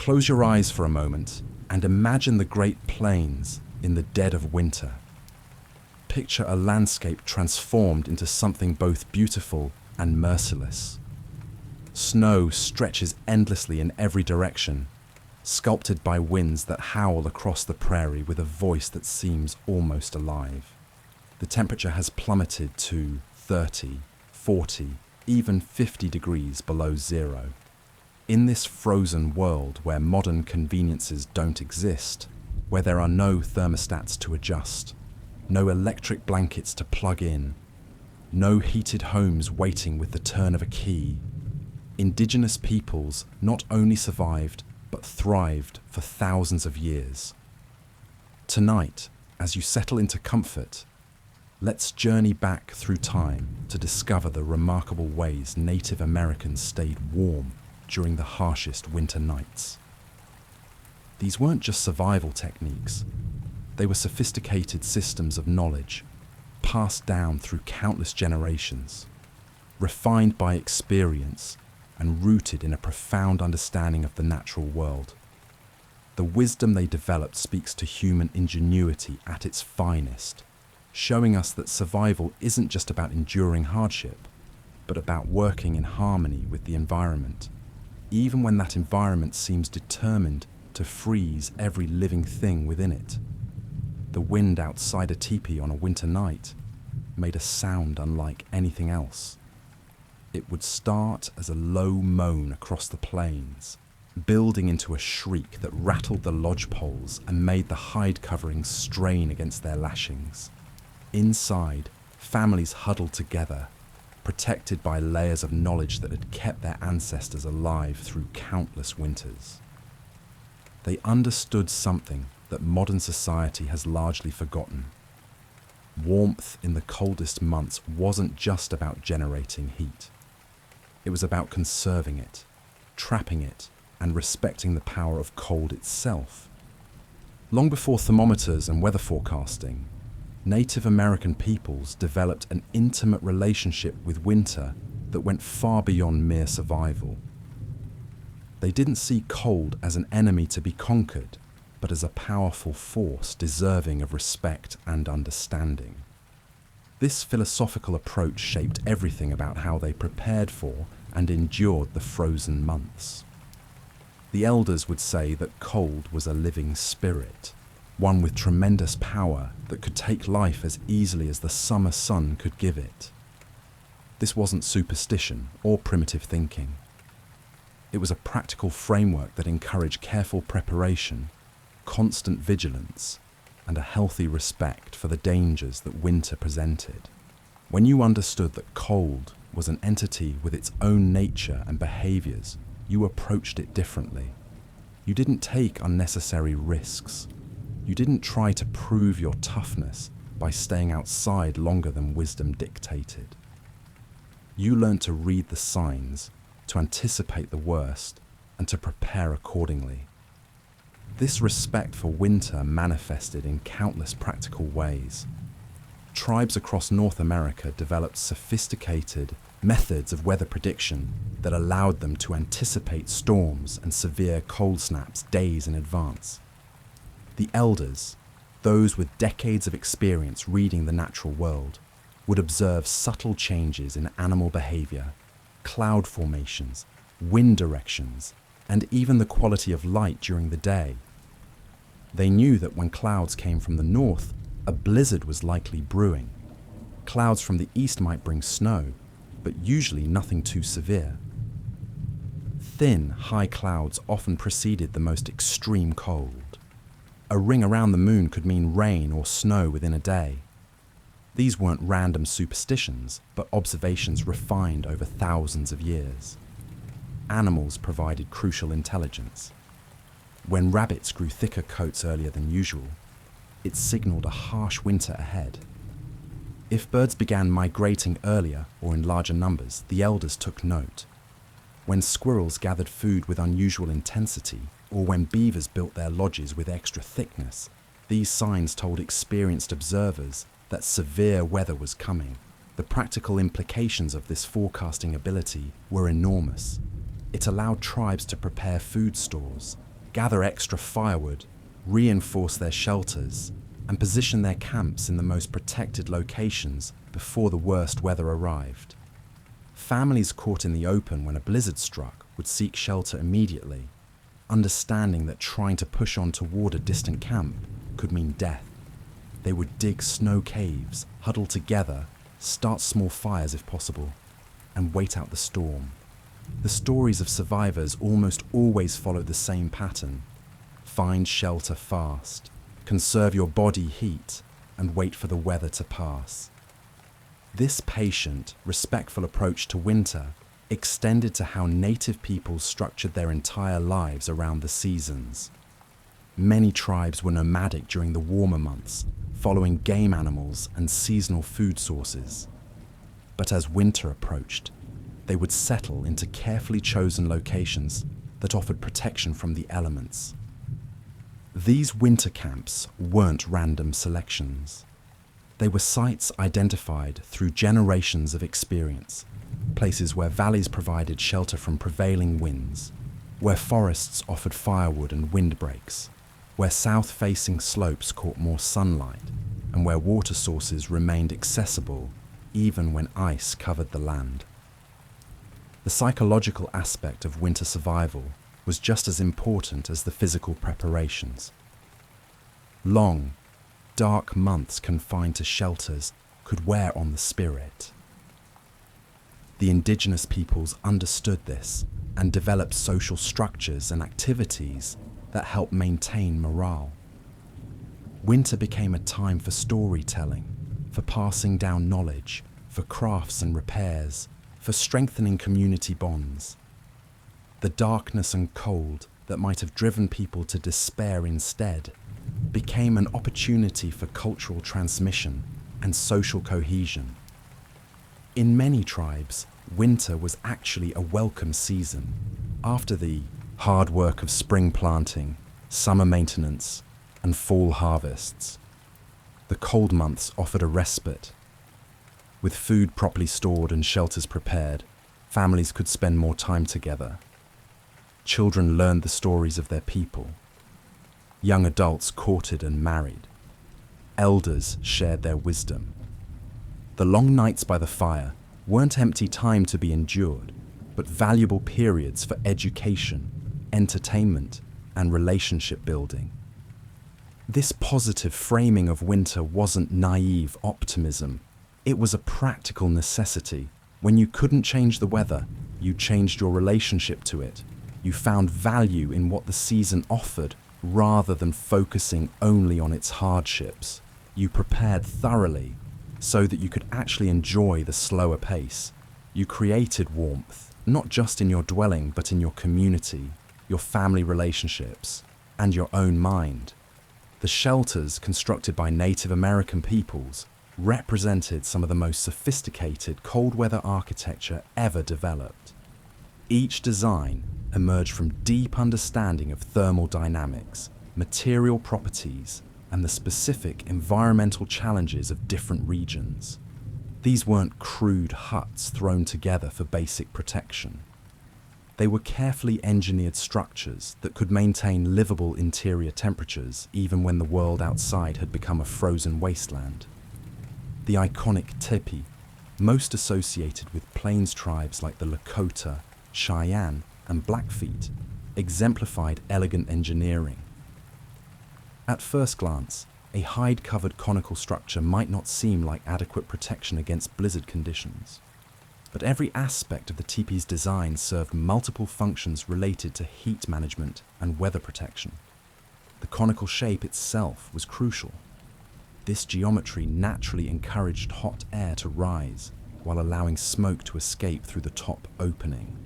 Close your eyes for a moment and imagine the Great Plains in the dead of winter. Picture a landscape transformed into something both beautiful and merciless. Snow stretches endlessly in every direction, sculpted by winds that howl across the prairie with a voice that seems almost alive. The temperature has plummeted to 30, 40, even 50 degrees below zero. In this frozen world where modern conveniences don't exist, where there are no thermostats to adjust, no electric blankets to plug in, no heated homes waiting with the turn of a key, Indigenous peoples not only survived but thrived for thousands of years. Tonight, as you settle into comfort, let's journey back through time to discover the remarkable ways Native Americans stayed warm during the harshest winter nights. These weren't just survival techniques, they were sophisticated systems of knowledge, passed down through countless generations, refined by experience and rooted in a profound understanding of the natural world. The wisdom they developed speaks to human ingenuity at its finest, showing us that survival isn't just about enduring hardship, but about working in harmony with the environment, even when that environment seems determined to freeze every living thing within it. The wind outside a teepee on a winter night made a sound unlike anything else. It would start as a low moan across the plains, building into a shriek that rattled the lodge poles and made the hide coverings strain against their lashings. Inside, families huddled together, protected by layers of knowledge that had kept their ancestors alive through countless winters. They understood something that modern society has largely forgotten. Warmth in the coldest months wasn't just about generating heat. It was about conserving it, trapping it, and respecting the power of cold itself. Long before thermometers and weather forecasting, Native American peoples developed an intimate relationship with winter that went far beyond mere survival. They didn't see cold as an enemy to be conquered, but as a powerful force deserving of respect and understanding. This philosophical approach shaped everything about how they prepared for and endured the frozen months. The elders would say that cold was a living spirit, one with tremendous power that could take life as easily as the summer sun could give it. This wasn't superstition or primitive thinking. It was a practical framework that encouraged careful preparation, constant vigilance, and a healthy respect for the dangers that winter presented. When you understood that cold was an entity with its own nature and behaviors, you approached it differently. You didn't take unnecessary risks. You didn't try to prove your toughness by staying outside longer than wisdom dictated. You learned to read the signs, to anticipate the worst, and to prepare accordingly. This respect for winter manifested in countless practical ways. Tribes across North America developed sophisticated methods of weather prediction that allowed them to anticipate storms and severe cold snaps days in advance. The elders, those with decades of experience reading the natural world, would observe subtle changes in animal behavior, cloud formations, wind directions, and even the quality of light during the day. They knew that when clouds came from the north, a blizzard was likely brewing. Clouds from the east might bring snow, but usually nothing too severe. Thin, high clouds often preceded the most extreme cold. A ring around the moon could mean rain or snow within a day. These weren't random superstitions, but observations refined over thousands of years. Animals provided crucial intelligence. When rabbits grew thicker coats earlier than usual, it signaled a harsh winter ahead. If birds began migrating earlier or in larger numbers, the elders took note. When squirrels gathered food with unusual intensity, or when beavers built their lodges with extra thickness, these signs told experienced observers that severe weather was coming. The practical implications of this forecasting ability were enormous. It allowed tribes to prepare food stores, gather extra firewood, reinforce their shelters, and position their camps in the most protected locations before the worst weather arrived. Families caught in the open when a blizzard struck would seek shelter immediately, understanding that trying to push on toward a distant camp could mean death. They would dig snow caves, huddle together, start small fires if possible, and wait out the storm. The stories of survivors almost always followed the same pattern. Find shelter fast, conserve your body heat, and wait for the weather to pass. This patient, respectful approach to winter extended to how native peoples structured their entire lives around the seasons. Many tribes were nomadic during the warmer months, following game animals and seasonal food sources. But as winter approached, they would settle into carefully chosen locations that offered protection from the elements. These winter camps weren't random selections. They were sites identified through generations of experience, places where valleys provided shelter from prevailing winds, where forests offered firewood and windbreaks, where south-facing slopes caught more sunlight, and where water sources remained accessible even when ice covered the land. The psychological aspect of winter survival was just as important as the physical preparations. Long, dark months confined to shelters could wear on the spirit. The indigenous peoples understood this and developed social structures and activities that helped maintain morale. Winter became a time for storytelling, for passing down knowledge, for crafts and repairs, for strengthening community bonds. The darkness and cold that might have driven people to despair instead became an opportunity for cultural transmission and social cohesion. In many tribes, winter was actually a welcome season. After the hard work of spring planting, summer maintenance, and fall harvests, the cold months offered a respite. With food properly stored and shelters prepared, families could spend more time together. Children learned the stories of their people. Young adults courted and married. Elders shared their wisdom. The long nights by the fire weren't empty time to be endured, but valuable periods for education, entertainment, and relationship building. This positive framing of winter wasn't naive optimism. It was a practical necessity. When you couldn't change the weather, you changed your relationship to it. You found value in what the season offered rather than focusing only on its hardships. You prepared thoroughly so that you could actually enjoy the slower pace. You created warmth, not just in your dwelling, but in your community, your family relationships, and your own mind. The shelters constructed by Native American peoples represented some of the most sophisticated cold weather architecture ever developed. Each design emerged from deep understanding of thermal dynamics, material properties, and the specific environmental challenges of different regions. These weren't crude huts thrown together for basic protection. They were carefully engineered structures that could maintain livable interior temperatures even when the world outside had become a frozen wasteland. The iconic tipi, most associated with plains tribes like the Lakota, Cheyenne, and Blackfeet, exemplified elegant engineering. At first glance, a hide-covered conical structure might not seem like adequate protection against blizzard conditions, but every aspect of the teepee's design served multiple functions related to heat management and weather protection. The conical shape itself was crucial. This geometry naturally encouraged hot air to rise while allowing smoke to escape through the top opening.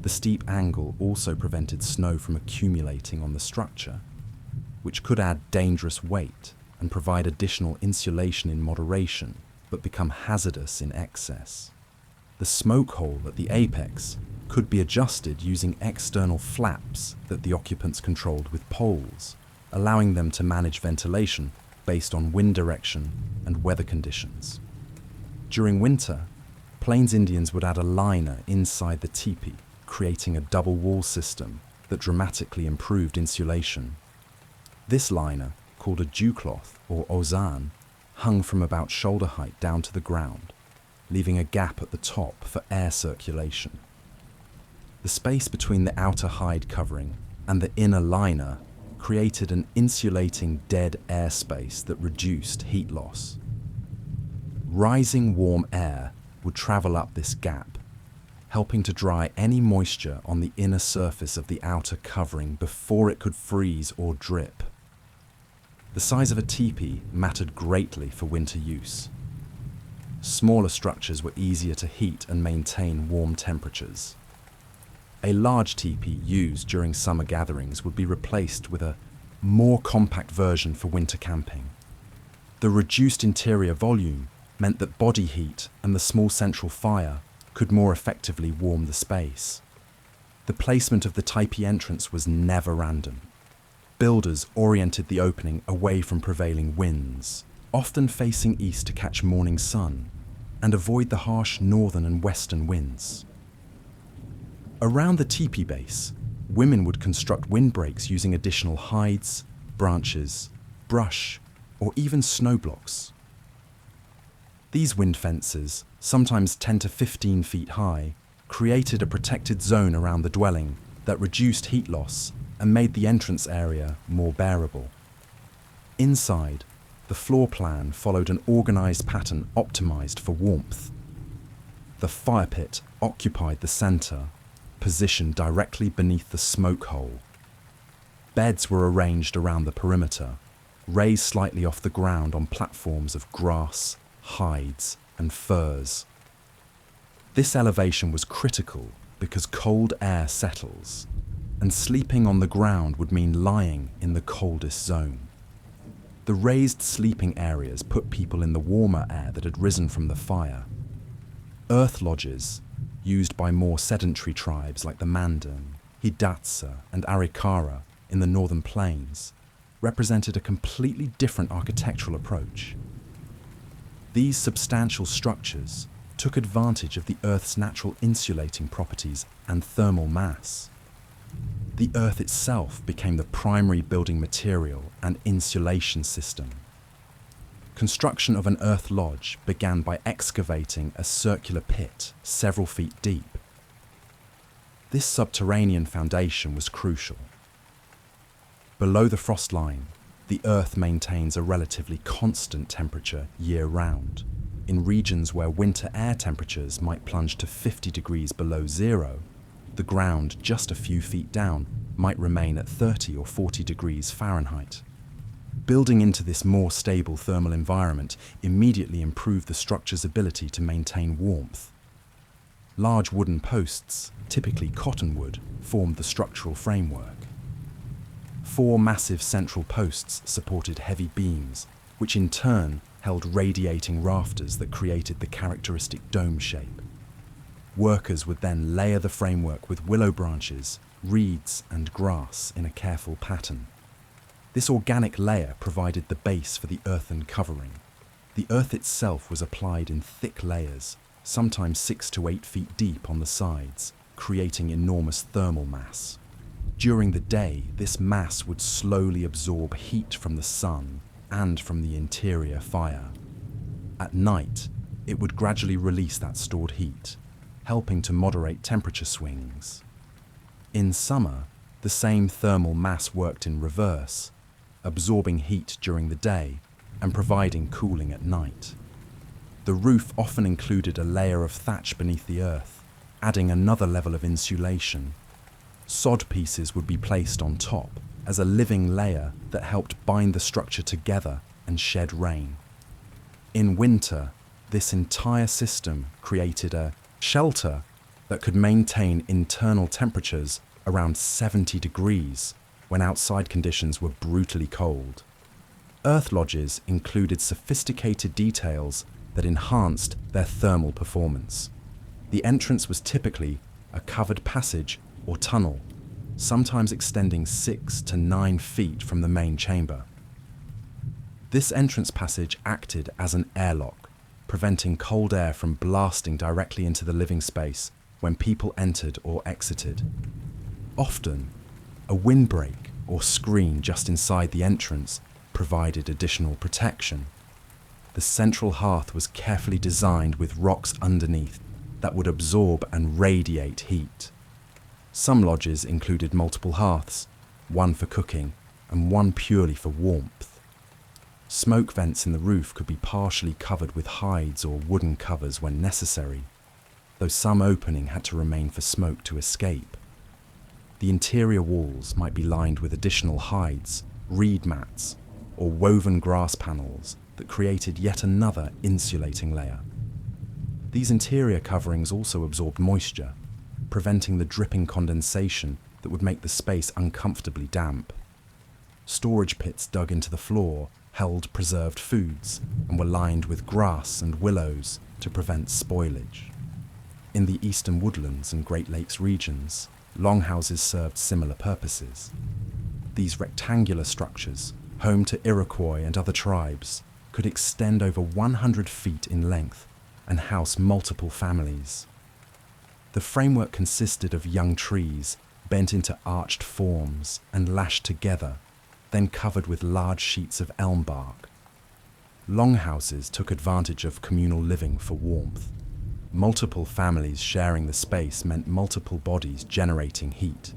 The steep angle also prevented snow from accumulating on the structure, which could add dangerous weight and provide additional insulation in moderation, but become hazardous in excess. The smoke hole at the apex could be adjusted using external flaps that the occupants controlled with poles, allowing them to manage ventilation based on wind direction and weather conditions. During winter, Plains Indians would add a liner inside the teepee, creating a double wall system that dramatically improved insulation. This liner, called a dewcloth or ozan, hung from about shoulder height down to the ground, leaving a gap at the top for air circulation. The space between the outer hide covering and the inner liner created an insulating dead airspace that reduced heat loss. Rising warm air would travel up this gap, helping to dry any moisture on the inner surface of the outer covering before it could freeze or drip. The size of a teepee mattered greatly for winter use. Smaller structures were easier to heat and maintain warm temperatures. A large teepee used during summer gatherings would be replaced with a more compact version for winter camping. The reduced interior volume meant that body heat and the small central fire could more effectively warm the space. The placement of the Tipi entrance was never random. Builders oriented the opening away from prevailing winds, often facing east to catch morning sun and avoid the harsh northern and western winds. Around the teepee base, women would construct windbreaks using additional hides, branches, brush, or even snow blocks. These wind fences, sometimes 10 to 15 feet high, created a protected zone around the dwelling that reduced heat loss and made the entrance area more bearable. Inside, the floor plan followed an organized pattern optimized for warmth. The fire pit occupied the center, positioned directly beneath the smoke hole. Beds were arranged around the perimeter, raised slightly off the ground on platforms of grass, hides, and furs. This elevation was critical because cold air settles, and sleeping on the ground would mean lying in the coldest zone. The raised sleeping areas put people in the warmer air that had risen from the fire. Earth lodges, used by more sedentary tribes like the Mandan, Hidatsa, and Arikara in the northern plains, represented a completely different architectural approach. These substantial structures took advantage of the Earth's natural insulating properties and thermal mass. The Earth itself became the primary building material and insulation system. Construction of an earth lodge began by excavating a circular pit several feet deep. This subterranean foundation was crucial. Below the frost line, the Earth maintains a relatively constant temperature year-round. In regions where winter air temperatures might plunge to 50 degrees below zero, the ground just a few feet down might remain at 30 or 40 degrees Fahrenheit. Building into this more stable thermal environment immediately improved the structure's ability to maintain warmth. Large wooden posts, typically cottonwood, formed the structural framework. 4 massive central posts supported heavy beams, which in turn held radiating rafters that created the characteristic dome shape. Workers would then layer the framework with willow branches, reeds, and grass in a careful pattern. This organic layer provided the base for the earthen covering. The earth itself was applied in thick layers, sometimes 6 to 8 feet deep on the sides, creating enormous thermal mass. During the day, this mass would slowly absorb heat from the sun and from the interior fire. At night, it would gradually release that stored heat, helping to moderate temperature swings. In summer, the same thermal mass worked in reverse, absorbing heat during the day and providing cooling at night. The roof often included a layer of thatch beneath the earth, adding another level of insulation. Sod pieces would be placed on top as a living layer that helped bind the structure together and shed rain. In winter, this entire system created a shelter that could maintain internal temperatures around 70 degrees when outside conditions were brutally cold. Earth lodges included sophisticated details that enhanced their thermal performance. The entrance was typically a covered passage or tunnel, sometimes extending 6 to 9 feet from the main chamber. This entrance passage acted as an airlock, preventing cold air from blasting directly into the living space when people entered or exited. Often, A windbreak or screen just inside the entrance provided additional protection. The central hearth was carefully designed with rocks underneath that would absorb and radiate heat. Some lodges included multiple hearths, one for cooking and one purely for warmth. Smoke vents in the roof could be partially covered with hides or wooden covers when necessary, though some opening had to remain for smoke to escape. The interior walls might be lined with additional hides, reed mats, or woven grass panels that created yet another insulating layer. These interior coverings also absorbed moisture, preventing the dripping condensation that would make the space uncomfortably damp. Storage pits dug into the floor held preserved foods and were lined with grass and willows to prevent spoilage. In the eastern woodlands and Great Lakes regions, longhouses served similar purposes. These rectangular structures, home to Iroquois and other tribes, could extend over 100 feet in length and house multiple families. The framework consisted of young trees bent into arched forms and lashed together, then covered with large sheets of elm bark. Longhouses took advantage of communal living for warmth. Multiple families sharing the space meant multiple bodies generating heat.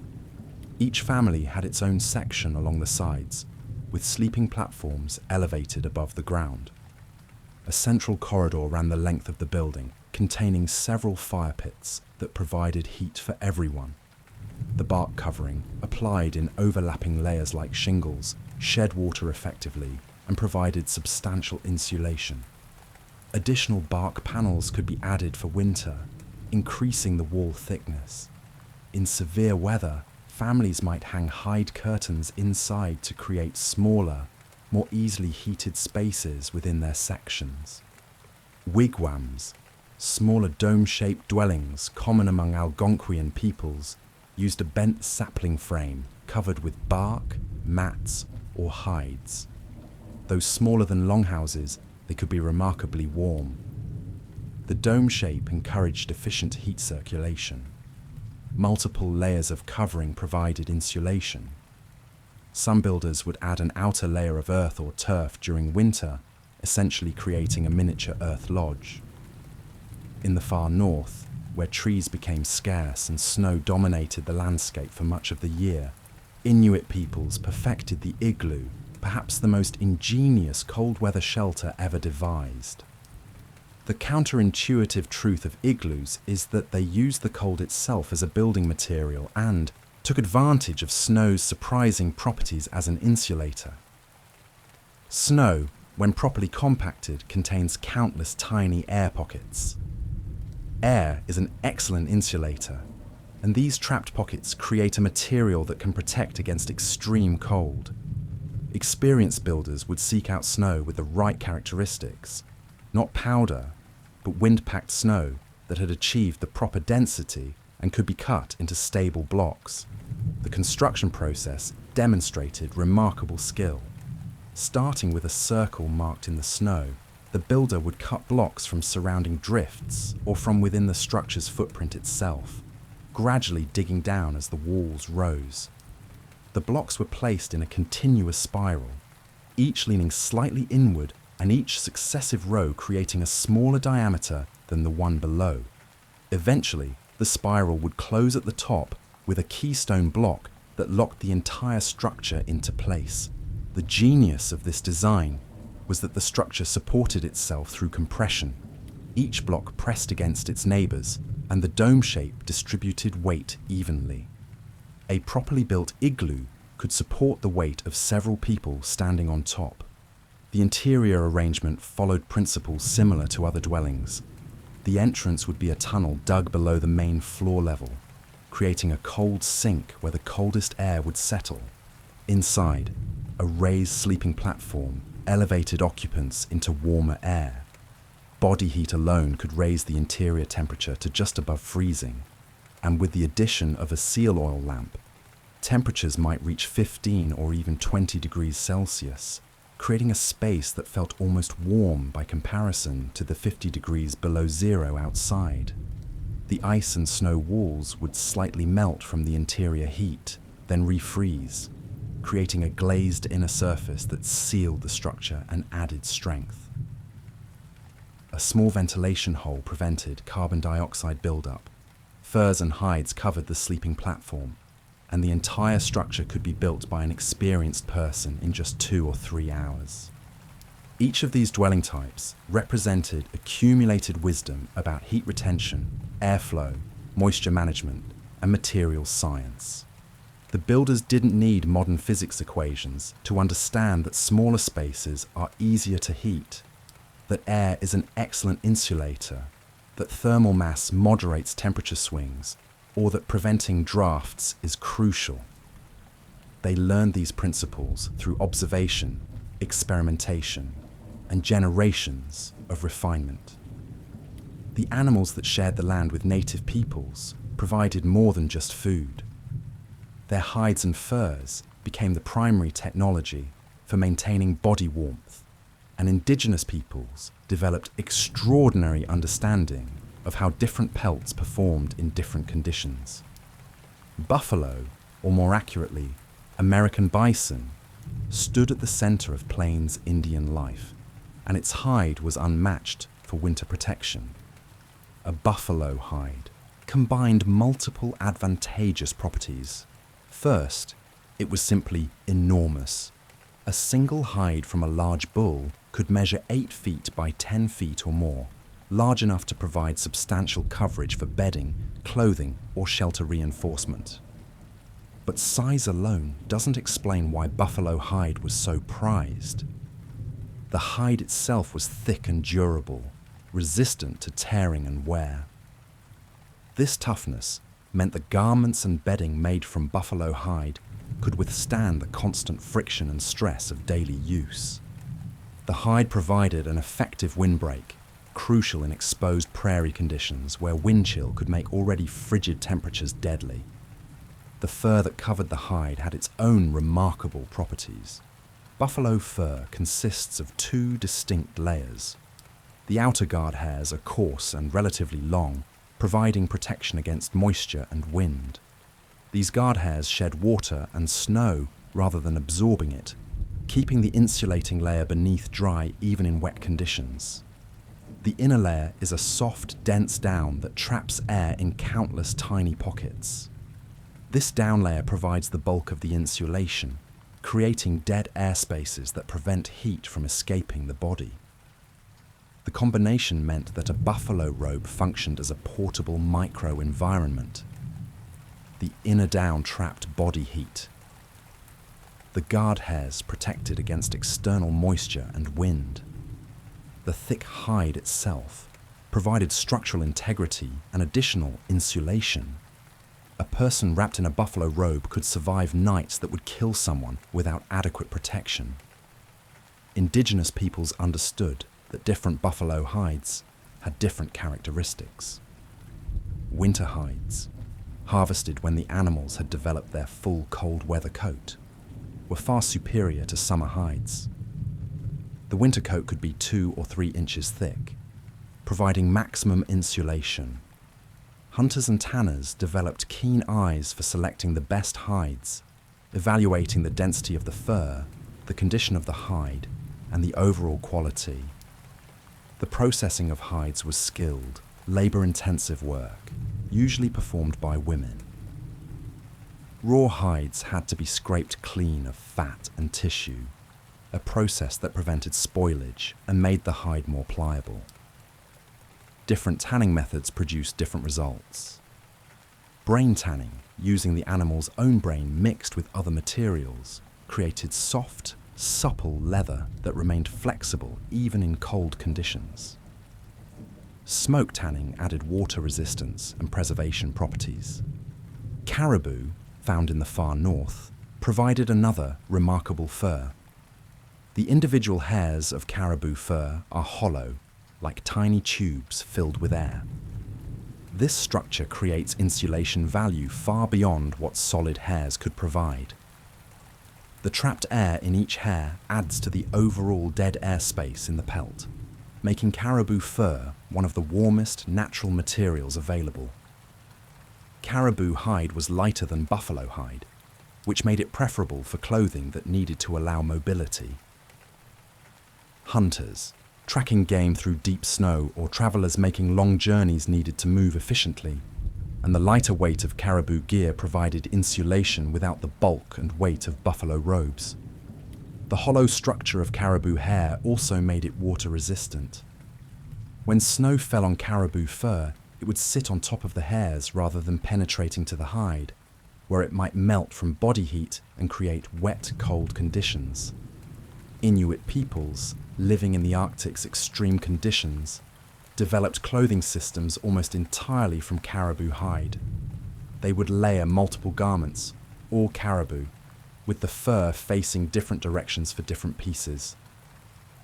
Each family had its own section along the sides, with sleeping platforms elevated above the ground. A central corridor ran the length of the building, containing several fire pits that provided heat for everyone. The bark covering, applied in overlapping layers like shingles, shed water effectively and provided substantial insulation. Additional bark panels could be added for winter, increasing the wall thickness. In severe weather, families might hang hide curtains inside to create smaller, more easily heated spaces within their sections. Wigwams, smaller dome-shaped dwellings common among Algonquian peoples, used a bent sapling frame covered with bark, mats, or hides. Though smaller than longhouses, they could be remarkably warm. The dome shape encouraged efficient heat circulation. Multiple layers of covering provided insulation. Some builders would add an outer layer of earth or turf during winter, essentially creating a miniature earth lodge. In the far north, where trees became scarce and snow dominated the landscape for much of the year, Inuit peoples perfected the igloo, perhaps the most ingenious cold weather shelter ever devised. The counterintuitive truth of igloos is that they used the cold itself as a building material and took advantage of snow's surprising properties as an insulator. Snow, when properly compacted, contains countless tiny air pockets. Air is an excellent insulator, and these trapped pockets create a material that can protect against extreme cold. Experienced builders would seek out snow with the right characteristics, not powder, but wind-packed snow that had achieved the proper density and could be cut into stable blocks. The construction process demonstrated remarkable skill. Starting with a circle marked in the snow, the builder would cut blocks from surrounding drifts or from within the structure's footprint itself, gradually digging down as the walls rose. The blocks were placed in a continuous spiral, each leaning slightly inward and each successive row creating a smaller diameter than the one below. Eventually, the spiral would close at the top with a keystone block that locked the entire structure into place. The genius of this design was that the structure supported itself through compression. Each block pressed against its neighbors, and the dome shape distributed weight evenly. A properly built igloo could support the weight of several people standing on top. The interior arrangement followed principles similar to other dwellings. The entrance would be a tunnel dug below the main floor level, creating a cold sink where the coldest air would settle. Inside, a raised sleeping platform elevated occupants into warmer air. Body heat alone could raise the interior temperature to just above freezing, and with the addition of a seal oil lamp, temperatures might reach 15 or even 20 degrees Celsius, creating a space that felt almost warm by comparison to the 50 degrees below zero outside. The ice and snow walls would slightly melt from the interior heat, then refreeze, creating a glazed inner surface that sealed the structure and added strength. A small ventilation hole prevented carbon dioxide buildup. Furs and hides covered the sleeping platform, and the entire structure could be built by an experienced person in just 2 or 3 hours. Each of these dwelling types represented accumulated wisdom about heat retention, airflow, moisture management, and materials science. The builders didn't need modern physics equations to understand that smaller spaces are easier to heat, that air is an excellent insulator, that thermal mass moderates temperature swings, or that preventing drafts is crucial. They learned these principles through observation, experimentation, and generations of refinement. The animals that shared the land with native peoples provided more than just food. Their hides and furs became the primary technology for maintaining body warmth, and indigenous peoples developed extraordinary understanding of how different pelts performed in different conditions. Buffalo, or more accurately, American bison, stood at the center of Plains Indian life, and its hide was unmatched for winter protection. A buffalo hide combined multiple advantageous properties. First, it was simply enormous. A single hide from a large bull could measure 8 feet by 10 feet or more, large enough to provide substantial coverage for bedding, clothing, or shelter reinforcement. But size alone doesn't explain why buffalo hide was so prized. The hide itself was thick and durable, resistant to tearing and wear. This toughness meant the garments and bedding made from buffalo hide could withstand the constant friction and stress of daily use. The hide provided an effective windbreak, crucial in exposed prairie conditions where wind chill could make already frigid temperatures deadly. The fur that covered the hide had its own remarkable properties. Buffalo fur consists of 2 distinct layers. The outer guard hairs are coarse and relatively long, providing protection against moisture and wind. These guard hairs shed water and snow rather than absorbing it, keeping the insulating layer beneath dry even in wet conditions. The inner layer is a soft, dense down that traps air in countless tiny pockets. This down layer provides the bulk of the insulation, creating dead air spaces that prevent heat from escaping the body. The combination meant that a buffalo robe functioned as a portable micro-environment. The inner down trapped body heat. The guard hairs protected against external moisture and wind. The thick hide itself provided structural integrity and additional insulation. A person wrapped in a buffalo robe could survive nights that would kill someone without adequate protection. Indigenous peoples understood that different buffalo hides had different characteristics. Winter hides, harvested when the animals had developed their full cold weather coat, were far superior to summer hides. The winter coat could be 2 or 3 inches thick, providing maximum insulation. Hunters and tanners developed keen eyes for selecting the best hides, evaluating the density of the fur, the condition of the hide, and the overall quality. The processing of hides was skilled, labor-intensive work, usually performed by women. Raw hides had to be scraped clean of fat and tissue, a process that prevented spoilage and made the hide more pliable. Different tanning methods produced different results. Brain tanning, using the animal's own brain mixed with other materials, created soft, supple leather that remained flexible even in cold conditions. Smoke tanning added water resistance and preservation properties. Caribou, found in the far north, provided another remarkable fur. The individual hairs of caribou fur are hollow, like tiny tubes filled with air. This structure creates insulation value far beyond what solid hairs could provide. The trapped air in each hair adds to the overall dead air space in the pelt, making caribou fur one of the warmest natural materials available. Caribou hide was lighter than buffalo hide, which made it preferable for clothing that needed to allow mobility. Hunters, tracking game through deep snow, or travelers making long journeys needed to move efficiently, and the lighter weight of caribou gear provided insulation without the bulk and weight of buffalo robes. The hollow structure of caribou hair also made it water-resistant. When snow fell on caribou fur, it would sit on top of the hairs rather than penetrating to the hide, where it might melt from body heat and create wet, cold conditions. Inuit peoples, living in the Arctic's extreme conditions, developed clothing systems almost entirely from caribou hide. They would layer multiple garments, all caribou, with the fur facing different directions for different pieces.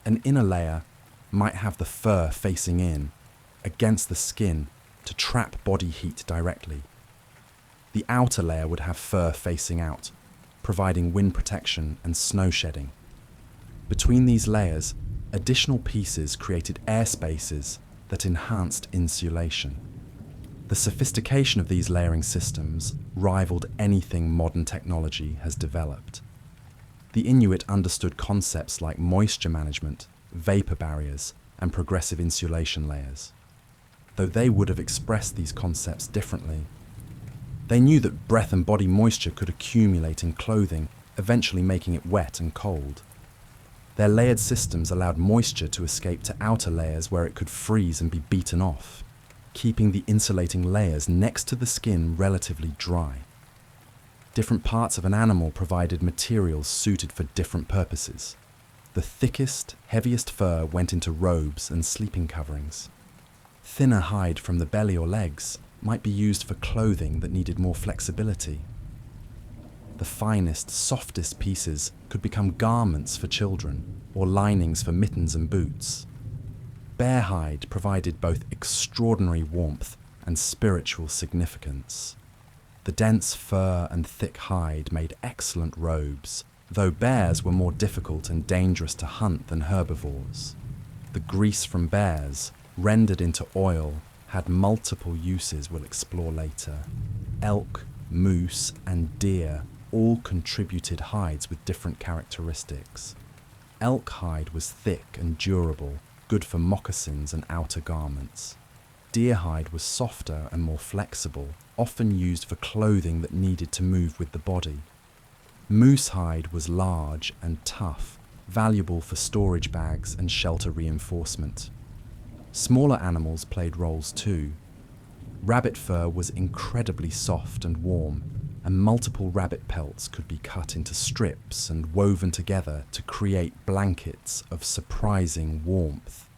An inner layer might have the fur facing in, against the skin, to trap body heat directly. The outer layer would have fur facing out, providing wind protection and snow shedding. Between these layers, additional pieces created air spaces that enhanced insulation. The sophistication of these layering systems rivaled anything modern technology has developed. The Inuit understood concepts like moisture management, vapor barriers, and progressive insulation layers. Though they would have expressed these concepts differently, they knew that breath and body moisture could accumulate in clothing, eventually making it wet and cold. Their layered systems allowed moisture to escape to outer layers where it could freeze and be beaten off, keeping the insulating layers next to the skin relatively dry. Different parts of an animal provided materials suited for different purposes. The thickest, heaviest fur went into robes and sleeping coverings. Thinner hide from the belly or legs might be used for clothing that needed more flexibility. The finest, softest pieces could become garments for children or linings for mittens and boots. Bear hide provided both extraordinary warmth and spiritual significance. The dense fur and thick hide made excellent robes, though bears were more difficult and dangerous to hunt than herbivores. The grease from bears, rendered into oil, had multiple uses we'll explore later. Elk, moose, and deer all contributed hides with different characteristics. Elk hide was thick and durable, good for moccasins and outer garments. Deer hide was softer and more flexible, often used for clothing that needed to move with the body. Moose hide was large and tough, valuable for storage bags and shelter reinforcement. Smaller animals played roles too. Rabbit fur was incredibly soft and warm, and multiple rabbit pelts could be cut into strips and woven together to create blankets of surprising warmth.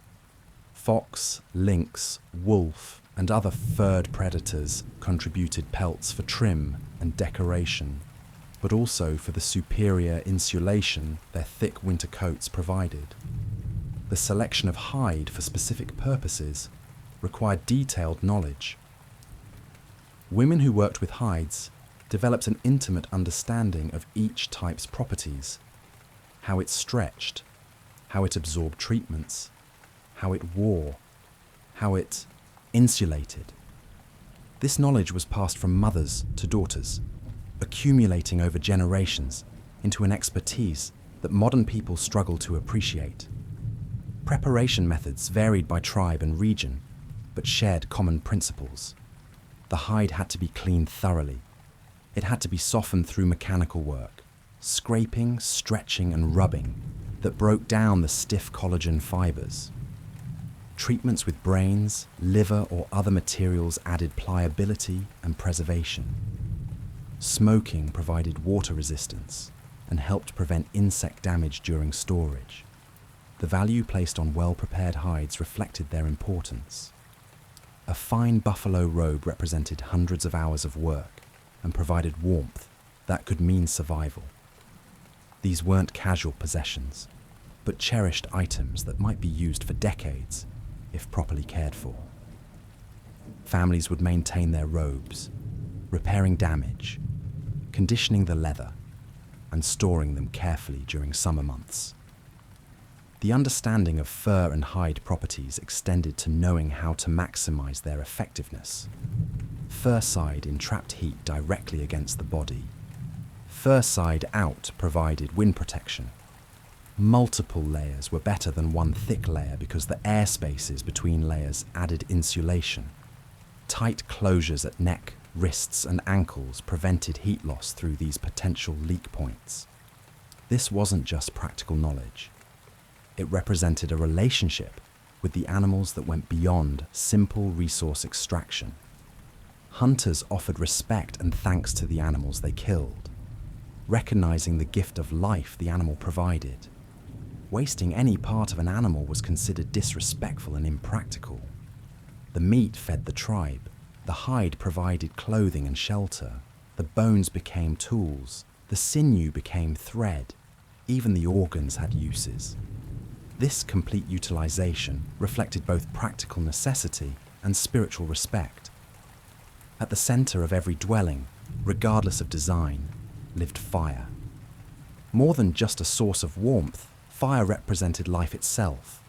Fox, lynx, wolf, and other furred predators contributed pelts for trim and decoration, but also for the superior insulation their thick winter coats provided. The selection of hide for specific purposes required detailed knowledge. Women who worked with hides developed an intimate understanding of each type's properties, how it stretched, how it absorbed treatments, how it wore, how it insulated. This knowledge was passed from mothers to daughters, accumulating over generations into an expertise that modern people struggle to appreciate. Preparation methods varied by tribe and region, but shared common principles. The hide had to be cleaned thoroughly. It had to be softened through mechanical work, scraping, stretching, and rubbing that broke down the stiff collagen fibers. Treatments with brains, liver, or other materials added pliability and preservation. Smoking provided water resistance and helped prevent insect damage during storage. The value placed on well-prepared hides reflected their importance. A fine buffalo robe represented hundreds of hours of work and provided warmth that could mean survival. These weren't casual possessions, but cherished items that might be used for decades if properly cared for. Families would maintain their robes, repairing damage, conditioning the leather, and storing them carefully during summer months. The understanding of fur and hide properties extended to knowing how to maximize their effectiveness. Fur side entrapped heat directly against the body. Fur side out provided wind protection. Multiple layers were better than one thick layer because the air spaces between layers added insulation. Tight closures at neck, wrists and ankles prevented heat loss through these potential leak points. This wasn't just practical knowledge. It represented a relationship with the animals that went beyond simple resource extraction. Hunters offered respect and thanks to the animals they killed, recognizing the gift of life the animal provided. Wasting any part of an animal was considered disrespectful and impractical. The meat fed the tribe, the hide provided clothing and shelter, the bones became tools, the sinew became thread, even the organs had uses. This complete utilization reflected both practical necessity and spiritual respect. At the center of every dwelling, regardless of design, lived fire. More than just a source of warmth, fire represented life itself,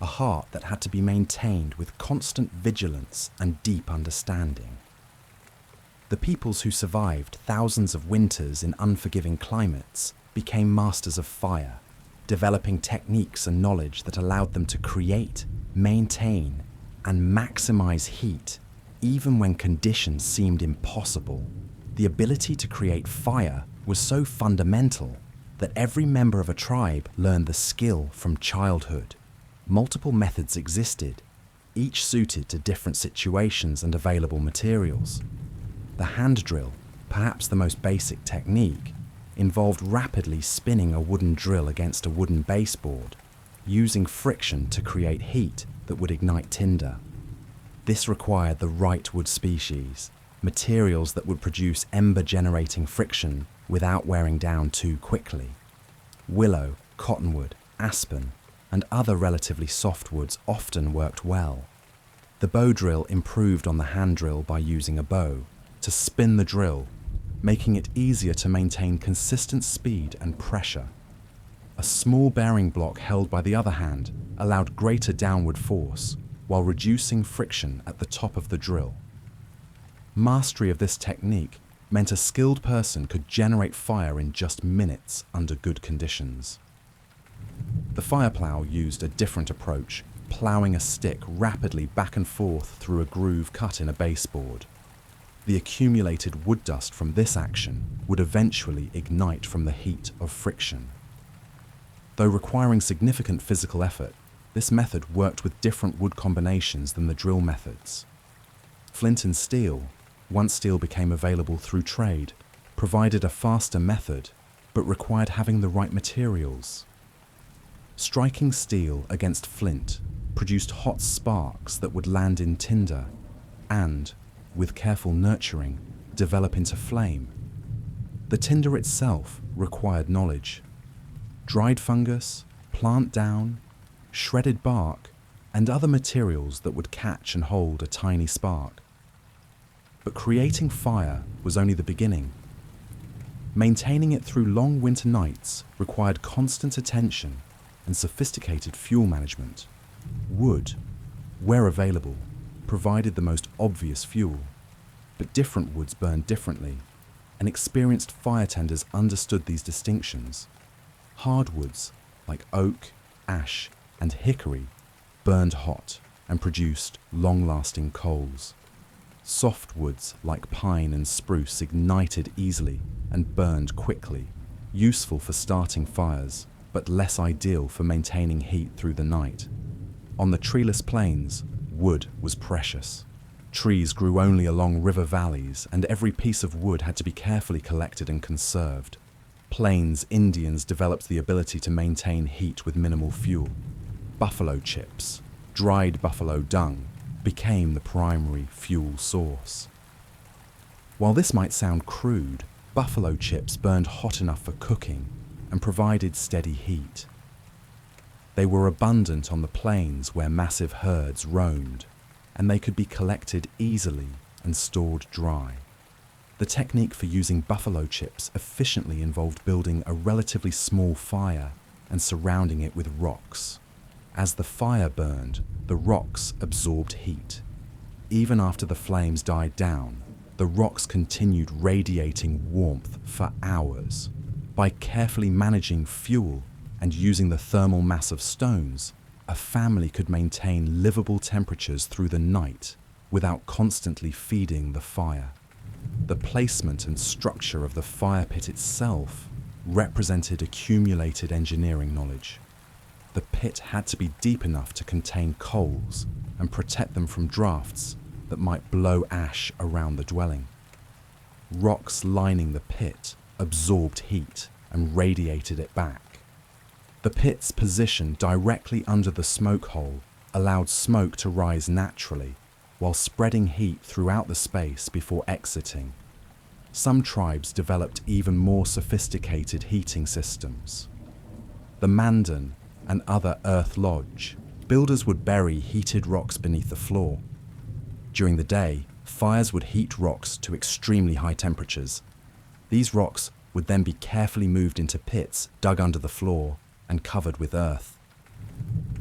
a heart that had to be maintained with constant vigilance and deep understanding. The peoples who survived thousands of winters in unforgiving climates became masters of fire, developing techniques and knowledge that allowed them to create, maintain, and maximize heat, even when conditions seemed impossible. The ability to create fire was so fundamental that every member of a tribe learned the skill from childhood. Multiple methods existed, each suited to different situations and available materials. The hand drill, perhaps the most basic technique, involved rapidly spinning a wooden drill against a wooden baseboard, using friction to create heat that would ignite tinder. This required the right wood species, materials that would produce ember-generating friction without wearing down too quickly. Willow, cottonwood, aspen, and other relatively soft woods often worked well. The bow drill improved on the hand drill by using a bow to spin the drill, making it easier to maintain consistent speed and pressure. A small bearing block held by the other hand allowed greater downward force while reducing friction at the top of the drill. Mastery of this technique meant a skilled person could generate fire in just minutes under good conditions. The fire plow used a different approach, plowing a stick rapidly back and forth through a groove cut in a baseboard. The accumulated wood dust from this action would eventually ignite from the heat of friction. Though requiring significant physical effort, this method worked with different wood combinations than the drill methods. Flint and steel, once steel became available through trade, provided a faster method, but required having the right materials. Striking steel against flint produced hot sparks that would land in tinder and, with careful nurturing, develop into flame. The tinder itself required knowledge. Dried fungus, plant down, shredded bark, and other materials that would catch and hold a tiny spark. But creating fire was only the beginning. Maintaining it through long winter nights required constant attention and sophisticated fuel management. Wood, where available, provided the most obvious fuel, but different woods burned differently, and experienced fire tenders understood these distinctions. Hardwoods, like oak, ash, and hickory, burned hot and produced long-lasting coals. Soft woods like pine and spruce ignited easily and burned quickly, useful for starting fires, but less ideal for maintaining heat through the night. On the treeless plains, wood was precious. Trees grew only along river valleys, and every piece of wood had to be carefully collected and conserved. Plains Indians developed the ability to maintain heat with minimal fuel. Buffalo chips, dried buffalo dung, became the primary fuel source. While this might sound crude, buffalo chips burned hot enough for cooking and provided steady heat. They were abundant on the plains where massive herds roamed, and they could be collected easily and stored dry. The technique for using buffalo chips efficiently involved building a relatively small fire and surrounding it with rocks. As the fire burned, the rocks absorbed heat. Even after the flames died down, the rocks continued radiating warmth for hours. By carefully managing fuel and using the thermal mass of stones, a family could maintain livable temperatures through the night without constantly feeding the fire. The placement and structure of the fire pit itself represented accumulated engineering knowledge. The pit had to be deep enough to contain coals and protect them from drafts that might blow ash around the dwelling. Rocks lining the pit absorbed heat and radiated it back. The pit's position directly under the smoke hole allowed smoke to rise naturally while spreading heat throughout the space before exiting. Some tribes developed even more sophisticated heating systems. The Mandan and other earth lodge, builders would bury heated rocks beneath the floor. During the day, fires would heat rocks to extremely high temperatures. These rocks would then be carefully moved into pits dug under the floor and covered with earth.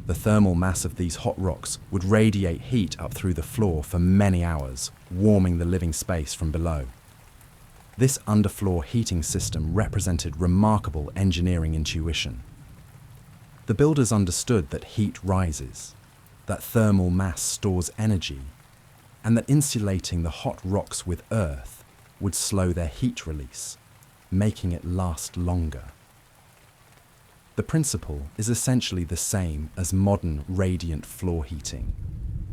The thermal mass of these hot rocks would radiate heat up through the floor for many hours, warming the living space from below. This underfloor heating system represented remarkable engineering intuition. The builders understood that heat rises, that thermal mass stores energy, and that insulating the hot rocks with earth would slow their heat release, making it last longer. The principle is essentially the same as modern radiant floor heating,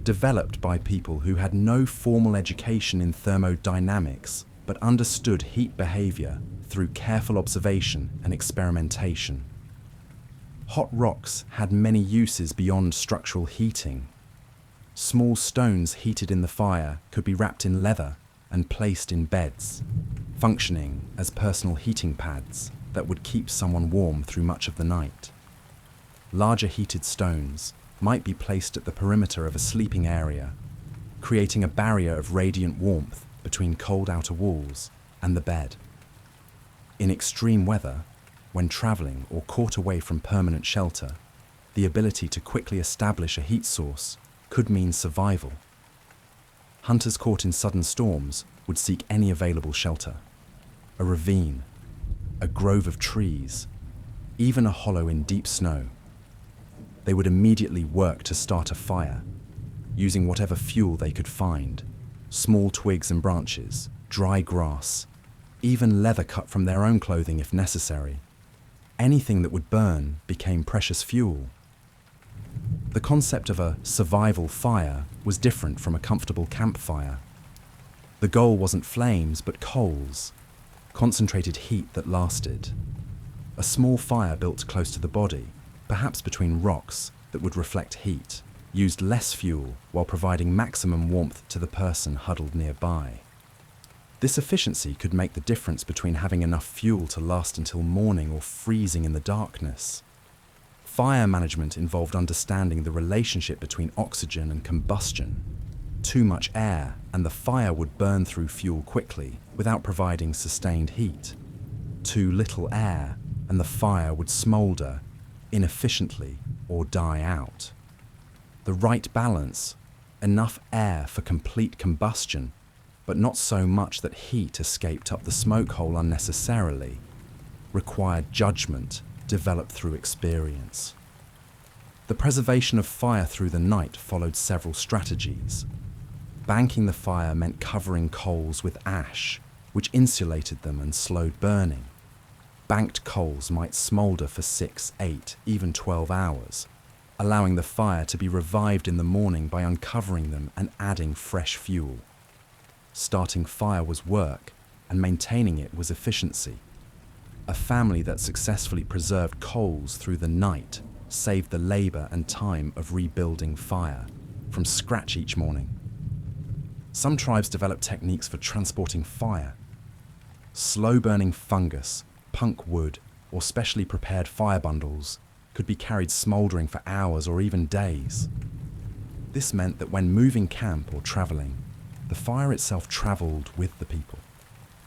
developed by people who had no formal education in thermodynamics but understood heat behavior through careful observation and experimentation. Hot rocks had many uses beyond structural heating. Small stones heated in the fire could be wrapped in leather and placed in beds, functioning as personal heating pads that would keep someone warm through much of the night. Larger heated stones might be placed at the perimeter of a sleeping area, creating a barrier of radiant warmth between cold outer walls and the bed. In extreme weather, when traveling or caught away from permanent shelter, the ability to quickly establish a heat source could mean survival. Hunters caught in sudden storms would seek any available shelter: a ravine, a grove of trees, even a hollow in deep snow. They would immediately work to start a fire, using whatever fuel they could find: small twigs and branches, dry grass, even leather cut from their own clothing if necessary. Anything that would burn became precious fuel. The concept of a survival fire was different from a comfortable campfire. The goal wasn't flames, but coals, concentrated heat that lasted. A small fire built close to the body, perhaps between rocks that would reflect heat, used less fuel while providing maximum warmth to the person huddled nearby. This efficiency could make the difference between having enough fuel to last until morning or freezing in the darkness. Fire management involved understanding the relationship between oxygen and combustion. Too much air and the fire would burn through fuel quickly without providing sustained heat. Too little air and the fire would smolder inefficiently or die out. The right balance: enough air for complete combustion, but not so much that heat escaped up the smoke hole unnecessarily, required judgment developed through experience. The preservation of fire through the night followed several strategies. Banking the fire meant covering coals with ash, which insulated them and slowed burning. Banked coals might smoulder for 6, 8, even 12 hours, allowing the fire to be revived in the morning by uncovering them and adding fresh fuel. Starting fire was work, and maintaining it was efficiency. A family that successfully preserved coals through the night saved the labor and time of rebuilding fire from scratch each morning. Some tribes developed techniques for transporting fire. Slow-burning fungus, punk wood, or specially prepared fire bundles could be carried smoldering for hours or even days. This meant that when moving camp or traveling, the fire itself traveled with the people.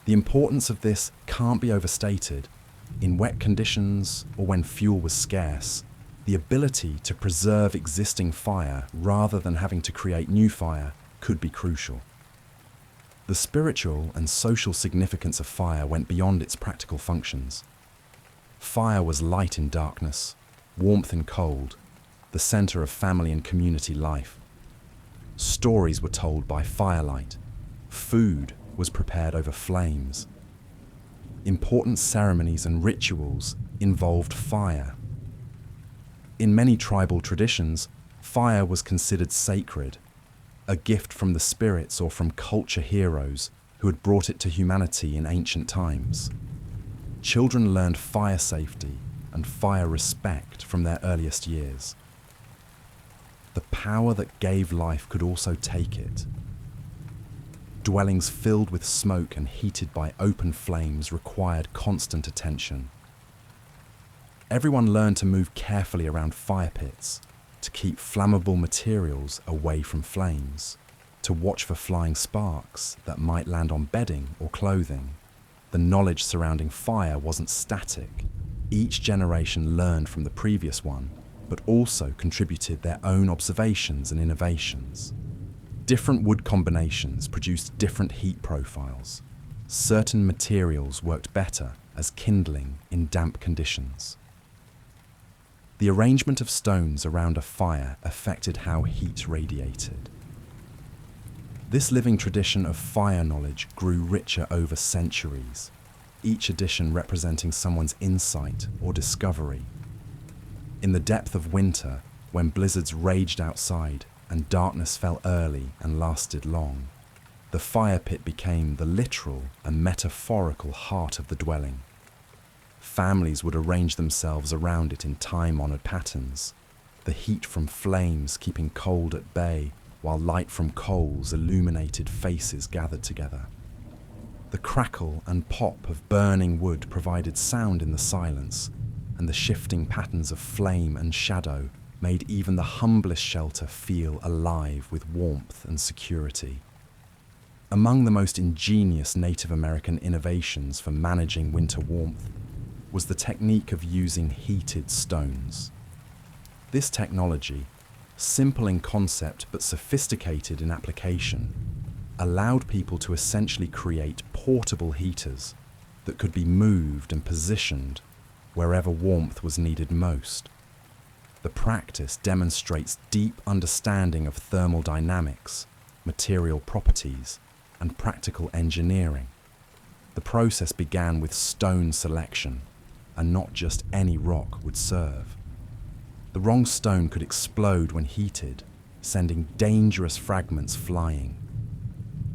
The importance of this can't be overstated. In wet conditions or when fuel was scarce, the ability to preserve existing fire rather than having to create new fire could be crucial. The spiritual and social significance of fire went beyond its practical functions. Fire was light in darkness, warmth in cold, the center of family and community life. Stories were told by firelight. Food was prepared over flames. Important ceremonies and rituals involved fire. In many tribal traditions, fire was considered sacred, a gift from the spirits or from culture heroes who had brought it to humanity in ancient times. Children learned fire safety and fire respect from their earliest years. The power that gave life could also take it. Dwellings filled with smoke and heated by open flames required constant attention. Everyone learned to move carefully around fire pits, to keep flammable materials away from flames, to watch for flying sparks that might land on bedding or clothing. The knowledge surrounding fire wasn't static. Each generation learned from the previous one, but also contributed their own observations and innovations. Different wood combinations produced different heat profiles. Certain materials worked better as kindling in damp conditions. The arrangement of stones around a fire affected how heat radiated. This living tradition of fire knowledge grew richer over centuries, each edition representing someone's insight or discovery. In the depth of winter, when blizzards raged outside and darkness fell early and lasted long, the fire pit became the literal and metaphorical heart of the dwelling. Families would arrange themselves around it in time-honored patterns, the heat from flames keeping cold at bay, while light from coals illuminated faces gathered together. The crackle and pop of burning wood provided sound in the silence, and the shifting patterns of flame and shadow made even the humblest shelter feel alive with warmth and security. Among the most ingenious Native American innovations for managing winter warmth was the technique of using heated stones. This technology, simple in concept but sophisticated in application, allowed people to essentially create portable heaters that could be moved and positioned wherever warmth was needed most. The practice demonstrates deep understanding of thermal dynamics, material properties, and practical engineering. The process began with stone selection, and not just any rock would serve. The wrong stone could explode when heated, sending dangerous fragments flying.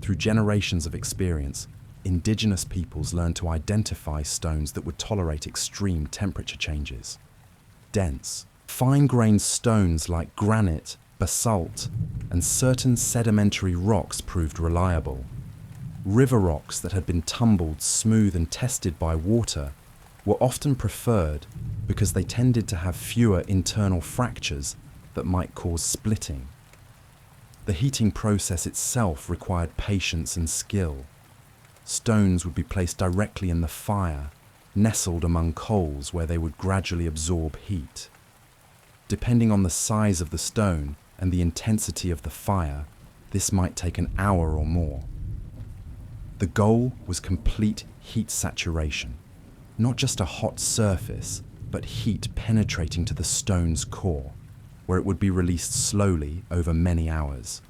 Through generations of experience, indigenous peoples learned to identify stones that would tolerate extreme temperature changes. Dense, fine-grained stones like granite, basalt, and certain sedimentary rocks proved reliable. River rocks that had been tumbled, smooth, and tested by water were often preferred because they tended to have fewer internal fractures that might cause splitting. The heating process itself required patience and skill. Stones would be placed directly in the fire, nestled among coals where they would gradually absorb heat. Depending on the size of the stone and the intensity of the fire, this might take an hour or more. The goal was complete heat saturation, not just a hot surface, but heat penetrating to the stone's core, where it would be released slowly over many hours.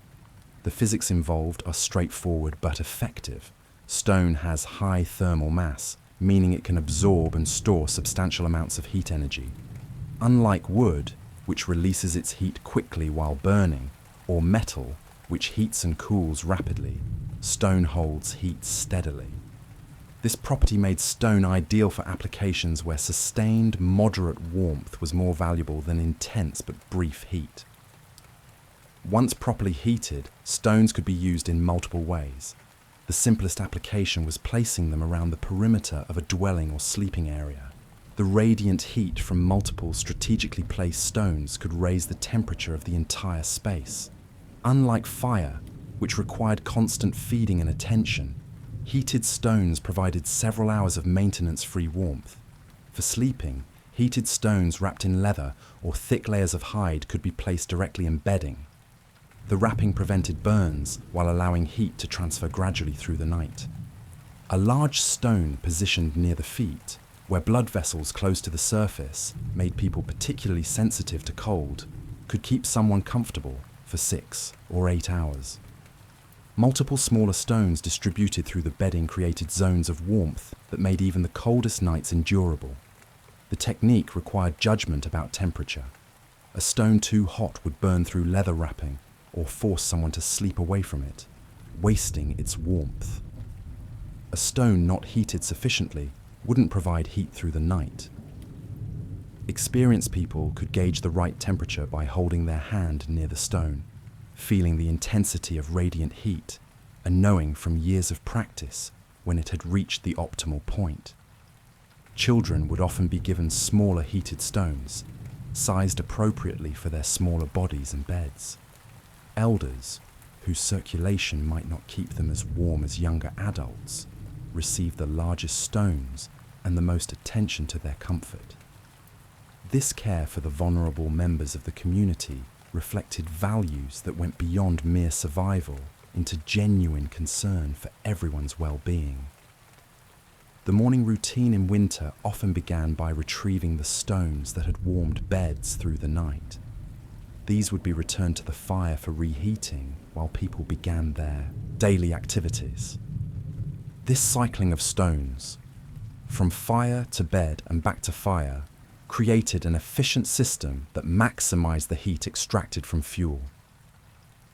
The physics involved are straightforward but effective. Stone has high thermal mass, meaning it can absorb and store substantial amounts of heat energy. Unlike wood, which releases its heat quickly while burning, or metal, which heats and cools rapidly, stone holds heat steadily. This property made stone ideal for applications where sustained, moderate warmth was more valuable than intense but brief heat. Once properly heated, stones could be used in multiple ways. The simplest application was placing them around the perimeter of a dwelling or sleeping area. The radiant heat from multiple strategically placed stones could raise the temperature of the entire space. Unlike fire, which required constant feeding and attention, heated stones provided several hours of maintenance-free warmth. For sleeping, heated stones wrapped in leather or thick layers of hide could be placed directly in bedding. The wrapping prevented burns while allowing heat to transfer gradually through the night. A large stone positioned near the feet, where blood vessels close to the surface made people particularly sensitive to cold, could keep someone comfortable for 6 or 8 hours. Multiple smaller stones distributed through the bedding created zones of warmth that made even the coldest nights endurable. The technique required judgment about temperature. A stone too hot would burn through leather wrapping or force someone to sleep away from it, wasting its warmth. A stone not heated sufficiently wouldn't provide heat through the night. Experienced people could gauge the right temperature by holding their hand near the stone, feeling the intensity of radiant heat and knowing from years of practice when it had reached the optimal point. Children would often be given smaller heated stones, sized appropriately for their smaller bodies and beds. Elders, whose circulation might not keep them as warm as younger adults, received the largest stones and the most attention to their comfort. This care for the vulnerable members of the community reflected values that went beyond mere survival into genuine concern for everyone's well-being. The morning routine in winter often began by retrieving the stones that had warmed beds through the night. These would be returned to the fire for reheating while people began their daily activities. This cycling of stones, from fire to bed and back to fire, created an efficient system that maximized the heat extracted from fuel.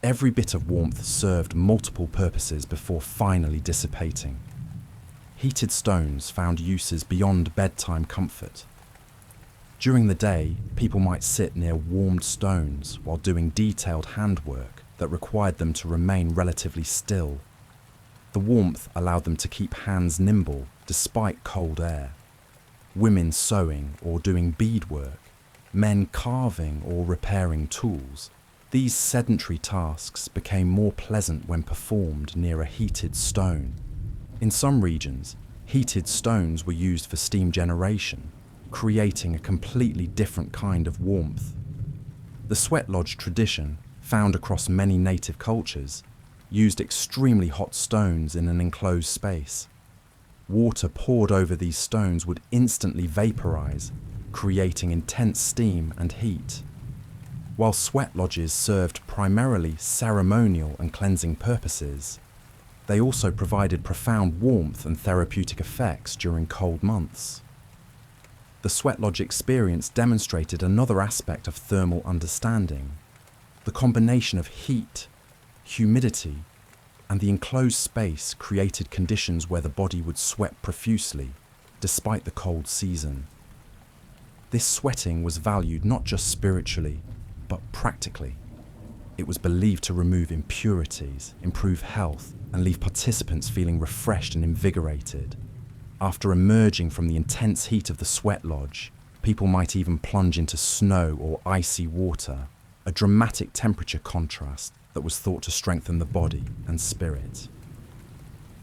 Every bit of warmth served multiple purposes before finally dissipating. Heated stones found uses beyond bedtime comfort. During the day, people might sit near warmed stones while doing detailed handwork that required them to remain relatively still. The warmth allowed them to keep hands nimble despite cold air. Women sewing or doing beadwork, men carving or repairing tools. These sedentary tasks became more pleasant when performed near a heated stone. In some regions, heated stones were used for steam generation, creating a completely different kind of warmth. The sweat lodge tradition, found across many native cultures, used extremely hot stones in an enclosed space. Water poured over these stones would instantly vaporize, creating intense steam and heat. While sweat lodges served primarily ceremonial and cleansing purposes, they also provided profound warmth and therapeutic effects during cold months. The sweat lodge experience demonstrated another aspect of thermal understanding: the combination of heat, humidity, and the enclosed space created conditions where the body would sweat profusely, despite the cold season. This sweating was valued not just spiritually, but practically. It was believed to remove impurities, improve health, and leave participants feeling refreshed and invigorated. After emerging from the intense heat of the sweat lodge, people might even plunge into snow or icy water, a dramatic temperature contrast that was thought to strengthen the body and spirit.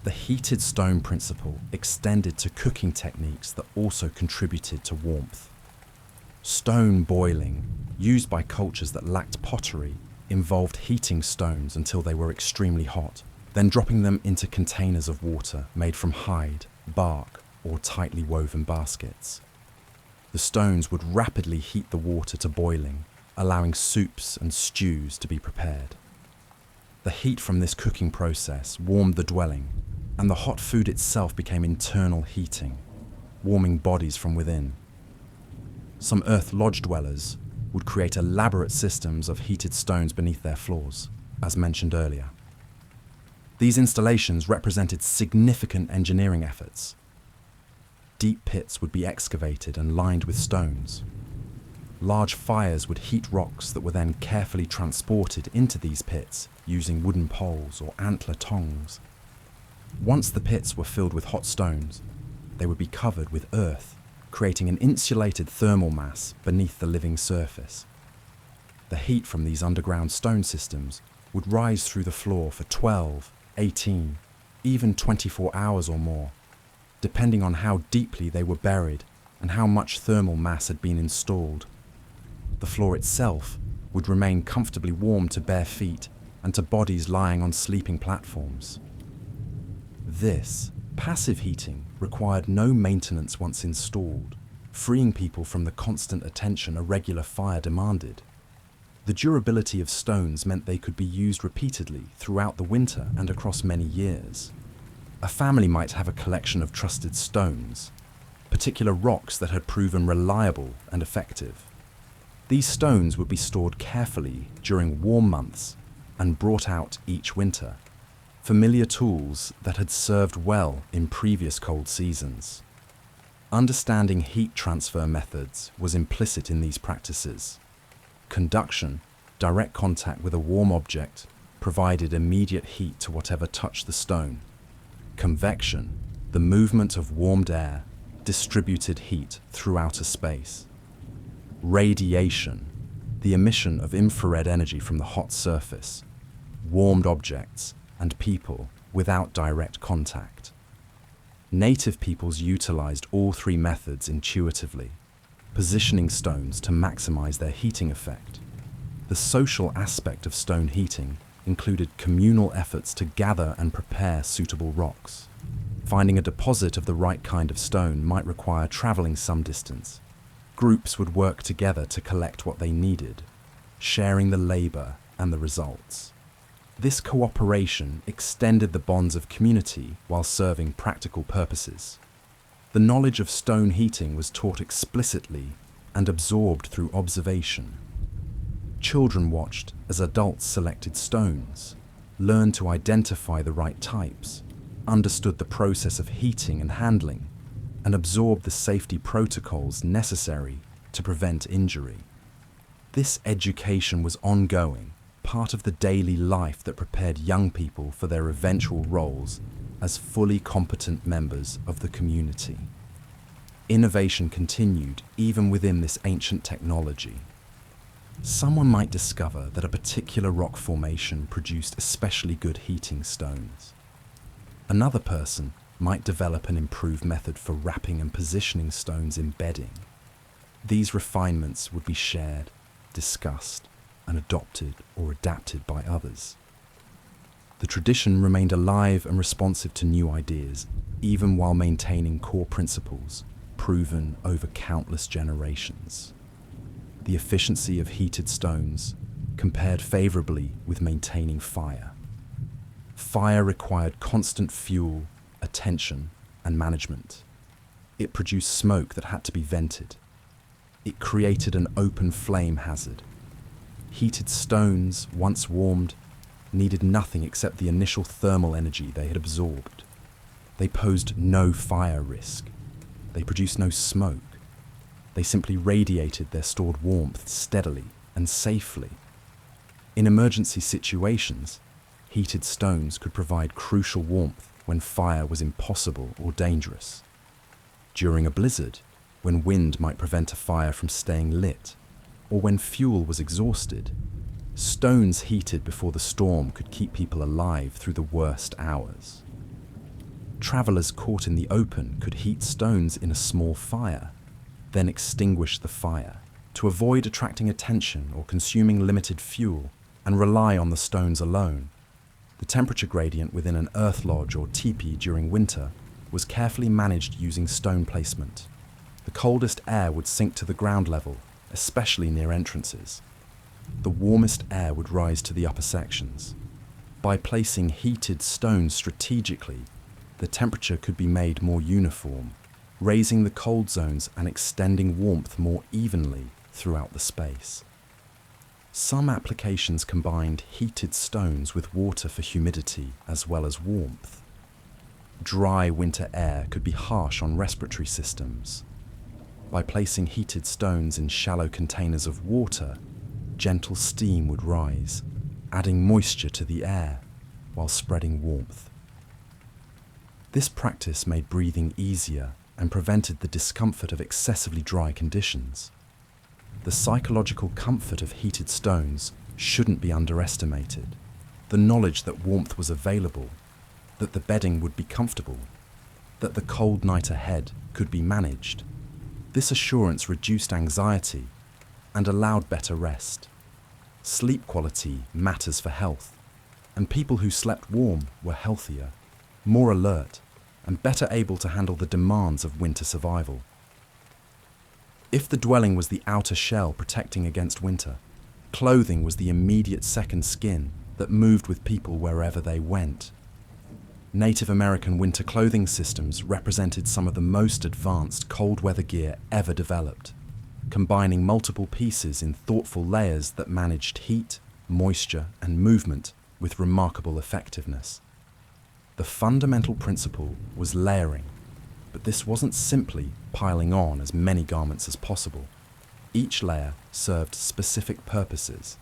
The heated stone principle extended to cooking techniques that also contributed to warmth. Stone boiling, used by cultures that lacked pottery, involved heating stones until they were extremely hot, then dropping them into containers of water made from hide, bark, or tightly woven baskets. The stones would rapidly heat the water to boiling, allowing soups and stews to be prepared. The heat from this cooking process warmed the dwelling, and the hot food itself became internal heating, warming bodies from within. Some Earth Lodge dwellers would create elaborate systems of heated stones beneath their floors, as mentioned earlier. These installations represented significant engineering efforts. Deep pits would be excavated and lined with stones. Large fires would heat rocks that were then carefully transported into these pits using wooden poles or antler tongs. Once the pits were filled with hot stones, they would be covered with earth, creating an insulated thermal mass beneath the living surface. The heat from these underground stone systems would rise through the floor for 12, 18, even 24 hours or more, depending on how deeply they were buried and how much thermal mass had been installed. The floor itself would remain comfortably warm to bare feet and to bodies lying on sleeping platforms. This passive heating required no maintenance once installed, freeing people from the constant attention a regular fire demanded. The durability of stones meant they could be used repeatedly throughout the winter and across many years. A family might have a collection of trusted stones, particular rocks that had proven reliable and effective. These stones would be stored carefully during warm months and brought out each winter, familiar tools that had served well in previous cold seasons. Understanding heat transfer methods was implicit in these practices. Conduction, direct contact with a warm object, provided immediate heat to whatever touched the stone. Convection, the movement of warmed air, distributed heat throughout a space. Radiation, the emission of infrared energy from the hot surface, warmed objects, and people without direct contact. Native peoples utilized all three methods intuitively, positioning stones to maximize their heating effect. The social aspect of stone heating included communal efforts to gather and prepare suitable rocks. Finding a deposit of the right kind of stone might require traveling some distance. Groups would work together to collect what they needed, sharing the labor and the results. This cooperation extended the bonds of community while serving practical purposes. The knowledge of stone heating was taught explicitly and absorbed through observation. Children watched as adults selected stones, learned to identify the right types, understood the process of heating and handling, and absorbed the safety protocols necessary to prevent injury. This education was ongoing, part of the daily life that prepared young people for their eventual roles as fully competent members of the community. Innovation continued even within this ancient technology. Someone might discover that a particular rock formation produced especially good heating stones. Another person might develop an improved method for wrapping and positioning stones in bedding. These refinements would be shared, discussed, and adopted or adapted by others. The tradition remained alive and responsive to new ideas, even while maintaining core principles proven over countless generations. The efficiency of heated stones compared favorably with maintaining fire. Fire required constant fuel, attention, and management. It produced smoke that had to be vented. It created an open flame hazard. Heated stones, once warmed, needed nothing except the initial thermal energy they had absorbed. They posed no fire risk. They produced no smoke. They simply radiated their stored warmth steadily and safely. In emergency situations, heated stones could provide crucial warmth when fire was impossible or dangerous. During a blizzard, when wind might prevent a fire from staying lit, or when fuel was exhausted, stones heated before the storm could keep people alive through the worst hours. Travelers caught in the open could heat stones in a small fire, then extinguish the fire to avoid attracting attention or consuming limited fuel and rely on the stones alone. The temperature gradient within an earth lodge or tipi during winter was carefully managed using stone placement. The coldest air would sink to the ground level, especially near entrances. The warmest air would rise to the upper sections. By placing heated stones strategically, the temperature could be made more uniform, raising the cold zones and extending warmth more evenly throughout the space. Some applications combined heated stones with water for humidity as well as warmth. Dry winter air could be harsh on respiratory systems. By placing heated stones in shallow containers of water, gentle steam would rise, adding moisture to the air while spreading warmth. This practice made breathing easier and prevented the discomfort of excessively dry conditions. The psychological comfort of heated stones shouldn't be underestimated. The knowledge that warmth was available, that the bedding would be comfortable, that the cold night ahead could be managed. This assurance reduced anxiety and allowed better rest. Sleep quality matters for health, and people who slept warm were healthier, more alert, and better able to handle the demands of winter survival. If the dwelling was the outer shell protecting against winter, clothing was the immediate second skin that moved with people wherever they went. Native American winter clothing systems represented some of the most advanced cold weather gear ever developed, combining multiple pieces in thoughtful layers that managed heat, moisture, and movement with remarkable effectiveness. The fundamental principle was layering, but this wasn't simply piling on as many garments as possible. Each layer served specific purposes,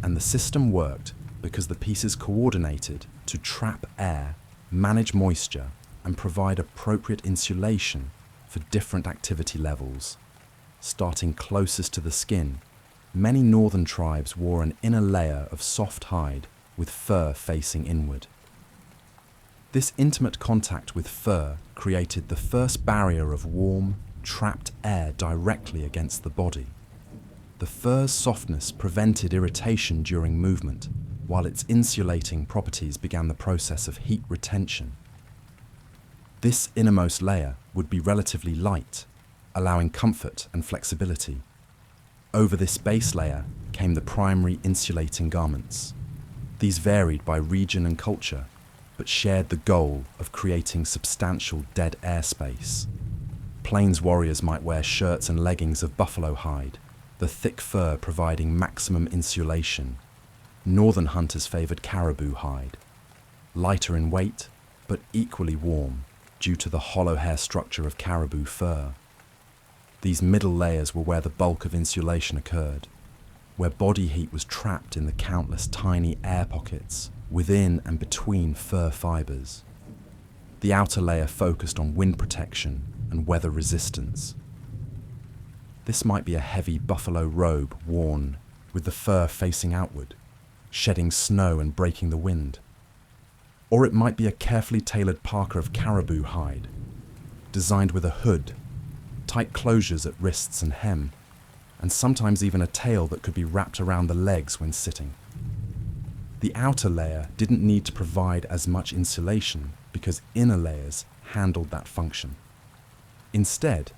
and the system worked because the pieces coordinated to trap air, manage moisture, and provide appropriate insulation for different activity levels. Starting closest to the skin, many northern tribes wore an inner layer of soft hide with fur facing inward. This intimate contact with fur created the first barrier of warm, trapped air directly against the body. The fur's softness prevented irritation during movement, while its insulating properties began the process of heat retention. This innermost layer would be relatively light, allowing comfort and flexibility. Over this base layer came the primary insulating garments. These varied by region and culture, but shared the goal of creating substantial dead air space. Plains warriors might wear shirts and leggings of buffalo hide, the thick fur providing maximum insulation. Northern hunters favored caribou hide, lighter in weight, but equally warm due to the hollow hair structure of caribou fur. These middle layers were where the bulk of insulation occurred, where body heat was trapped in the countless tiny air pockets within and between fur fibers. The outer layer focused on wind protection and weather resistance. This might be a heavy buffalo robe worn with the fur facing outward, shedding snow and breaking the wind. Or it might be a carefully tailored parka of caribou hide, designed with a hood, tight closures at wrists and hem, and sometimes even a tail that could be wrapped around the legs when sitting. The outer layer didn't need to provide as much insulation because inner layers handled that function. Instead,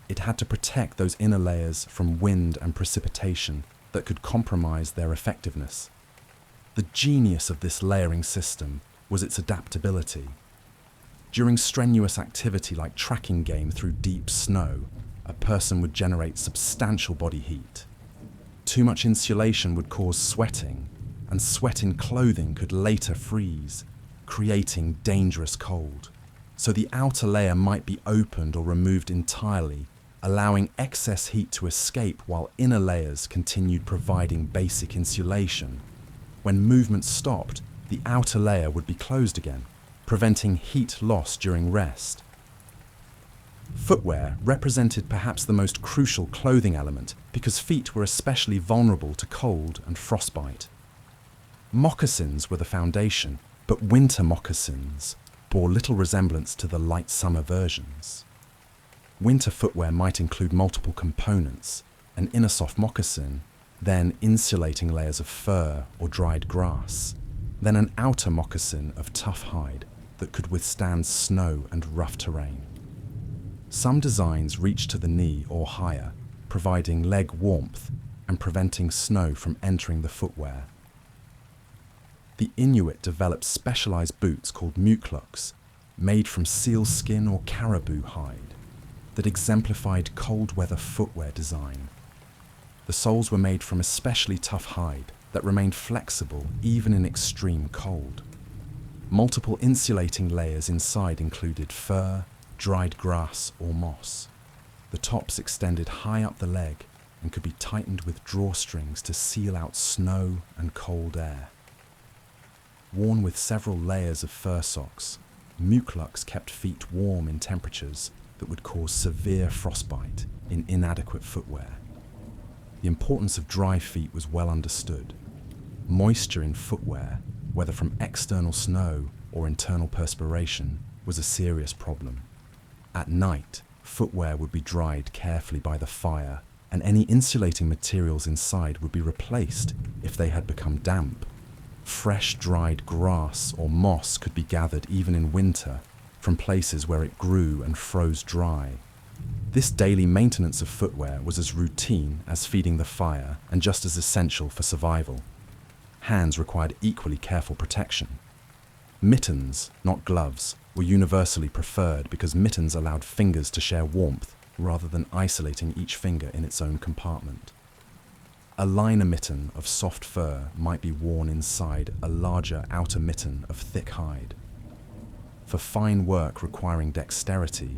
it had to protect those inner layers from wind and precipitation that could compromise their effectiveness. The genius of this layering system was its adaptability. During strenuous activity like tracking game through deep snow, a person would generate substantial body heat. Too much insulation would cause sweating, and sweat in clothing could later freeze, creating dangerous cold. So the outer layer might be opened or removed entirely, allowing excess heat to escape while inner layers continued providing basic insulation. When movement stopped, the outer layer would be closed again, preventing heat loss during rest. Footwear represented perhaps the most crucial clothing element because feet were especially vulnerable to cold and frostbite. Moccasins were the foundation, but winter moccasins bore little resemblance to the light summer versions. Winter footwear might include multiple components, an inner soft moccasin, then insulating layers of fur or dried grass, then an outer moccasin of tough hide that could withstand snow and rough terrain. Some designs reached to the knee or higher, providing leg warmth and preventing snow from entering the footwear. The Inuit developed specialized boots called Mukluks, made from seal skin or caribou hide, that exemplified cold weather footwear design. The soles were made from especially tough hide that remained flexible even in extreme cold. Multiple insulating layers inside included fur, dried grass, or moss. The tops extended high up the leg and could be tightened with drawstrings to seal out snow and cold air. Worn with several layers of fur socks, Mukluks kept feet warm in temperatures that would cause severe frostbite in inadequate footwear. The importance of dry feet was well understood. Moisture in footwear, whether from external snow or internal perspiration, was a serious problem. At night, footwear would be dried carefully by the fire, and any insulating materials inside would be replaced if they had become damp. Fresh dried grass or moss could be gathered even in winter from places where it grew and froze dry. This daily maintenance of footwear was as routine as feeding the fire and just as essential for survival. Hands required equally careful protection. Mittens, not gloves, were universally preferred because mittens allowed fingers to share warmth rather than isolating each finger in its own compartment. A liner mitten of soft fur might be worn inside a larger outer mitten of thick hide. For fine work requiring dexterity,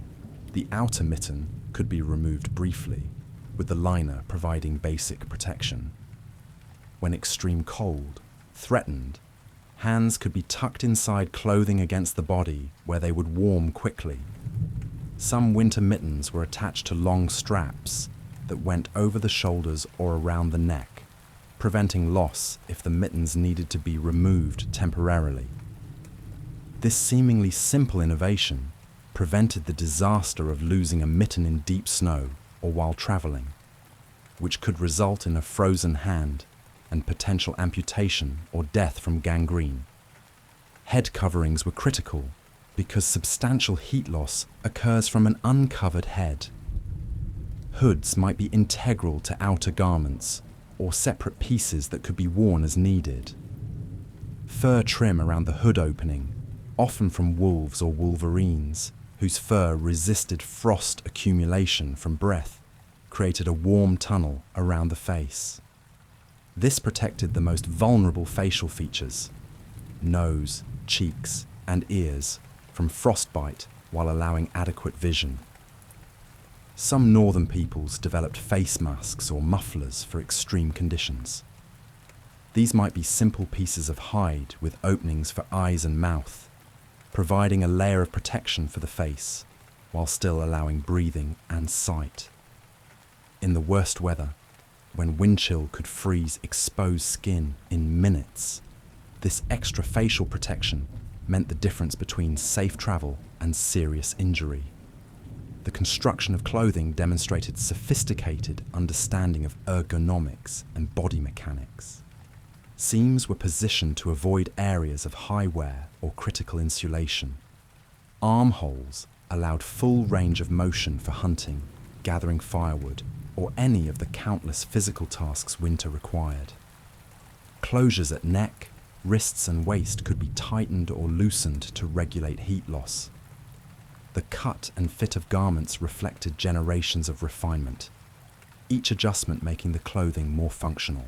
the outer mitten could be removed briefly, with the liner providing basic protection. When extreme cold threatened, hands could be tucked inside clothing against the body where they would warm quickly. Some winter mittens were attached to long straps that went over the shoulders or around the neck, preventing loss if the mittens needed to be removed temporarily. This seemingly simple innovation prevented the disaster of losing a mitten in deep snow or while traveling, which could result in a frozen hand and potential amputation or death from gangrene. Head coverings were critical because substantial heat loss occurs from an uncovered head. Hoods might be integral to outer garments or separate pieces that could be worn as needed. Fur trim around the hood opening, often from wolves or wolverines, whose fur resisted frost accumulation from breath, created a warm tunnel around the face. This protected the most vulnerable facial features, nose, cheeks, and ears, from frostbite while allowing adequate vision. Some northern peoples developed face masks or mufflers for extreme conditions. These might be simple pieces of hide with openings for eyes and mouth, providing a layer of protection for the face while still allowing breathing and sight. In the worst weather, when wind chill could freeze exposed skin in minutes, this extra facial protection meant the difference between safe travel and serious injury. The construction of clothing demonstrated sophisticated understanding of ergonomics and body mechanics. Seams were positioned to avoid areas of high wear or critical insulation. Armholes allowed full range of motion for hunting, gathering firewood, or any of the countless physical tasks winter required. Closures at neck, wrists and waist could be tightened or loosened to regulate heat loss. The cut and fit of garments reflected generations of refinement, each adjustment making the clothing more functional.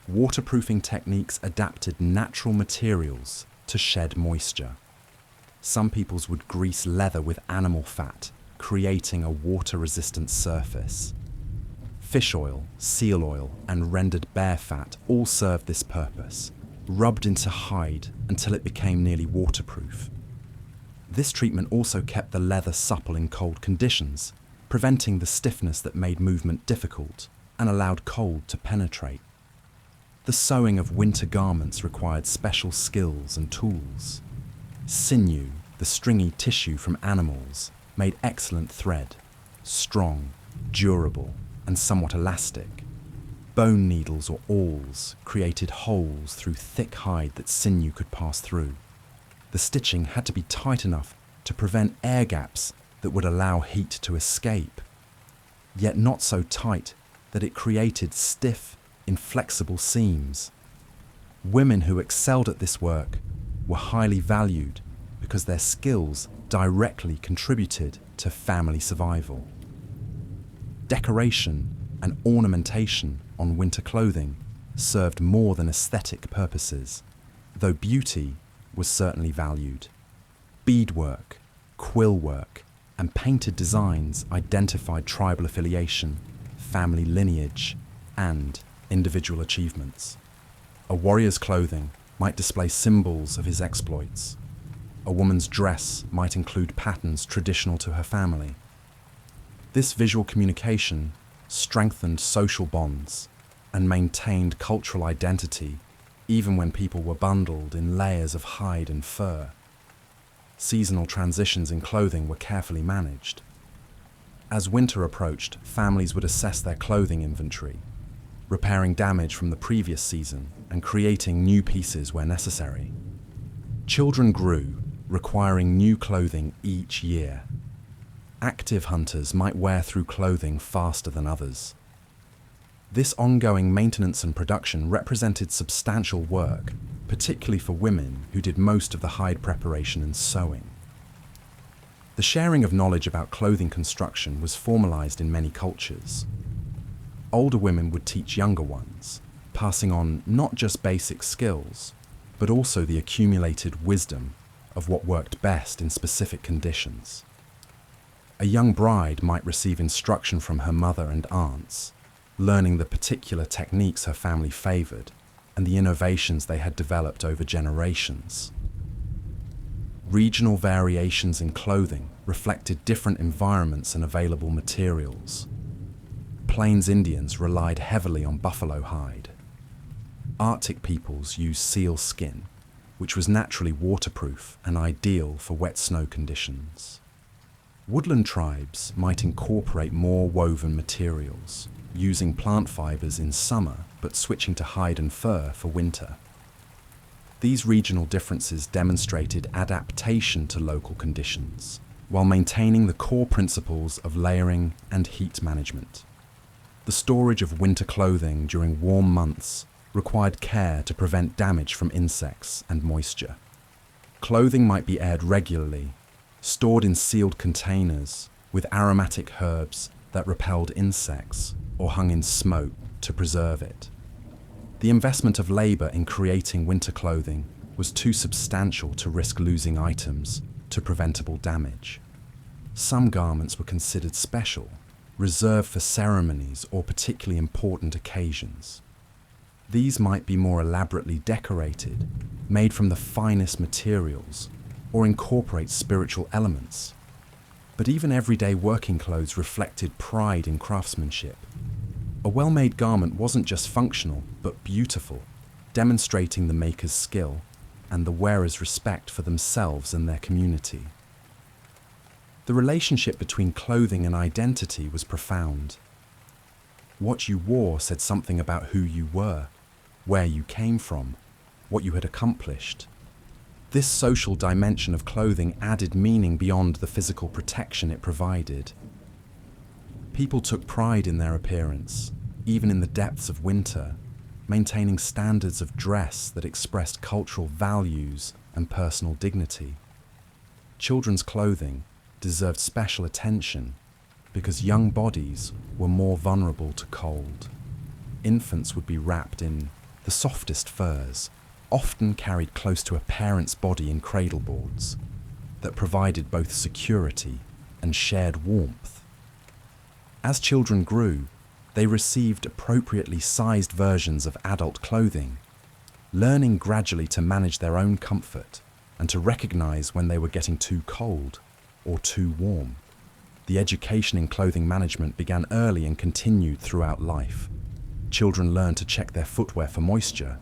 Waterproofing techniques adapted natural materials to shed moisture. Some peoples would grease leather with animal fat, creating a water-resistant surface. Fish oil, seal oil, and rendered bear fat all served this purpose, rubbed into hide until it became nearly waterproof. This treatment also kept the leather supple in cold conditions, preventing the stiffness that made movement difficult and allowed cold to penetrate. The sewing of winter garments required special skills and tools. Sinew, the stringy tissue from animals, made excellent thread, strong, durable, and somewhat elastic. Bone needles or awls created holes through thick hide that sinew could pass through. The stitching had to be tight enough to prevent air gaps that would allow heat to escape, yet not so tight that it created stiff, inflexible seams. Women who excelled at this work were highly valued because their skills directly contributed to family survival. Decoration and ornamentation on winter clothing served more than aesthetic purposes, though beauty was certainly valued. Beadwork, quill work, and painted designs identified tribal affiliation, family lineage, and individual achievements. A warrior's clothing might display symbols of his exploits. A woman's dress might include patterns traditional to her family. This visual communication strengthened social bonds and maintained cultural identity even when people were bundled in layers of hide and fur. Seasonal transitions in clothing were carefully managed. As winter approached, families would assess their clothing inventory. repairing damage from the previous season and creating new pieces where necessary. Children grew, requiring new clothing each year. Active hunters might wear through clothing faster than others. This ongoing maintenance and production represented substantial work, particularly for women who did most of the hide preparation and sewing. The sharing of knowledge about clothing construction was formalized in many cultures. Older women would teach younger ones, passing on not just basic skills, but also the accumulated wisdom of what worked best in specific conditions. A young bride might receive instruction from her mother and aunts, learning the particular techniques her family favored and the innovations they had developed over generations. Regional variations in clothing reflected different environments and available materials. Plains Indians relied heavily on buffalo hide. Arctic peoples used seal skin, which was naturally waterproof and ideal for wet snow conditions. Woodland tribes might incorporate more woven materials, using plant fibers in summer but switching to hide and fur for winter. These regional differences demonstrated adaptation to local conditions, while maintaining the core principles of layering and heat management. The storage of winter clothing during warm months required care to prevent damage from insects and moisture. Clothing might be aired regularly, stored in sealed containers with aromatic herbs that repelled insects, or hung in smoke to preserve it. The investment of labor in creating winter clothing was too substantial to risk losing items to preventable damage. Some garments were considered special, reserved for ceremonies or particularly important occasions. These might be more elaborately decorated, made from the finest materials, or incorporate spiritual elements. But even everyday working clothes reflected pride in craftsmanship. A well-made garment wasn't just functional, but beautiful, demonstrating the maker's skill and the wearer's respect for themselves and their community. The relationship between clothing and identity was profound. What you wore said something about who you were, where you came from, what you had accomplished. This social dimension of clothing added meaning beyond the physical protection it provided. People took pride in their appearance, even in the depths of winter, maintaining standards of dress that expressed cultural values and personal dignity. Children's clothing deserved special attention because young bodies were more vulnerable to cold. Infants would be wrapped in the softest furs, often carried close to a parent's body in cradleboards, that provided both security and shared warmth. As children grew, they received appropriately sized versions of adult clothing, learning gradually to manage their own comfort and to recognize when they were getting too cold or too warm. The education in clothing management began early and continued throughout life. Children learned to check their footwear for moisture,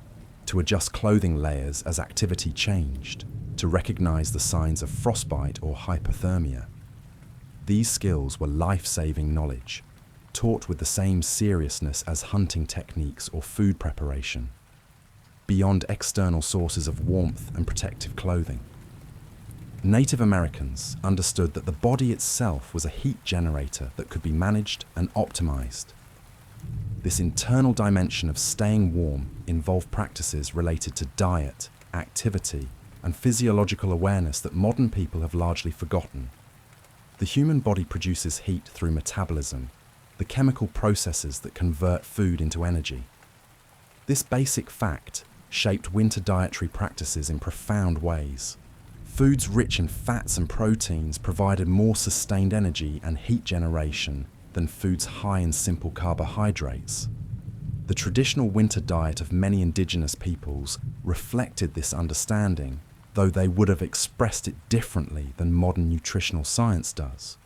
to adjust clothing layers as activity changed, to recognize the signs of frostbite or hypothermia. These skills were life-saving knowledge, taught with the same seriousness as hunting techniques or food preparation, beyond external sources of warmth and protective clothing. Native Americans understood that the body itself was a heat generator that could be managed and optimized. This internal dimension of staying warm involved practices related to diet, activity, and physiological awareness that modern people have largely forgotten. The human body produces heat through metabolism, the chemical processes that convert food into energy. This basic fact shaped winter dietary practices in profound ways. Foods rich in fats and proteins provided more sustained energy and heat generation than foods high in simple carbohydrates. The traditional winter diet of many indigenous peoples reflected this understanding, though they would have expressed it differently than modern nutritional science does.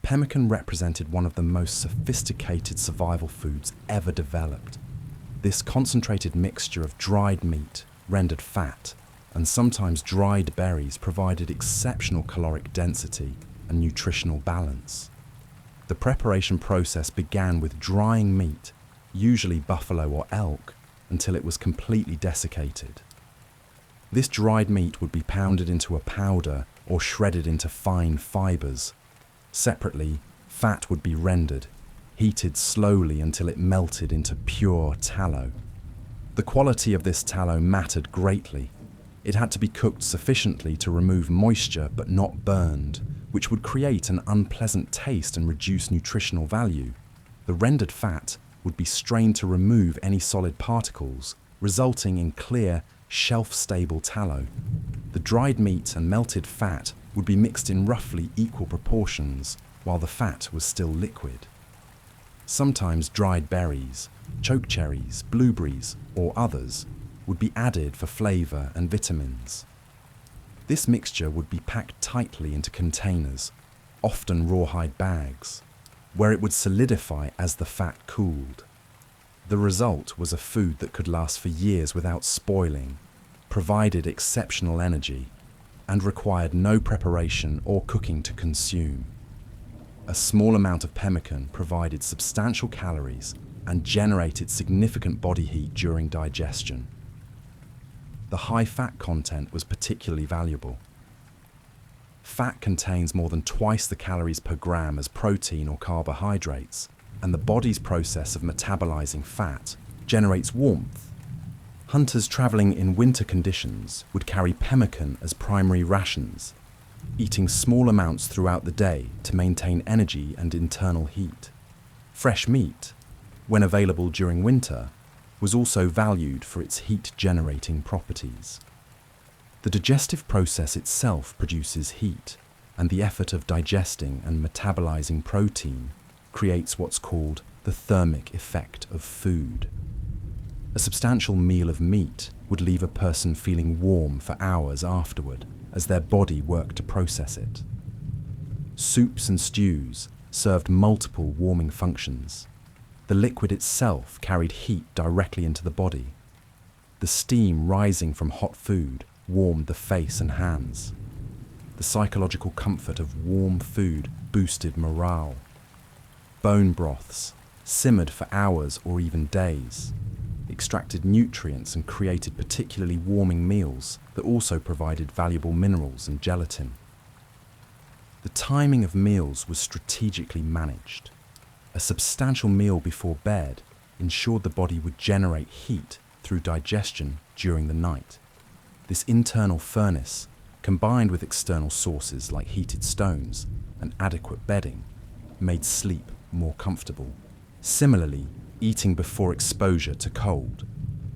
Pemmican represented one of the most sophisticated survival foods ever developed. This concentrated mixture of dried meat, rendered fat, and sometimes dried berries provided exceptional caloric density and nutritional balance. The preparation process began with drying meat, usually buffalo or elk, until it was completely desiccated. This dried meat would be pounded into a powder or shredded into fine fibers. Separately, fat would be rendered, heated slowly until it melted into pure tallow. The quality of this tallow mattered greatly. It had to be cooked sufficiently to remove moisture but not burned, which would create an unpleasant taste and reduce nutritional value. The rendered fat would be strained to remove any solid particles, resulting in clear, shelf-stable tallow. The dried meat and melted fat would be mixed in roughly equal proportions, while the fat was still liquid. Sometimes dried berries, chokecherries, blueberries, or others would be added for flavor and vitamins. This mixture would be packed tightly into containers, often rawhide bags, where it would solidify as the fat cooled. The result was a food that could last for years without spoiling, provided exceptional energy, and required no preparation or cooking to consume. A small amount of pemmican provided substantial calories and generated significant body heat during digestion. The high fat content was particularly valuable. Fat contains more than twice the calories per gram as protein or carbohydrates, and the body's process of metabolizing fat generates warmth. Hunters traveling in winter conditions would carry pemmican as primary rations, eating small amounts throughout the day to maintain energy and internal heat. Fresh meat, when available during winter, was also valued for its heat-generating properties. The digestive process itself produces heat, and the effort of digesting and metabolizing protein creates what's called the thermic effect of food. A substantial meal of meat would leave a person feeling warm for hours afterward as their body worked to process it. Soups and stews served multiple warming functions. The liquid itself carried heat directly into the body. The steam rising from hot food warmed the face and hands. The psychological comfort of warm food boosted morale. Bone broths, simmered for hours or even days, extracted nutrients and created particularly warming meals that also provided valuable minerals and gelatin. The timing of meals was strategically managed. A substantial meal before bed ensured the body would generate heat through digestion during the night. This internal furnace, combined with external sources like heated stones and adequate bedding, made sleep more comfortable. Similarly, eating before exposure to cold,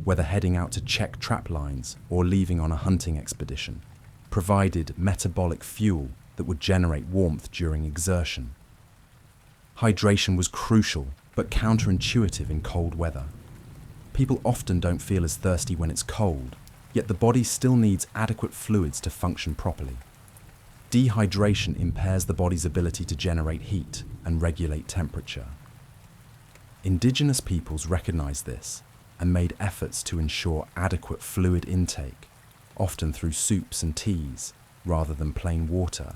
whether heading out to check trap lines or leaving on a hunting expedition, provided metabolic fuel that would generate warmth during exertion. Hydration was crucial but counterintuitive in cold weather. People often don't feel as thirsty when it's cold, yet the body still needs adequate fluids to function properly. Dehydration impairs the body's ability to generate heat and regulate temperature. Indigenous peoples recognized this and made efforts to ensure adequate fluid intake, often through soups and teas rather than plain water,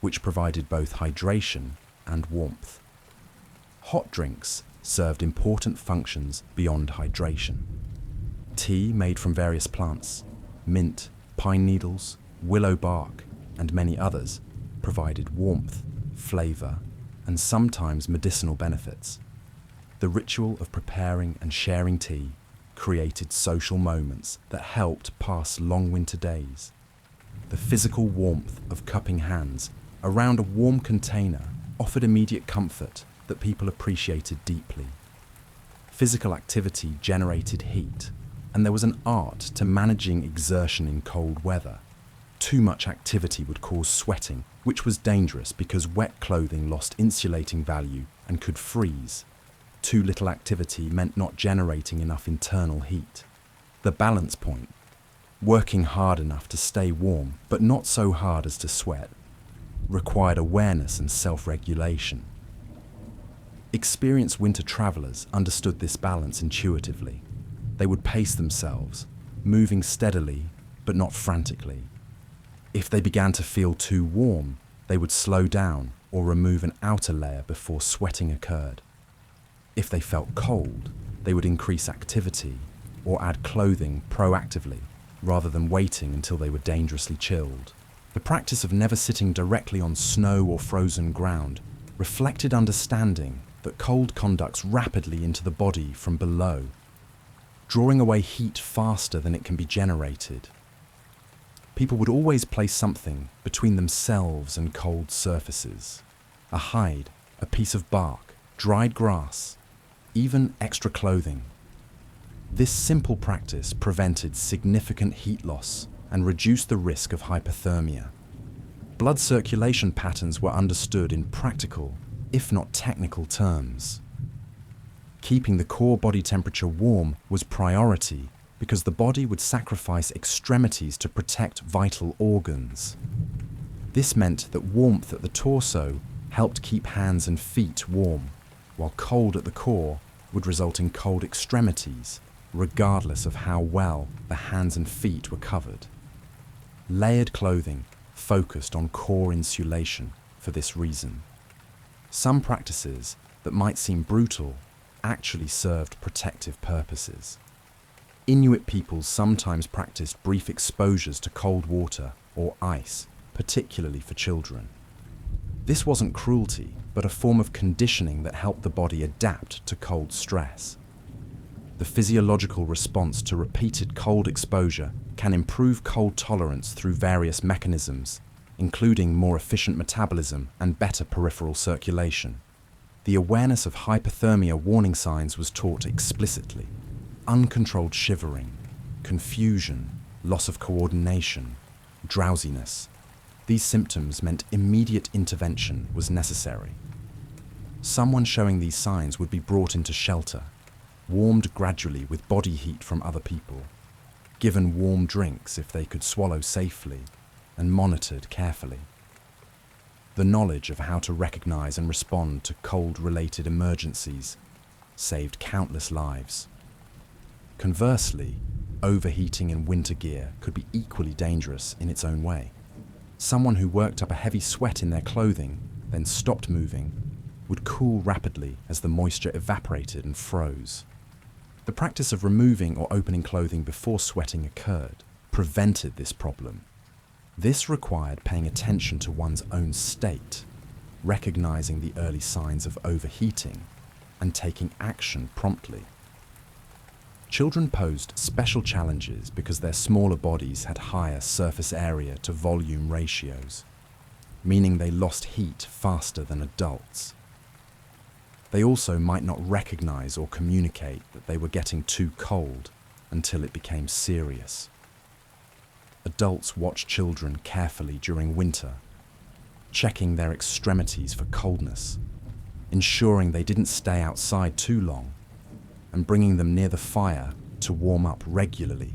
which provided both hydration and warmth. Hot drinks served important functions beyond hydration. Tea made from various plants, mint, pine needles, willow bark, and many others, provided warmth, flavor, and sometimes medicinal benefits. The ritual of preparing and sharing tea created social moments that helped pass long winter days. The physical warmth of cupping hands around a warm container offered immediate comfort that people appreciated deeply. Physical activity generated heat, and there was an art to managing exertion in cold weather. Too much activity would cause sweating, which was dangerous because wet clothing lost insulating value and could freeze. Too little activity meant not generating enough internal heat. The balance point, working hard enough to stay warm but not so hard as to sweat, required awareness and self-regulation. Experienced winter travelers understood this balance intuitively. They would pace themselves, moving steadily but not frantically. If they began to feel too warm, they would slow down or remove an outer layer before sweating occurred. If they felt cold, they would increase activity or add clothing proactively rather than waiting until they were dangerously chilled. The practice of never sitting directly on snow or frozen ground reflected understanding that cold conducts rapidly into the body from below, drawing away heat faster than it can be generated. People would always place something between themselves and cold surfaces: a hide, a piece of bark, dried grass, even extra clothing. This simple practice prevented significant heat loss and reduced the risk of hypothermia. Blood circulation patterns were understood in practical, if not technical terms. Keeping the core body temperature warm was priority because the body would sacrifice extremities to protect vital organs. This meant that warmth at the torso helped keep hands and feet warm, while cold at the core would result in cold extremities, regardless of how well the hands and feet were covered. Layered clothing focused on core insulation for this reason. Some practices that might seem brutal actually served protective purposes. Inuit peoples sometimes practiced brief exposures to cold water or ice, particularly for children. This wasn't cruelty, but a form of conditioning that helped the body adapt to cold stress. The physiological response to repeated cold exposure can improve cold tolerance through various mechanisms, including more efficient metabolism and better peripheral circulation. The awareness of hypothermia warning signs was taught explicitly: uncontrolled shivering, confusion, loss of coordination, drowsiness. These symptoms meant immediate intervention was necessary. Someone showing these signs would be brought into shelter, warmed gradually with body heat from other people, given warm drinks if they could swallow safely, and monitored carefully. The knowledge of how to recognize and respond to cold-related emergencies saved countless lives. Conversely, overheating in winter gear could be equally dangerous in its own way. Someone who worked up a heavy sweat in their clothing, then stopped moving, would cool rapidly as the moisture evaporated and froze. The practice of removing or opening clothing before sweating occurred prevented this problem. This required paying attention to one's own state, recognizing the early signs of overheating, and taking action promptly. Children posed special challenges because their smaller bodies had higher surface area to volume ratios, meaning they lost heat faster than adults. They also might not recognize or communicate that they were getting too cold until it became serious. Adults watch children carefully during winter, checking their extremities for coldness, ensuring they didn't stay outside too long, and bringing them near the fire to warm up regularly.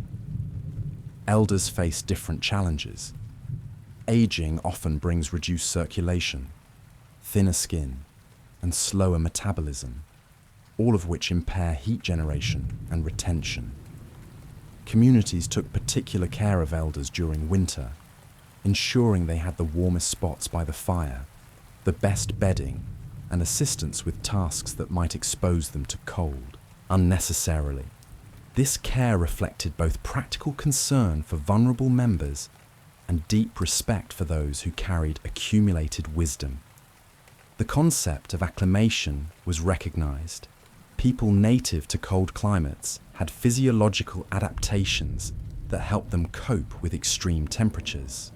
Elders face different challenges. Aging often brings reduced circulation, thinner skin, and slower metabolism, all of which impair heat generation and retention. Communities took particular care of elders during winter, ensuring they had the warmest spots by the fire, the best bedding, and assistance with tasks that might expose them to cold unnecessarily. This care reflected both practical concern for vulnerable members and deep respect for those who carried accumulated wisdom. The concept of acclimation was recognized. People native to cold climates had physiological adaptations that helped them cope with extreme temperatures.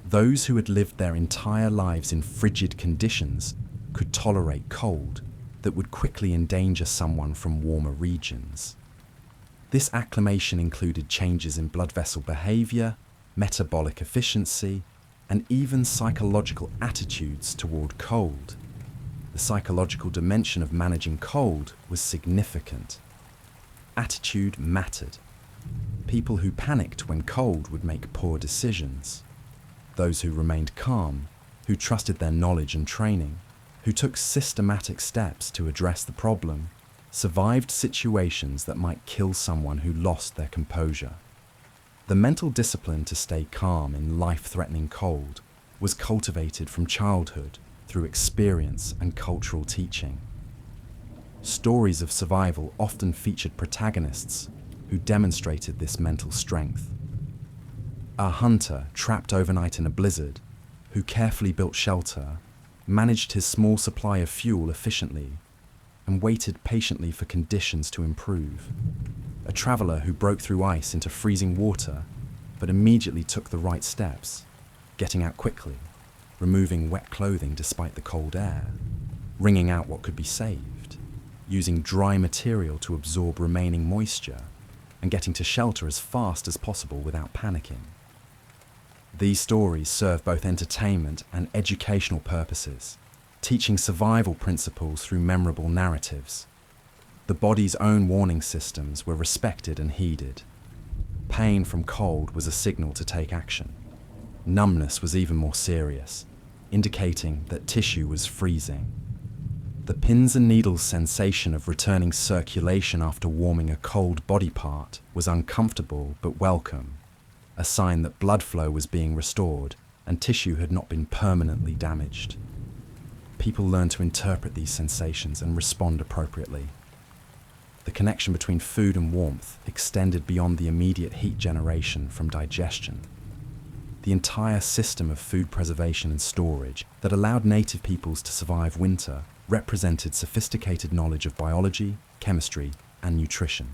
Those who had lived their entire lives in frigid conditions could tolerate cold that would quickly endanger someone from warmer regions. This acclimation included changes in blood vessel behavior, metabolic efficiency, and even psychological attitudes toward cold. The psychological dimension of managing cold was significant. Attitude mattered. People who panicked when cold would make poor decisions. Those who remained calm, who trusted their knowledge and training, who took systematic steps to address the problem, survived situations that might kill someone who lost their composure. The mental discipline to stay calm in life-threatening cold was cultivated from childhood through experience and cultural teaching. Stories of survival often featured protagonists who demonstrated this mental strength. A hunter trapped overnight in a blizzard, who carefully built shelter, managed his small supply of fuel efficiently, and waited patiently for conditions to improve. A traveler who broke through ice into freezing water, but immediately took the right steps, getting out quickly, removing wet clothing despite the cold air, wringing out what could be saved, using dry material to absorb remaining moisture, and getting to shelter as fast as possible without panicking. These stories serve both entertainment and educational purposes, teaching survival principles through memorable narratives. The body's own warning systems were respected and heeded. Pain from cold was a signal to take action. Numbness was even more serious, indicating that tissue was freezing. The pins and needles sensation of returning circulation after warming a cold body part was uncomfortable but welcome, a sign that blood flow was being restored and tissue had not been permanently damaged. People learned to interpret these sensations and respond appropriately. The connection between food and warmth extended beyond the immediate heat generation from digestion. The entire system of food preservation and storage that allowed native peoples to survive winter represented sophisticated knowledge of biology, chemistry, and nutrition.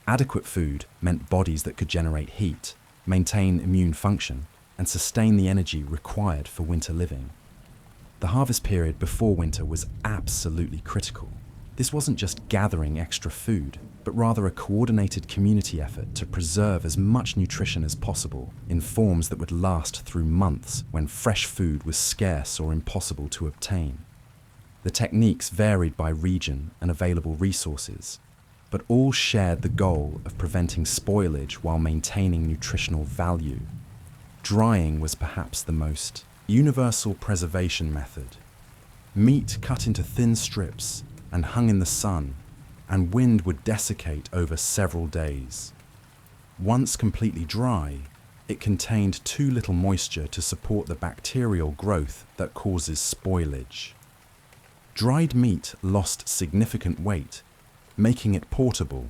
Adequate food meant bodies that could generate heat, maintain immune function, and sustain the energy required for winter living. The harvest period before winter was absolutely critical. This wasn't just gathering extra food, but rather a coordinated community effort to preserve as much nutrition as possible in forms that would last through months when fresh food was scarce or impossible to obtain. The techniques varied by region and available resources, but all shared the goal of preventing spoilage while maintaining nutritional value. Drying was perhaps the most universal preservation method. Meat cut into thin strips and hung in the sun, and wind would desiccate over several days. Once completely dry, it contained too little moisture to support the bacterial growth that causes spoilage. Dried meat lost significant weight, making it portable,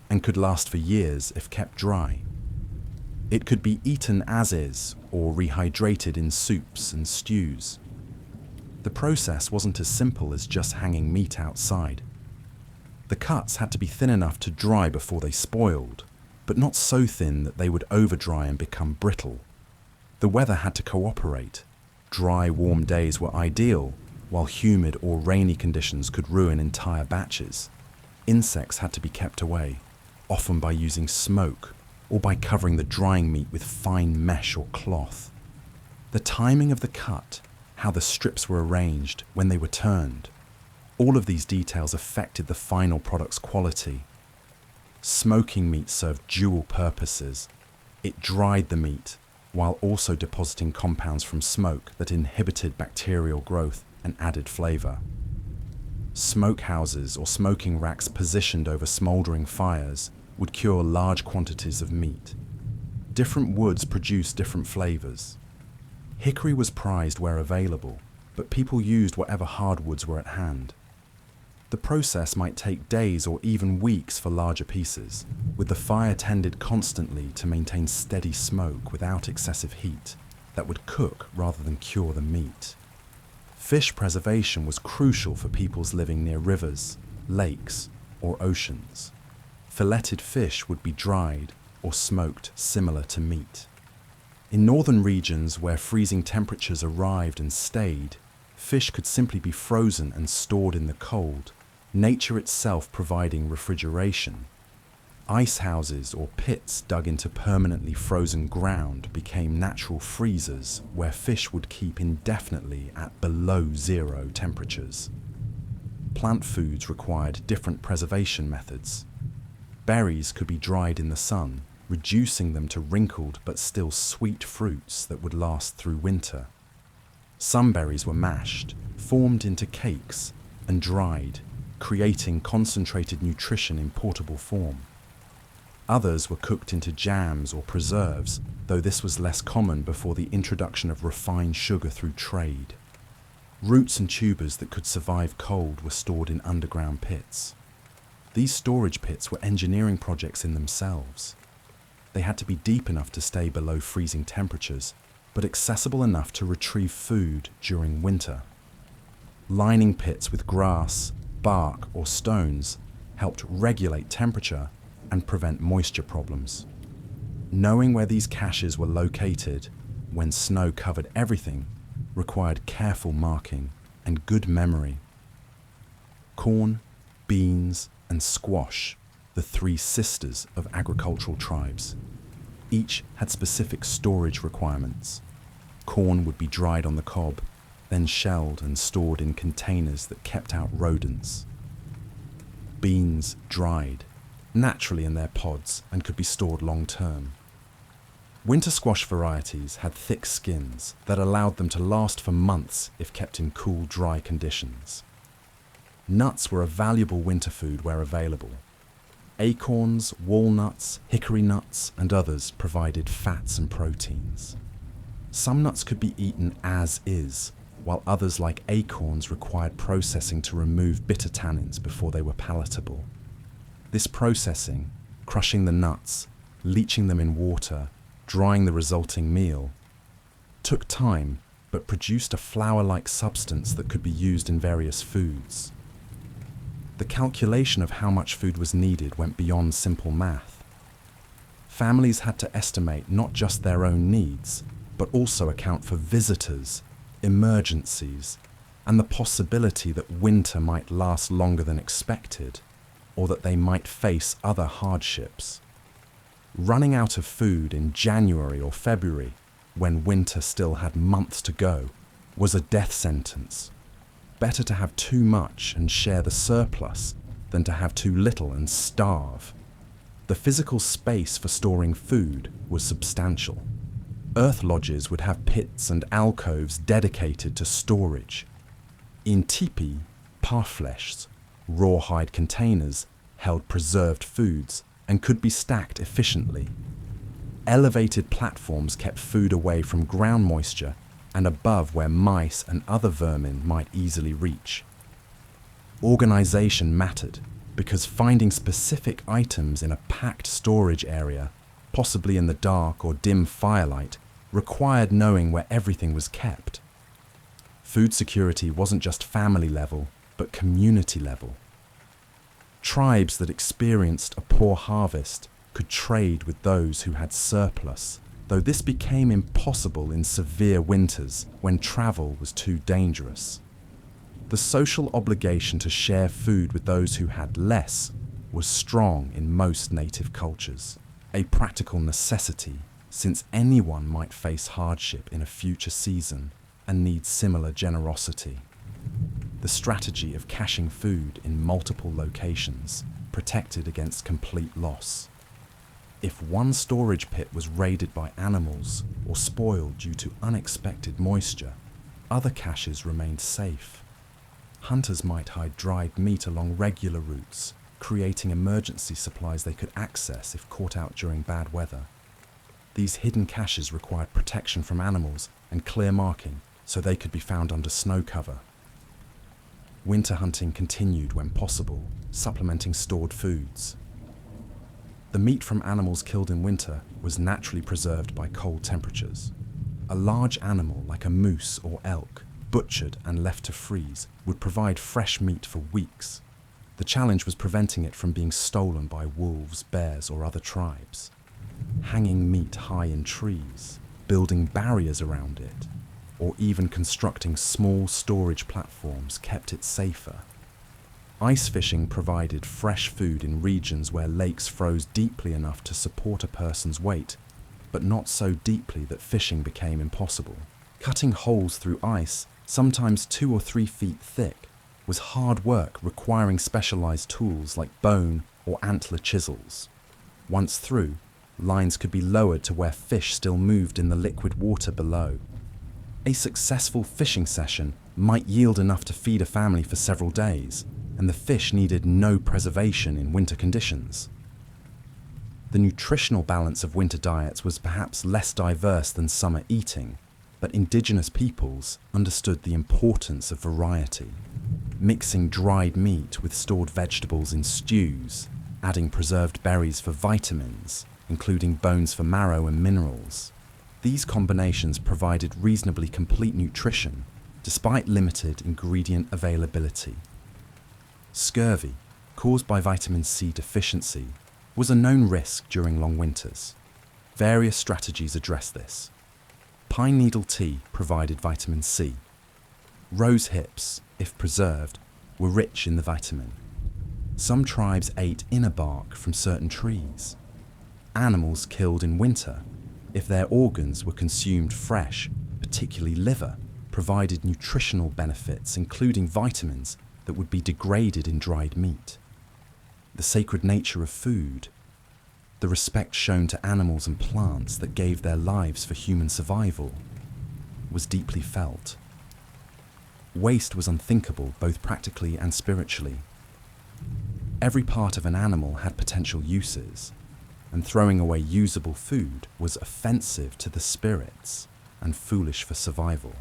and could last for years if kept dry. It could be eaten as is or rehydrated in soups and stews. The process wasn't as simple as just hanging meat outside. The cuts had to be thin enough to dry before they spoiled, but not so thin that they would overdry and become brittle. The weather had to cooperate. Dry, warm days were ideal, while humid or rainy conditions could ruin entire batches. Insects had to be kept away, often by using smoke or by covering the drying meat with fine mesh or cloth. The timing of the cut, how the strips were arranged, when they were turned, all of these details affected the final product's quality. Smoking meat served dual purposes. It dried the meat, while also depositing compounds from smoke that inhibited bacterial growth and added flavor. Smokehouses or smoking racks positioned over smoldering fires would cure large quantities of meat. Different woods produced different flavors. Hickory was prized where available, but people used whatever hardwoods were at hand. The process might take days or even weeks for larger pieces, with the fire tended constantly to maintain steady smoke without excessive heat that would cook rather than cure the meat. Fish preservation was crucial for peoples living near rivers, lakes, or oceans. Filleted fish would be dried or smoked similar to meat. In northern regions where freezing temperatures arrived and stayed, fish could simply be frozen and stored in the cold, nature itself providing refrigeration. Ice houses or pits dug into permanently frozen ground became natural freezers where fish would keep indefinitely at below zero temperatures. Plant foods required different preservation methods. Berries could be dried in the sun, reducing them to wrinkled but still sweet fruits that would last through winter. Some berries were mashed, formed into cakes, and dried, creating concentrated nutrition in portable form. Others were cooked into jams or preserves, though this was less common before the introduction of refined sugar through trade. Roots and tubers that could survive cold were stored in underground pits. These storage pits were engineering projects in themselves. They had to be deep enough to stay below freezing temperatures, but accessible enough to retrieve food during winter. Lining pits with grass, bark, or stones helped regulate temperature and prevent moisture problems. Knowing where these caches were located when snow covered everything required careful marking and good memory. Corn, beans, and squash, the three sisters of agricultural tribes, each had specific storage requirements. Corn would be dried on the cob, then shelled and stored in containers that kept out rodents. Beans dried, naturally in their pods, and could be stored long term. Winter squash varieties had thick skins that allowed them to last for months if kept in cool, dry conditions. Nuts were a valuable winter food where available. Acorns, walnuts, hickory nuts, and others provided fats and proteins. Some nuts could be eaten as is, while others like acorns required processing to remove bitter tannins before they were palatable. This processing, crushing the nuts, leaching them in water, drying the resulting meal, took time but produced a flour-like substance that could be used in various foods. The calculation of how much food was needed went beyond simple math. Families had to estimate not just their own needs, but also account for visitors, emergencies, and the possibility that winter might last longer than expected, or that they might face other hardships. Running out of food in January or February, when winter still had months to go, was a death sentence. Better to have too much and share the surplus than to have too little and starve. The physical space for storing food was substantial. Earth lodges would have pits and alcoves dedicated to storage. In tipi, parfleches, rawhide containers held preserved foods and could be stacked efficiently. Elevated platforms kept food away from ground moisture and above where mice and other vermin might easily reach. Organization mattered because finding specific items in a packed storage area, possibly in the dark or dim firelight, required knowing where everything was kept. Food security wasn't just family level, but community level. Tribes that experienced a poor harvest could trade with those who had surplus, though this became impossible in severe winters when travel was too dangerous. The social obligation to share food with those who had less was strong in most native cultures, a practical necessity since anyone might face hardship in a future season and need similar generosity. The strategy of caching food in multiple locations protected against complete loss. If one storage pit was raided by animals or spoiled due to unexpected moisture, other caches remained safe. Hunters might hide dried meat along regular routes, creating emergency supplies they could access if caught out during bad weather. These hidden caches required protection from animals and clear marking so they could be found under snow cover. Winter hunting continued when possible, supplementing stored foods. The meat from animals killed in winter was naturally preserved by cold temperatures. A large animal like a moose or elk, butchered and left to freeze, would provide fresh meat for weeks. The challenge was preventing it from being stolen by wolves, bears, or other tribes. Hanging meat high in trees, building barriers around it, or even constructing small storage platforms kept it safer. Ice fishing provided fresh food in regions where lakes froze deeply enough to support a person's weight, but not so deeply that fishing became impossible. Cutting holes through ice, sometimes 2 or 3 feet thick, was hard work requiring specialized tools like bone or antler chisels. Once through, lines could be lowered to where fish still moved in the liquid water below. A successful fishing session might yield enough to feed a family for several days, and the fish needed no preservation in winter conditions. The nutritional balance of winter diets was perhaps less diverse than summer eating, But indigenous peoples understood the importance of variety, mixing dried meat with stored vegetables in stews, adding preserved berries for vitamins, including bones for marrow and minerals. These combinations provided reasonably complete nutrition, despite limited ingredient availability. Scurvy, caused by vitamin C deficiency, was a known risk during long winters. Various strategies addressed this. Pine needle tea provided vitamin C. Rose hips, if preserved, were rich in the vitamin. Some tribes ate inner bark from certain trees. Animals killed in winter, if their organs were consumed fresh, particularly liver, provided nutritional benefits including vitamins that would be degraded in dried meat. The sacred nature of food, the respect shown to animals and plants that gave their lives for human survival, was deeply felt. Waste was unthinkable both practically and spiritually. Every part of an animal had potential uses, and throwing away usable food was offensive to the spirits and foolish for survival.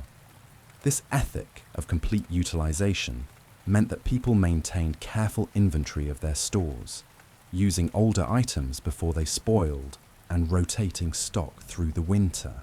This ethic of complete utilization meant that people maintained careful inventory of their stores, using older items before they spoiled and rotating stock through the winter.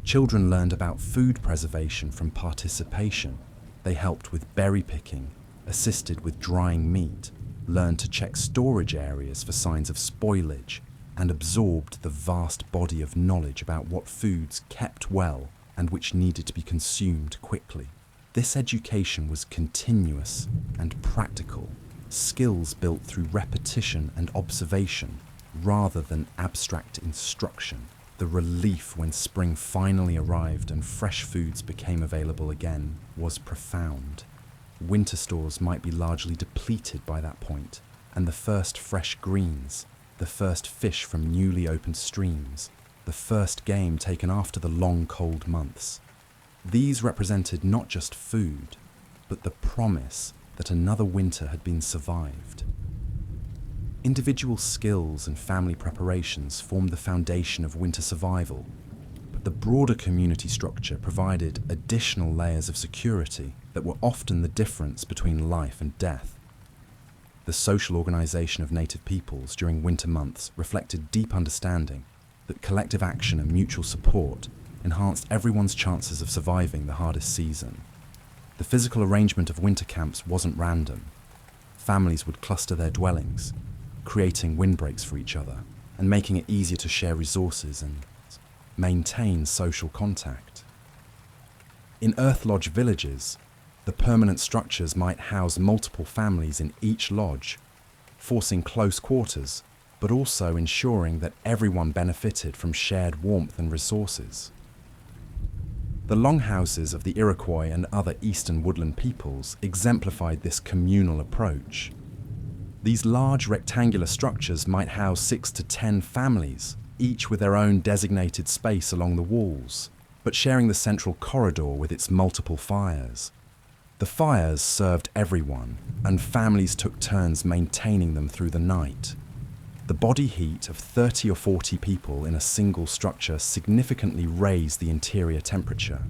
Children learned about food preservation from participation. They helped with berry picking, assisted with drying meat, learned to check storage areas for signs of spoilage, and absorbed the vast body of knowledge about what foods kept well and which needed to be consumed quickly. This education was continuous and practical, skills built through repetition and observation rather than abstract instruction. The relief when spring finally arrived and fresh foods became available again was profound. Winter stores might be largely depleted by that point, and the first fresh greens, the first fish from newly opened streams, the first game taken after the long cold months. These represented not just food, but the promise that another winter had been survived. Individual skills and family preparations formed the foundation of winter survival, but the broader community structure provided additional layers of security that were often the difference between life and death. The social organization of native peoples during winter months reflected deep understanding that collective action and mutual support enhanced everyone's chances of surviving the hardest season. The physical arrangement of winter camps wasn't random. Families would cluster their dwellings, creating windbreaks for each other and making it easier to share resources and maintain social contact. In Earth Lodge villages, the permanent structures might house multiple families in each lodge, forcing close quarters, but also ensuring that everyone benefited from shared warmth and resources. The longhouses of the Iroquois and other eastern woodland peoples exemplified this communal approach. These large rectangular structures might house 6 to 10 families, each with their own designated space along the walls, but sharing the central corridor with its multiple fires. The fires served everyone, and families took turns maintaining them through the night. The body heat of 30 or 40 people in a single structure significantly raised the interior temperature.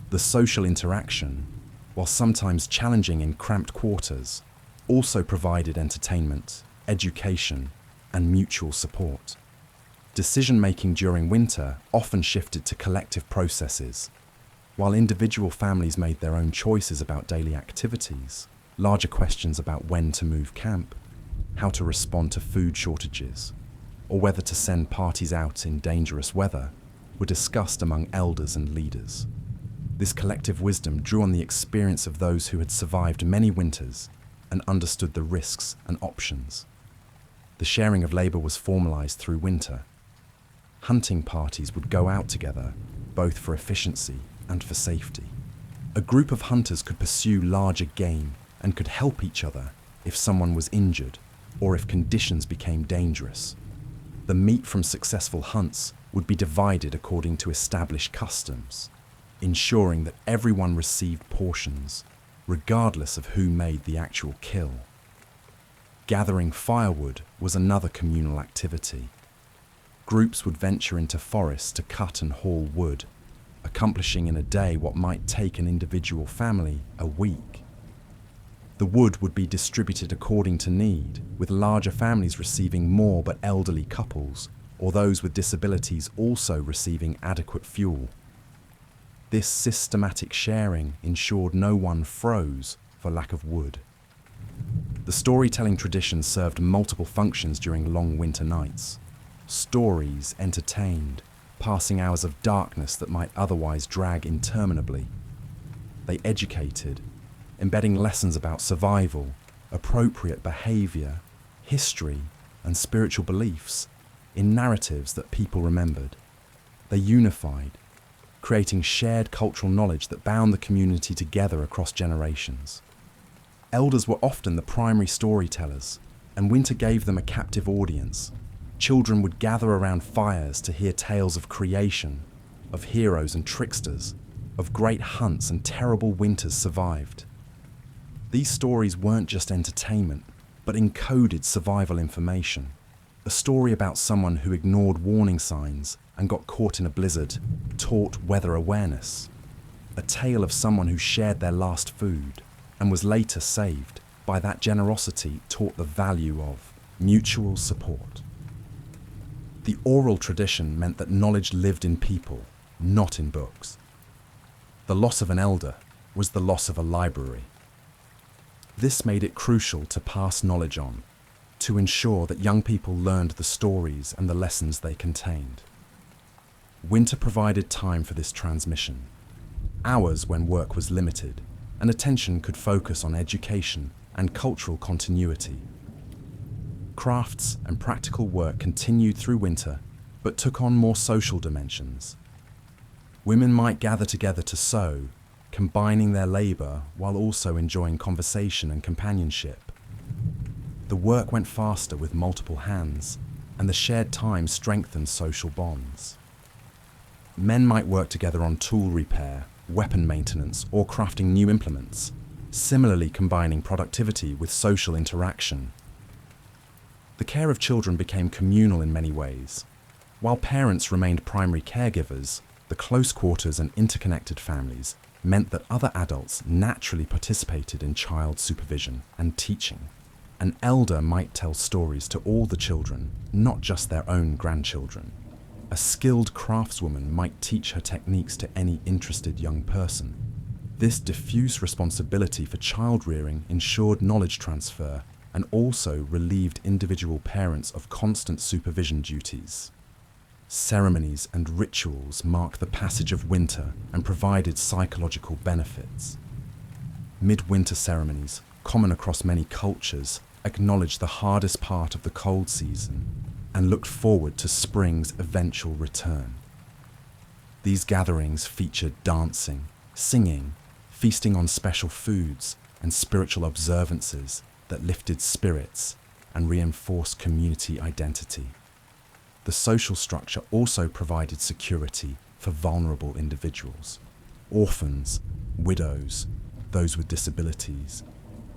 The social interaction, while sometimes challenging in cramped quarters, also provided entertainment, education, and mutual support. Decision-making during winter often shifted to collective processes. While individual families made their own choices about daily activities, larger questions about when to move camp, how to respond to food shortages, or whether to send parties out in dangerous weather were discussed among elders and leaders. This collective wisdom drew on the experience of those who had survived many winters and understood the risks and options. The sharing of labor was formalized through winter. Hunting parties would go out together, both for efficiency and for safety. A group of hunters could pursue larger game and could help each other if someone was injured or if conditions became dangerous. The meat from successful hunts would be divided according to established customs, ensuring that everyone received portions, regardless of who made the actual kill. Gathering firewood was another communal activity. Groups would venture into forests to cut and haul wood, accomplishing in a day what might take an individual family a week. The wood would be distributed according to need, with larger families receiving more but elderly couples, or those with disabilities also receiving adequate fuel. This systematic sharing ensured no one froze for lack of wood. The storytelling tradition served multiple functions during long winter nights. Stories entertained, passing hours of darkness that might otherwise drag interminably. They educated, embedding lessons about survival, appropriate behaviour, history, and spiritual beliefs in narratives that people remembered. They unified, creating shared cultural knowledge that bound the community together across generations. Elders were often the primary storytellers, and winter gave them a captive audience. Children would gather around fires to hear tales of creation, of heroes and tricksters, of great hunts and terrible winters survived. These stories weren't just entertainment, but encoded survival information. A story about someone who ignored warning signs and got caught in a blizzard taught weather awareness. A tale of someone who shared their last food and was later saved by that generosity taught the value of mutual support. The oral tradition meant that knowledge lived in people, not in books. The loss of an elder was the loss of a library. This made it crucial to pass knowledge on, to ensure that young people learned the stories and the lessons they contained. Winter provided time for this transmission, hours when work was limited, and attention could focus on education and cultural continuity. Crafts and practical work continued through winter, but took on more social dimensions. Women might gather together to sew, combining their labour while also enjoying conversation and companionship. The work went faster with multiple hands, and the shared time strengthened social bonds. Men might work together on tool repair, weapon maintenance, or crafting new implements, similarly combining productivity with social interaction. The care of children became communal in many ways. While parents remained primary caregivers, the close quarters and interconnected families meant that other adults naturally participated in child supervision and teaching. An elder might tell stories to all the children, not just their own grandchildren. A skilled craftswoman might teach her techniques to any interested young person. This diffuse responsibility for child rearing ensured knowledge transfer and also relieved individual parents of constant supervision duties. Ceremonies and rituals marked the passage of winter and provided psychological benefits. Midwinter ceremonies, common across many cultures, acknowledged the hardest part of the cold season and looked forward to spring's eventual return. These gatherings featured dancing, singing, feasting on special foods, and spiritual observances that lifted spirits and reinforced community identity. The social structure also provided security for vulnerable individuals. Orphans, widows, those with disabilities,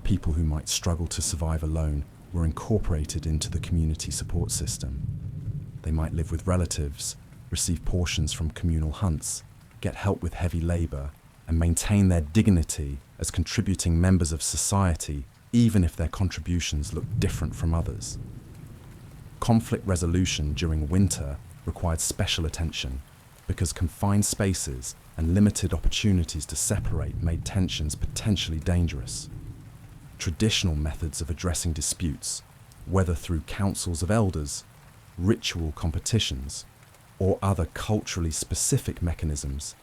people who might struggle to survive alone were incorporated into the community support system. They might live with relatives, receive portions from communal hunts, get help with heavy labour, and maintain their dignity as contributing members of society, even if their contributions looked different from others. Conflict resolution during winter required special attention because confined spaces and limited opportunities to separate made tensions potentially dangerous. Traditional methods of addressing disputes, whether through councils of elders, ritual competitions, or other culturally specific mechanisms,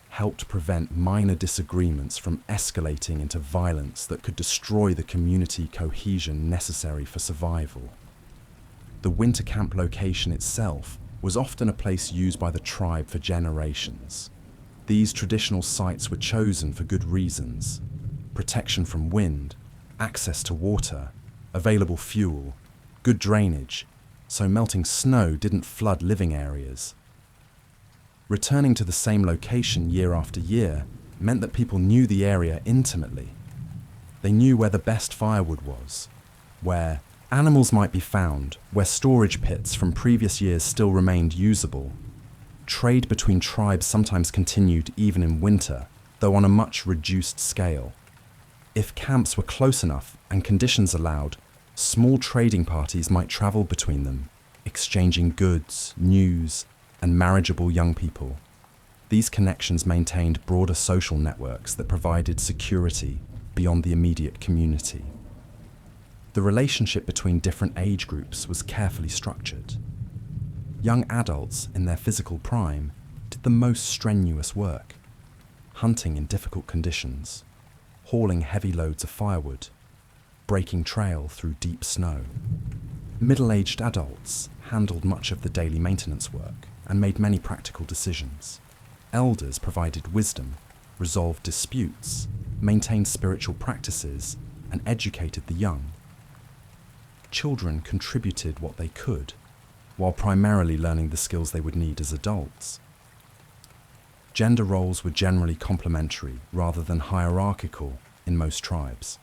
helped prevent minor disagreements from escalating into violence that could destroy the community cohesion necessary for survival. The winter camp location itself was often a place used by the tribe for generations. These traditional sites were chosen for good reasons: protection from wind, access to water, available fuel, good drainage, so melting snow didn't flood living areas. Returning to the same location year after year meant that people knew the area intimately. They knew where the best firewood was, where animals might be found, where storage pits from previous years still remained usable. Trade between tribes sometimes continued even in winter, though on a much reduced scale. If camps were close enough and conditions allowed, small trading parties might travel between them, exchanging goods, news, and marriageable young people. These connections maintained broader social networks that provided security beyond the immediate community. The relationship between different age groups was carefully structured. Young adults in their physical prime did the most strenuous work, hunting in difficult conditions, hauling heavy loads of firewood, breaking trail through deep snow. Middle-aged adults handled much of the daily maintenance work and made many practical decisions. Elders provided wisdom, resolved disputes, maintained spiritual practices, and educated the young. Children contributed what they could, while primarily learning the skills they would need as adults. Gender roles were generally complementary rather than hierarchical in most tribes.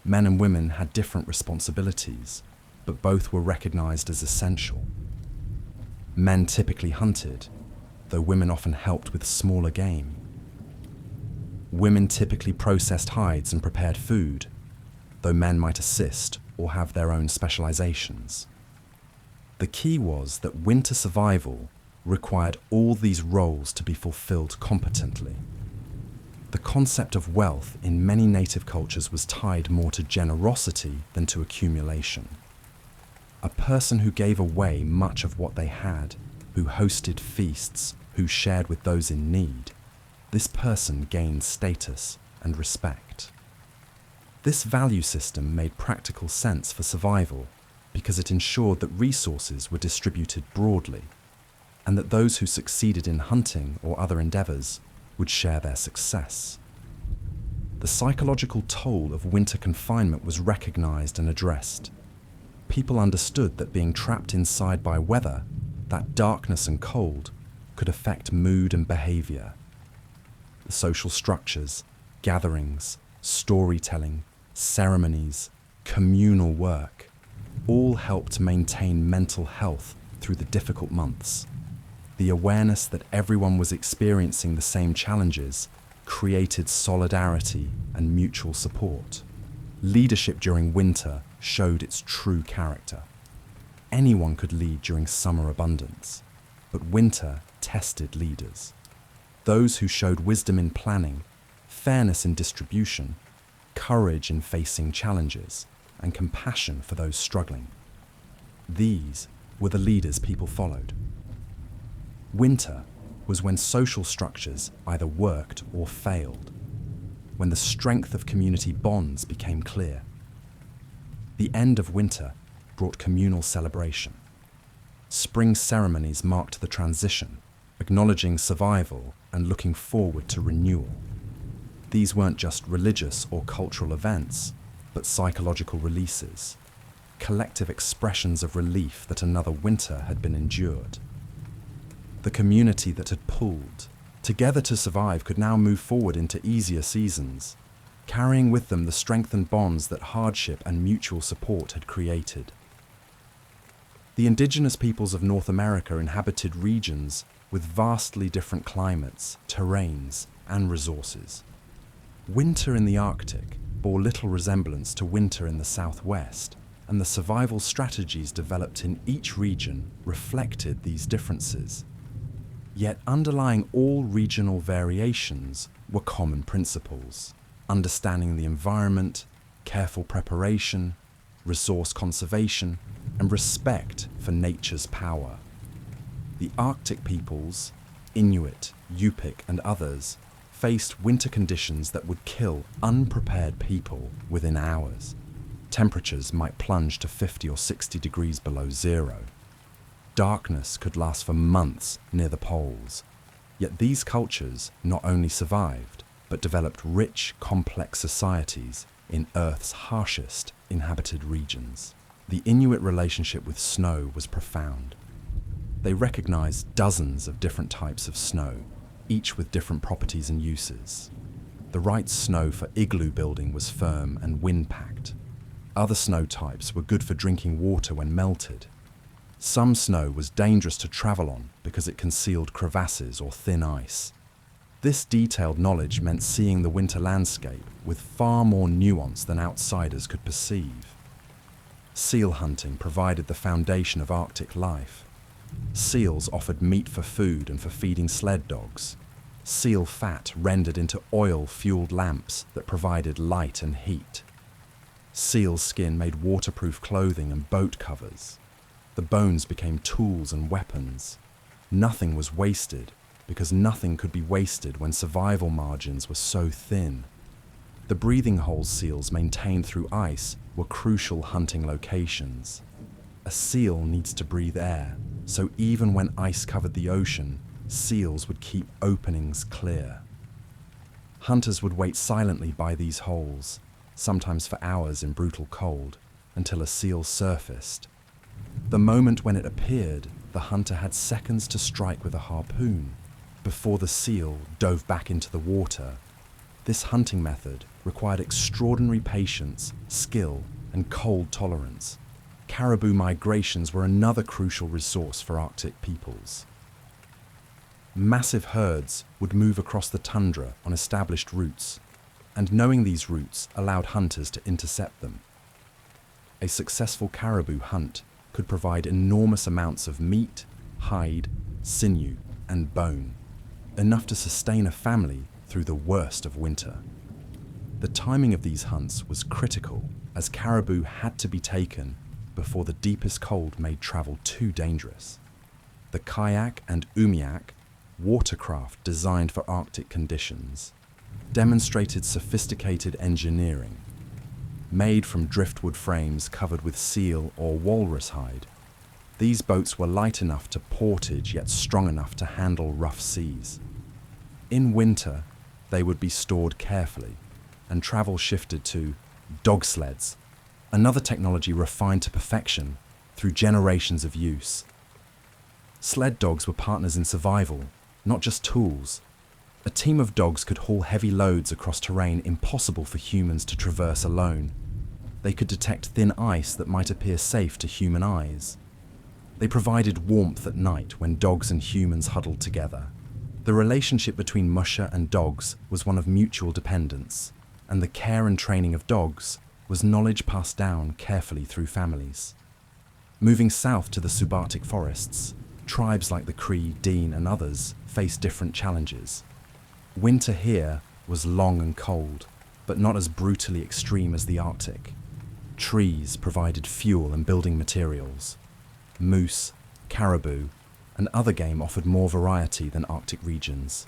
Men and women had different responsibilities, but both were recognized as essential. Men typically hunted, though women often helped with smaller game. Women typically processed hides and prepared food, though men might assist or have their own specializations. The key was that winter survival required all these roles to be fulfilled competently. The concept of wealth in many native cultures was tied more to generosity than to accumulation. A person who gave away much of what they had, who hosted feasts, who shared with those in need, this person gained status and respect. This value system made practical sense for survival because it ensured that resources were distributed broadly and that those who succeeded in hunting or other endeavors would share their success. The psychological toll of winter confinement was recognized and addressed. People understood that being trapped inside by weather, that darkness and cold, could affect mood and behavior. The social structures, gatherings, storytelling, ceremonies, communal work, all helped maintain mental health through the difficult months. The awareness that everyone was experiencing the same challenges created solidarity and mutual support. Leadership during winter showed its true character. Anyone could lead during summer abundance, but winter tested leaders. Those who showed wisdom in planning, fairness in distribution, courage in facing challenges, and compassion for those struggling. These were the leaders people followed. Winter was when social structures either worked or failed, when the strength of community bonds became clear. The end of winter brought communal celebration. Spring ceremonies marked the transition, acknowledging survival and looking forward to renewal. These weren't just religious or cultural events, but psychological releases, collective expressions of relief that another winter had been endured. The community that had pulled together to survive could now move forward into easier seasons, carrying with them the strengthened bonds that hardship and mutual support had created. The indigenous peoples of North America inhabited regions with vastly different climates, terrains, and resources. Winter in the Arctic bore little resemblance to winter in the Southwest, and the survival strategies developed in each region reflected these differences. Yet underlying all regional variations were common principles: understanding the environment, careful preparation, resource conservation, and respect for nature's power. The Arctic peoples, Inuit, Yupik, and others, faced winter conditions that would kill unprepared people within hours. Temperatures might plunge to 50 or 60 degrees below zero. Darkness could last for months near the poles. Yet these cultures not only survived, but developed rich, complex societies in Earth's harshest inhabited regions. The Inuit relationship with snow was profound. They recognized dozens of different types of snow, each with different properties and uses. The right snow for igloo building was firm and wind-packed. Other snow types were good for drinking water when melted. Some snow was dangerous to travel on because it concealed crevasses or thin ice. This detailed knowledge meant seeing the winter landscape with far more nuance than outsiders could perceive. Seal hunting provided the foundation of Arctic life. Seals offered meat for food and for feeding sled dogs. Seal fat rendered into oil-fueled lamps that provided light and heat. Seal skin made waterproof clothing and boat covers. The bones became tools and weapons. Nothing was wasted, because nothing could be wasted when survival margins were so thin. The breathing holes seals maintained through ice were crucial hunting locations. A seal needs to breathe air, so even when ice covered the ocean, seals would keep openings clear. Hunters would wait silently by these holes, sometimes for hours in brutal cold, until a seal surfaced. The moment when it appeared, the hunter had seconds to strike with a harpoon before the seal dove back into the water. This hunting method required extraordinary patience, skill, and cold tolerance. Caribou migrations were another crucial resource for Arctic peoples. Massive herds would move across the tundra on established routes, and knowing these routes allowed hunters to intercept them. A successful caribou hunt could provide enormous amounts of meat, hide, sinew, and bone, enough to sustain a family through the worst of winter. The timing of these hunts was critical, as caribou had to be taken before the deepest cold made travel too dangerous. The kayak and umiak, watercraft designed for Arctic conditions, demonstrated sophisticated engineering. Made from driftwood frames covered with seal or walrus hide, these boats were light enough to portage yet strong enough to handle rough seas. In winter, they would be stored carefully, and travel shifted to dog sleds, another technology refined to perfection through generations of use. Sled dogs were partners in survival, not just tools. A team of dogs could haul heavy loads across terrain impossible for humans to traverse alone. They could detect thin ice that might appear safe to human eyes. They provided warmth at night when dogs and humans huddled together. The relationship between musher and dogs was one of mutual dependence, and the care and training of dogs was knowledge passed down carefully through families. Moving south to the subarctic forests, tribes like the Cree, Dean, and others faced different challenges. Winter here was long and cold, but not as brutally extreme as the Arctic. Trees provided fuel and building materials. Moose, caribou, and other game offered more variety than Arctic regions.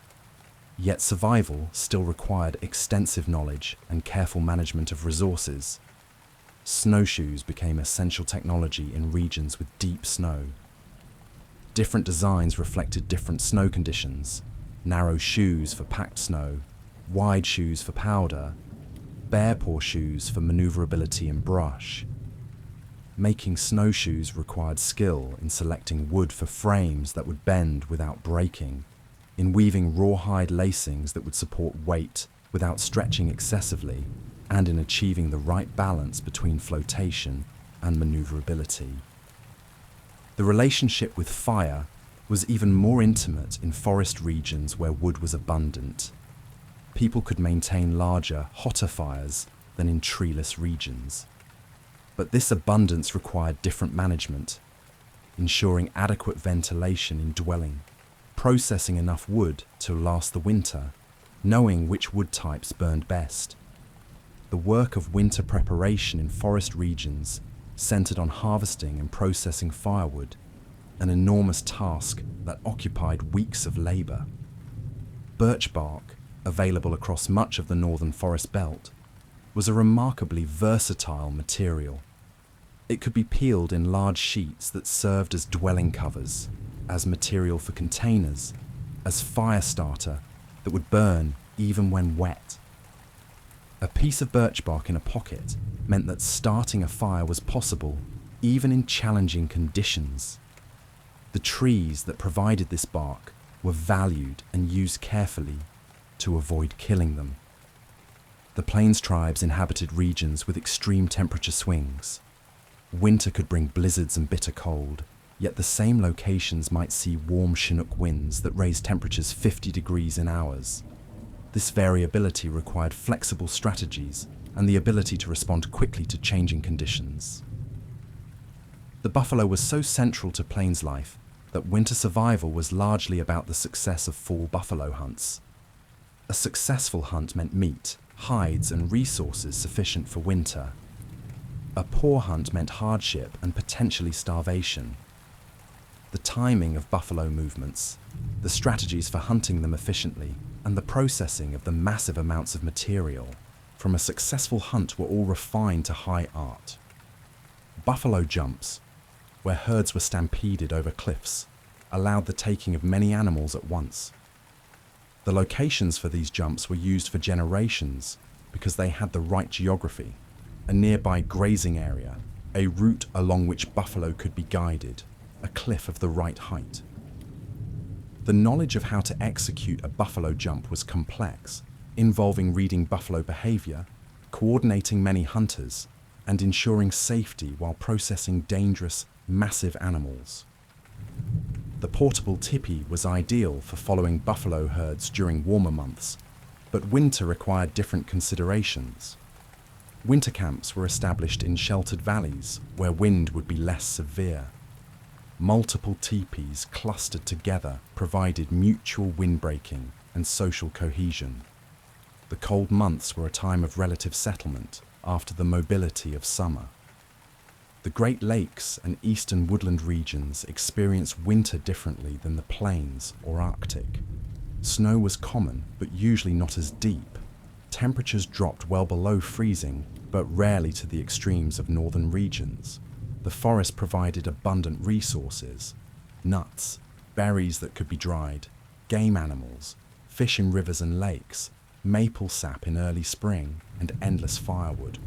Yet survival still required extensive knowledge and careful management of resources. Snowshoes became essential technology in regions with deep snow. Different designs reflected different snow conditions: narrow shoes for packed snow, wide shoes for powder, bare paw shoes for maneuverability in brush. Making snowshoes required skill in selecting wood for frames that would bend without breaking, in weaving rawhide lacings that would support weight without stretching excessively, and in achieving the right balance between flotation and maneuverability. The relationship with fire was even more intimate in forest regions where wood was abundant. People could maintain larger, hotter fires than in treeless regions. But this abundance required different management, ensuring adequate ventilation in dwelling, processing enough wood to last the winter, knowing which wood types burned best. The work of winter preparation in forest regions centered on harvesting and processing firewood, an enormous task that occupied weeks of labor. Birch bark, available across much of the northern forest belt, was a remarkably versatile material. It could be peeled in large sheets that served as dwelling covers, as material for containers, as fire starter that would burn even when wet. A piece of birch bark in a pocket meant that starting a fire was possible even in challenging conditions. The trees that provided this bark were valued and used carefully to avoid killing them. The Plains tribes inhabited regions with extreme temperature swings. Winter could bring blizzards and bitter cold, Yet the same locations might see warm Chinook winds that raise temperatures 50 degrees in hours. This variability required flexible strategies and the ability to respond quickly to changing conditions. The buffalo was so central to plains life that winter survival was largely about the success of fall buffalo hunts. A successful hunt meant meat, hides, and resources sufficient for winter. A poor hunt meant hardship and potentially starvation. The timing of buffalo movements, the strategies for hunting them efficiently, and the processing of the massive amounts of material from a successful hunt were all refined to high art. Buffalo jumps, where herds were stampeded over cliffs, allowed the taking of many animals at once. The locations for these jumps were used for generations because they had the right geography, a nearby grazing area, a route along which buffalo could be guided, a cliff of the right height. The knowledge of how to execute a buffalo jump was complex, involving reading buffalo behavior, coordinating many hunters, and ensuring safety while processing dangerous, massive animals. The portable tipi was ideal for following buffalo herds during warmer months, but winter required different considerations. Winter camps were established in sheltered valleys where wind would be less severe. Multiple tipis clustered together provided mutual windbreaking and social cohesion. The cold months were a time of relative settlement after the mobility of summer. The Great Lakes and eastern woodland regions experienced winter differently than the plains or Arctic. Snow was common, but usually not as deep. Temperatures dropped well below freezing, but rarely to the extremes of northern regions. The forest provided abundant resources: nuts, berries that could be dried, game animals, fish in rivers and lakes, maple sap in early spring, and endless firewood.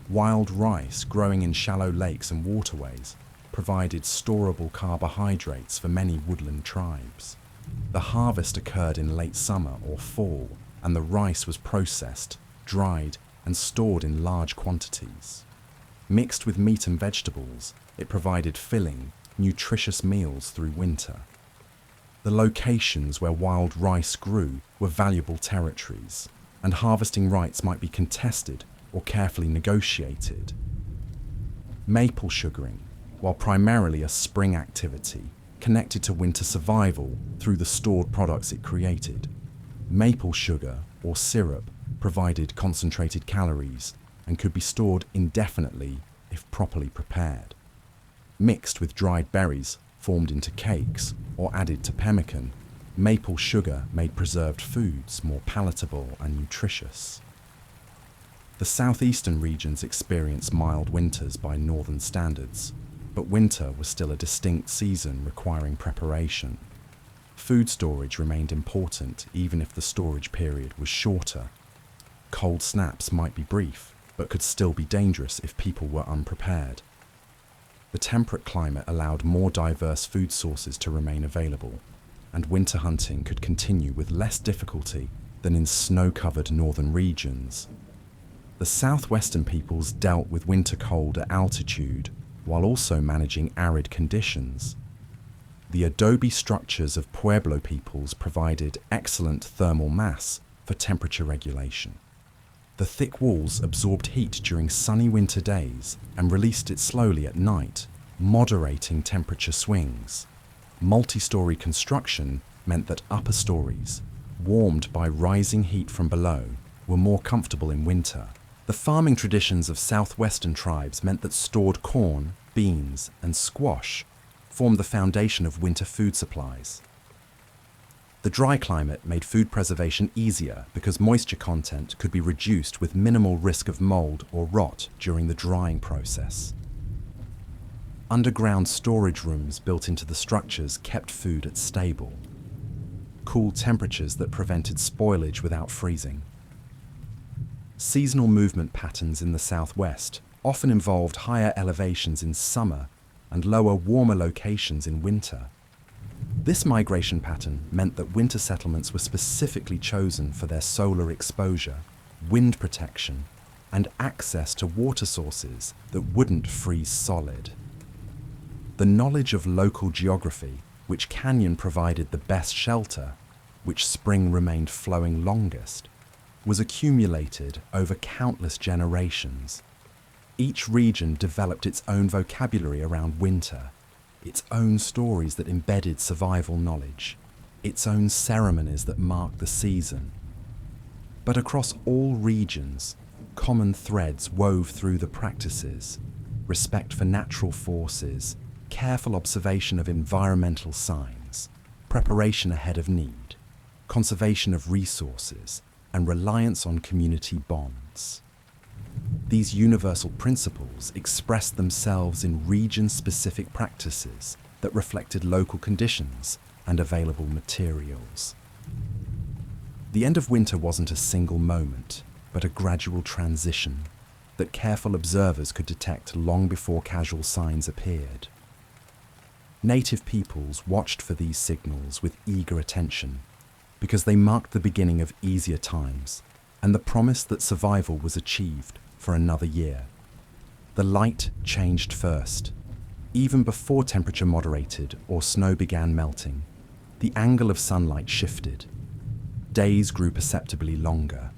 Wild rice growing in shallow lakes and waterways provided storable carbohydrates for many woodland tribes. The harvest occurred in late summer or fall, and the rice was processed, dried, and stored in large quantities. Mixed with meat and vegetables, it provided filling, nutritious meals through winter. The locations where wild rice grew were valuable territories, and harvesting rights might be contested or carefully negotiated. Maple sugaring, while primarily a spring activity, connected to winter survival through the stored products it created. Maple sugar, or syrup, provided concentrated calories and could be stored indefinitely if properly prepared. Mixed with dried berries formed into cakes or added to pemmican, maple sugar made preserved foods more palatable and nutritious. The southeastern regions experienced mild winters by northern standards, but winter was still a distinct season requiring preparation. Food storage remained important even if the storage period was shorter. Cold snaps might be brief, but could still be dangerous if people were unprepared. The temperate climate allowed more diverse food sources to remain available, and winter hunting could continue with less difficulty than in snow-covered northern regions. The southwestern peoples dealt with winter cold at altitude while also managing arid conditions. The adobe structures of Pueblo peoples provided excellent thermal mass for temperature regulation. The thick walls absorbed heat during sunny winter days and released it slowly at night, moderating temperature swings. Multi-story construction meant that upper stories, warmed by rising heat from below, were more comfortable in winter. The farming traditions of southwestern tribes meant that stored corn, beans, and squash formed the foundation of winter food supplies. The dry climate made food preservation easier because moisture content could be reduced with minimal risk of mold or rot during the drying process. Underground storage rooms built into the structures kept food at stable, cool temperatures that prevented spoilage without freezing. Seasonal movement patterns in the southwest often involved higher elevations in summer and lower, warmer locations in winter. This migration pattern meant that winter settlements were specifically chosen for their solar exposure, wind protection, and access to water sources that wouldn't freeze solid. The knowledge of local geography, which canyon provided the best shelter, which spring remained flowing longest, was accumulated over countless generations. Each region developed its own vocabulary around winter, its own stories that embedded survival knowledge, its own ceremonies that marked the season. But across all regions, common threads wove through the practices: respect for natural forces, careful observation of environmental signs, preparation ahead of need, conservation of resources, and reliance on community bonds. These universal principles expressed themselves in region-specific practices that reflected local conditions and available materials. The end of winter wasn't a single moment, but a gradual transition that careful observers could detect long before casual signs appeared. Native peoples watched for these signals with eager attention because they marked the beginning of easier times and the promise that survival was achieved for another year. The light changed first. Even before temperature moderated or snow began melting, the angle of sunlight shifted. Days grew perceptibly longer.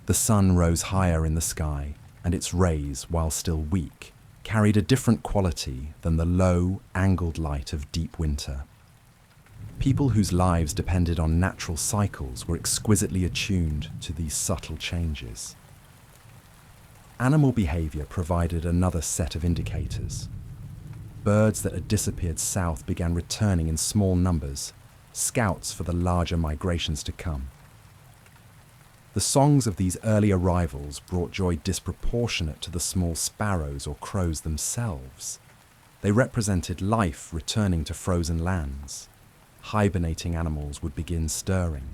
The sun rose higher in the sky, and its rays, while still weak, carried a different quality than the low, angled light of deep winter. People whose lives depended on natural cycles were exquisitely attuned to these subtle changes. Animal behavior provided another set of indicators. Birds that had disappeared south began returning in small numbers, scouts for the larger migrations to come. The songs of these early arrivals brought joy disproportionate to the small sparrows or crows themselves. They represented life returning to frozen lands. Hibernating animals would begin stirring.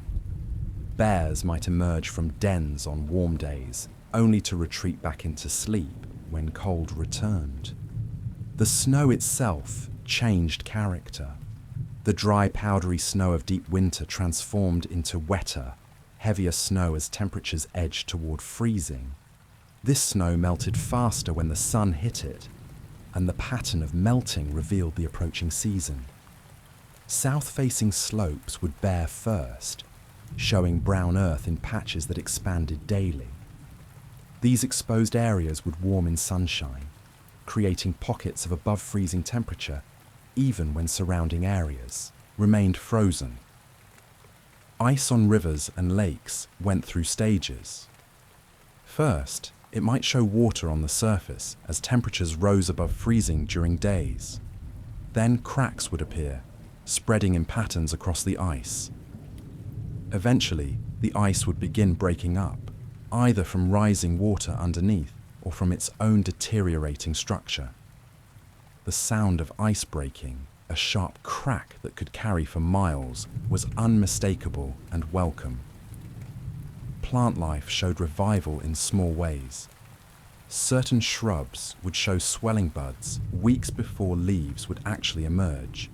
Bears might emerge from dens on warm days, only to retreat back into sleep when cold returned. The snow itself changed character. The dry, powdery snow of deep winter transformed into wetter, heavier snow as temperatures edged toward freezing. This snow melted faster when the sun hit it, and the pattern of melting revealed the approaching season. South-facing slopes would bear first, showing brown earth in patches that expanded daily. These exposed areas would warm in sunshine, creating pockets of above-freezing temperature even when surrounding areas remained frozen. Ice on rivers and lakes went through stages. First, it might show water on the surface as temperatures rose above freezing during days. Then cracks would appear, spreading in patterns across the ice. Eventually, the ice would begin breaking up, either from rising water underneath or from its own deteriorating structure. The sound of ice breaking, a sharp crack that could carry for miles, was unmistakable and welcome. Plant life showed revival in small ways. Certain shrubs would show swelling buds weeks before leaves would actually emerge.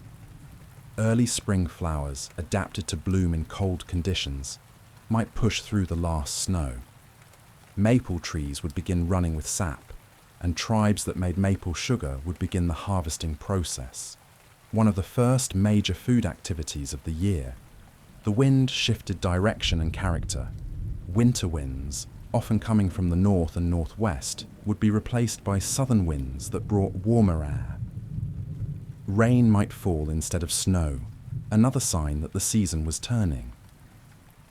Early spring flowers, adapted to bloom in cold conditions, might push through the last snow. Maple trees would begin running with sap, and tribes that made maple sugar would begin the harvesting process, one of the first major food activities of the year. The wind shifted direction and character. Winter winds, often coming from the north and northwest, would be replaced by southern winds that brought warmer air. Rain might fall instead of snow, another sign that the season was turning.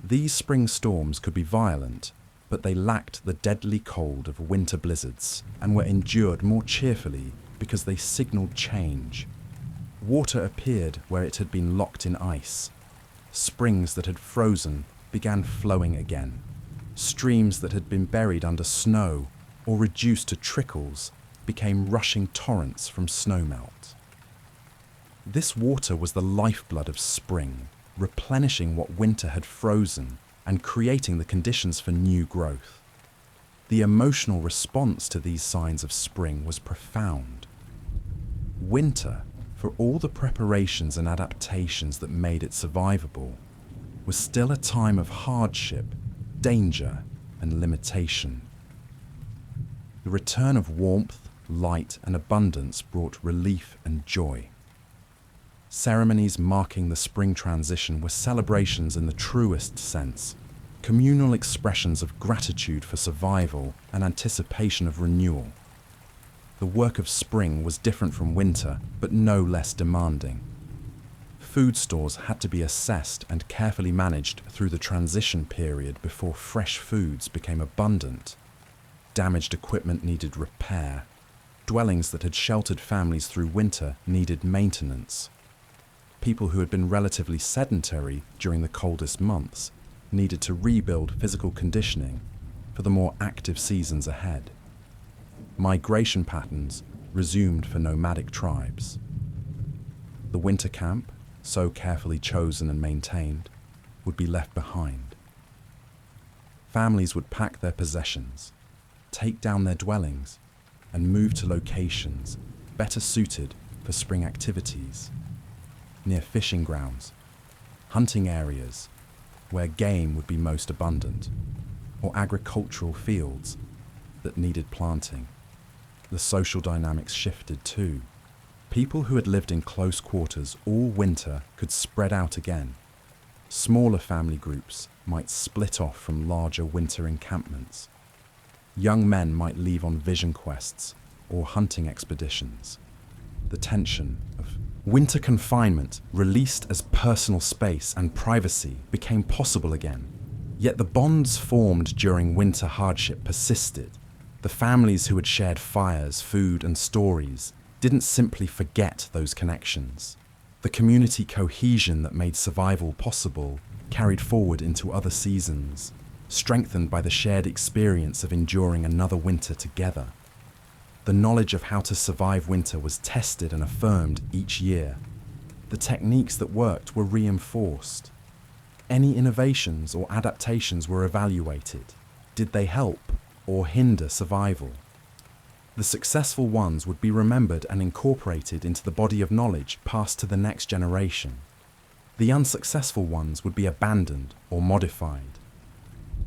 These spring storms could be violent, but they lacked the deadly cold of winter blizzards and were endured more cheerfully because they signaled change. Water appeared where it had been locked in ice. Springs that had frozen began flowing again. Streams that had been buried under snow or reduced to trickles became rushing torrents from snowmelt. This water was the lifeblood of spring, replenishing what winter had frozen and creating the conditions for new growth. The emotional response to these signs of spring was profound. Winter, for all the preparations and adaptations that made it survivable, was still a time of hardship, danger, and limitation. The return of warmth, light and abundance brought relief and joy. Ceremonies marking the spring transition were celebrations in the truest sense, communal expressions of gratitude for survival and anticipation of renewal. The work of spring was different from winter, but no less demanding. Food stores had to be assessed and carefully managed through the transition period before fresh foods became abundant. Damaged equipment needed repair. Dwellings that had sheltered families through winter needed maintenance. People who had been relatively sedentary during the coldest months needed to rebuild physical conditioning for the more active seasons ahead. Migration patterns resumed for nomadic tribes. The winter camp, so carefully chosen and maintained, would be left behind. Families would pack their possessions, take down their dwellings, and move to locations better suited for spring activities, near fishing grounds, hunting areas where game would be most abundant, or agricultural fields that needed planting. The social dynamics shifted too. People who had lived in close quarters all winter could spread out again. Smaller family groups might split off from larger winter encampments. Young men might leave on vision quests or hunting expeditions. The tension of winter confinement, released as personal space and privacy, became possible again. Yet the bonds formed during winter hardship persisted. The families who had shared fires, food, and stories didn't simply forget those connections. The community cohesion that made survival possible carried forward into other seasons, strengthened by the shared experience of enduring another winter together. The knowledge of how to survive winter was tested and affirmed each year. The techniques that worked were reinforced. Any innovations or adaptations were evaluated. Did they help or hinder survival? The successful ones would be remembered and incorporated into the body of knowledge passed to the next generation. The unsuccessful ones would be abandoned or modified.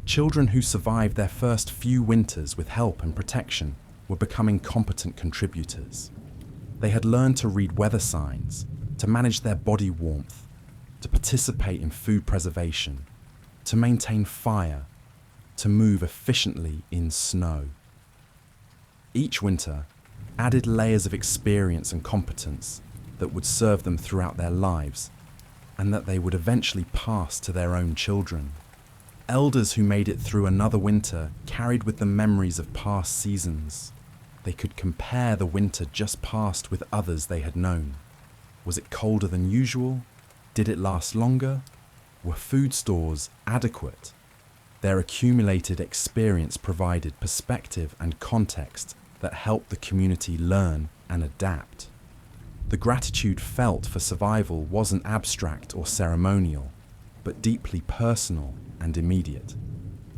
Children who survived their first few winters with help and protection were becoming competent contributors. They had learned to read weather signs, to manage their body warmth, to participate in food preservation, to maintain fire, to move efficiently in snow. Each winter added layers of experience and competence that would serve them throughout their lives and that they would eventually pass to their own children. Elders who made it through another winter carried with them memories of past seasons. They could compare the winter just past with others they had known. Was it colder than usual? Did it last longer? Were food stores adequate? Their accumulated experience provided perspective and context that helped the community learn and adapt. The gratitude felt for survival wasn't abstract or ceremonial, but deeply personal and immediate.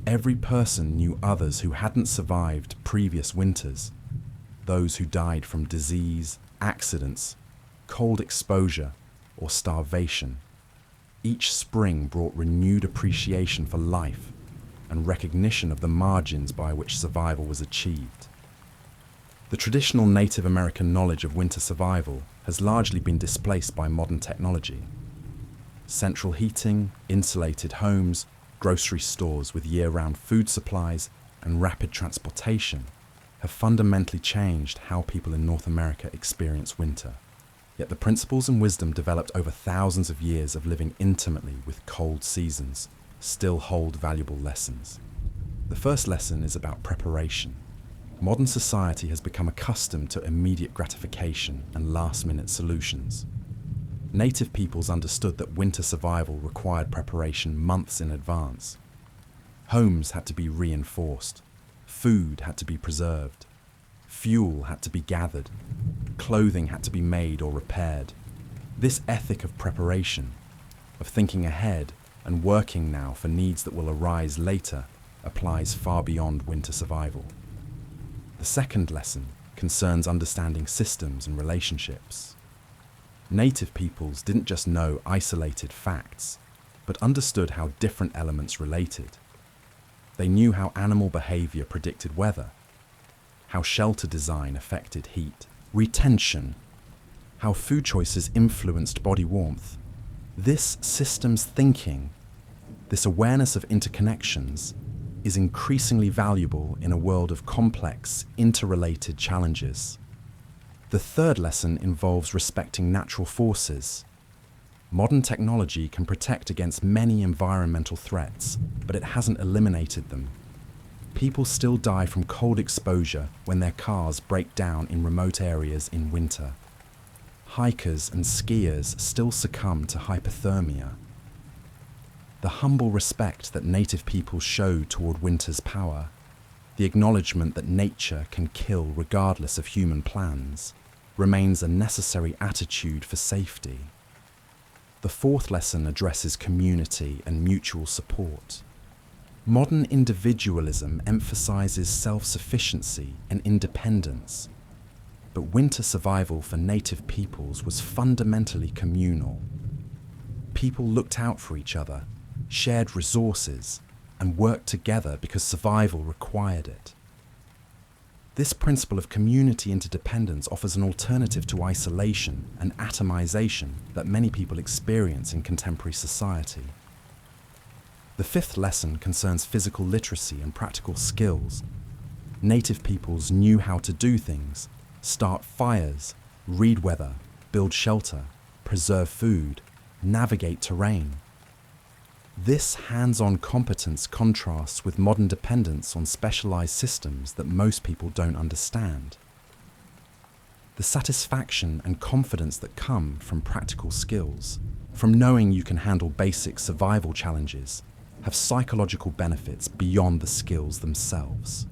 Every person knew others who hadn't survived previous winters, those who died from disease, accidents, cold exposure, or starvation. Each spring brought renewed appreciation for life and recognition of the margins by which survival was achieved. The traditional Native American knowledge of winter survival has largely been displaced by modern technology. Central heating, insulated homes, grocery stores with year-round food supplies, and rapid transportation have fundamentally changed how people in North America experience winter. Yet the principles and wisdom developed over thousands of years of living intimately with cold seasons still hold valuable lessons. The first lesson is about preparation. Modern society has become accustomed to immediate gratification and last-minute solutions. Native peoples understood that winter survival required preparation months in advance. Homes had to be reinforced, food had to be preserved, fuel had to be gathered, clothing had to be made or repaired. This ethic of preparation, of thinking ahead and working now for needs that will arise later, applies far beyond winter survival. The second lesson concerns understanding systems and relationships. Native peoples didn't just know isolated facts, but understood how different elements related. They knew how animal behavior predicted weather, how shelter design affected heat, retention, how food choices influenced body warmth. This systems thinking, this awareness of interconnections, is increasingly valuable in a world of complex, interrelated challenges. The third lesson involves respecting natural forces. Modern technology can protect against many environmental threats, but it hasn't eliminated them. People still die from cold exposure when their cars break down in remote areas in winter. Hikers and skiers still succumb to hypothermia. The humble respect that native peoples show toward winter's power, the acknowledgement that nature can kill regardless of human plans, remains a necessary attitude for safety. The fourth lesson addresses community and mutual support. Modern individualism emphasizes self-sufficiency and independence, but winter survival for native peoples was fundamentally communal. People looked out for each other, shared resources, and worked together because survival required it. This principle of community interdependence offers an alternative to isolation and atomization that many people experience in contemporary society. The fifth lesson concerns physical literacy and practical skills. Native peoples knew how to do things, start fires, read weather, build shelter, preserve food, navigate terrain. This hands-on competence contrasts with modern dependence on specialized systems that most people don't understand. The satisfaction and confidence that come from practical skills, from knowing you can handle basic survival challenges, have psychological benefits beyond the skills themselves.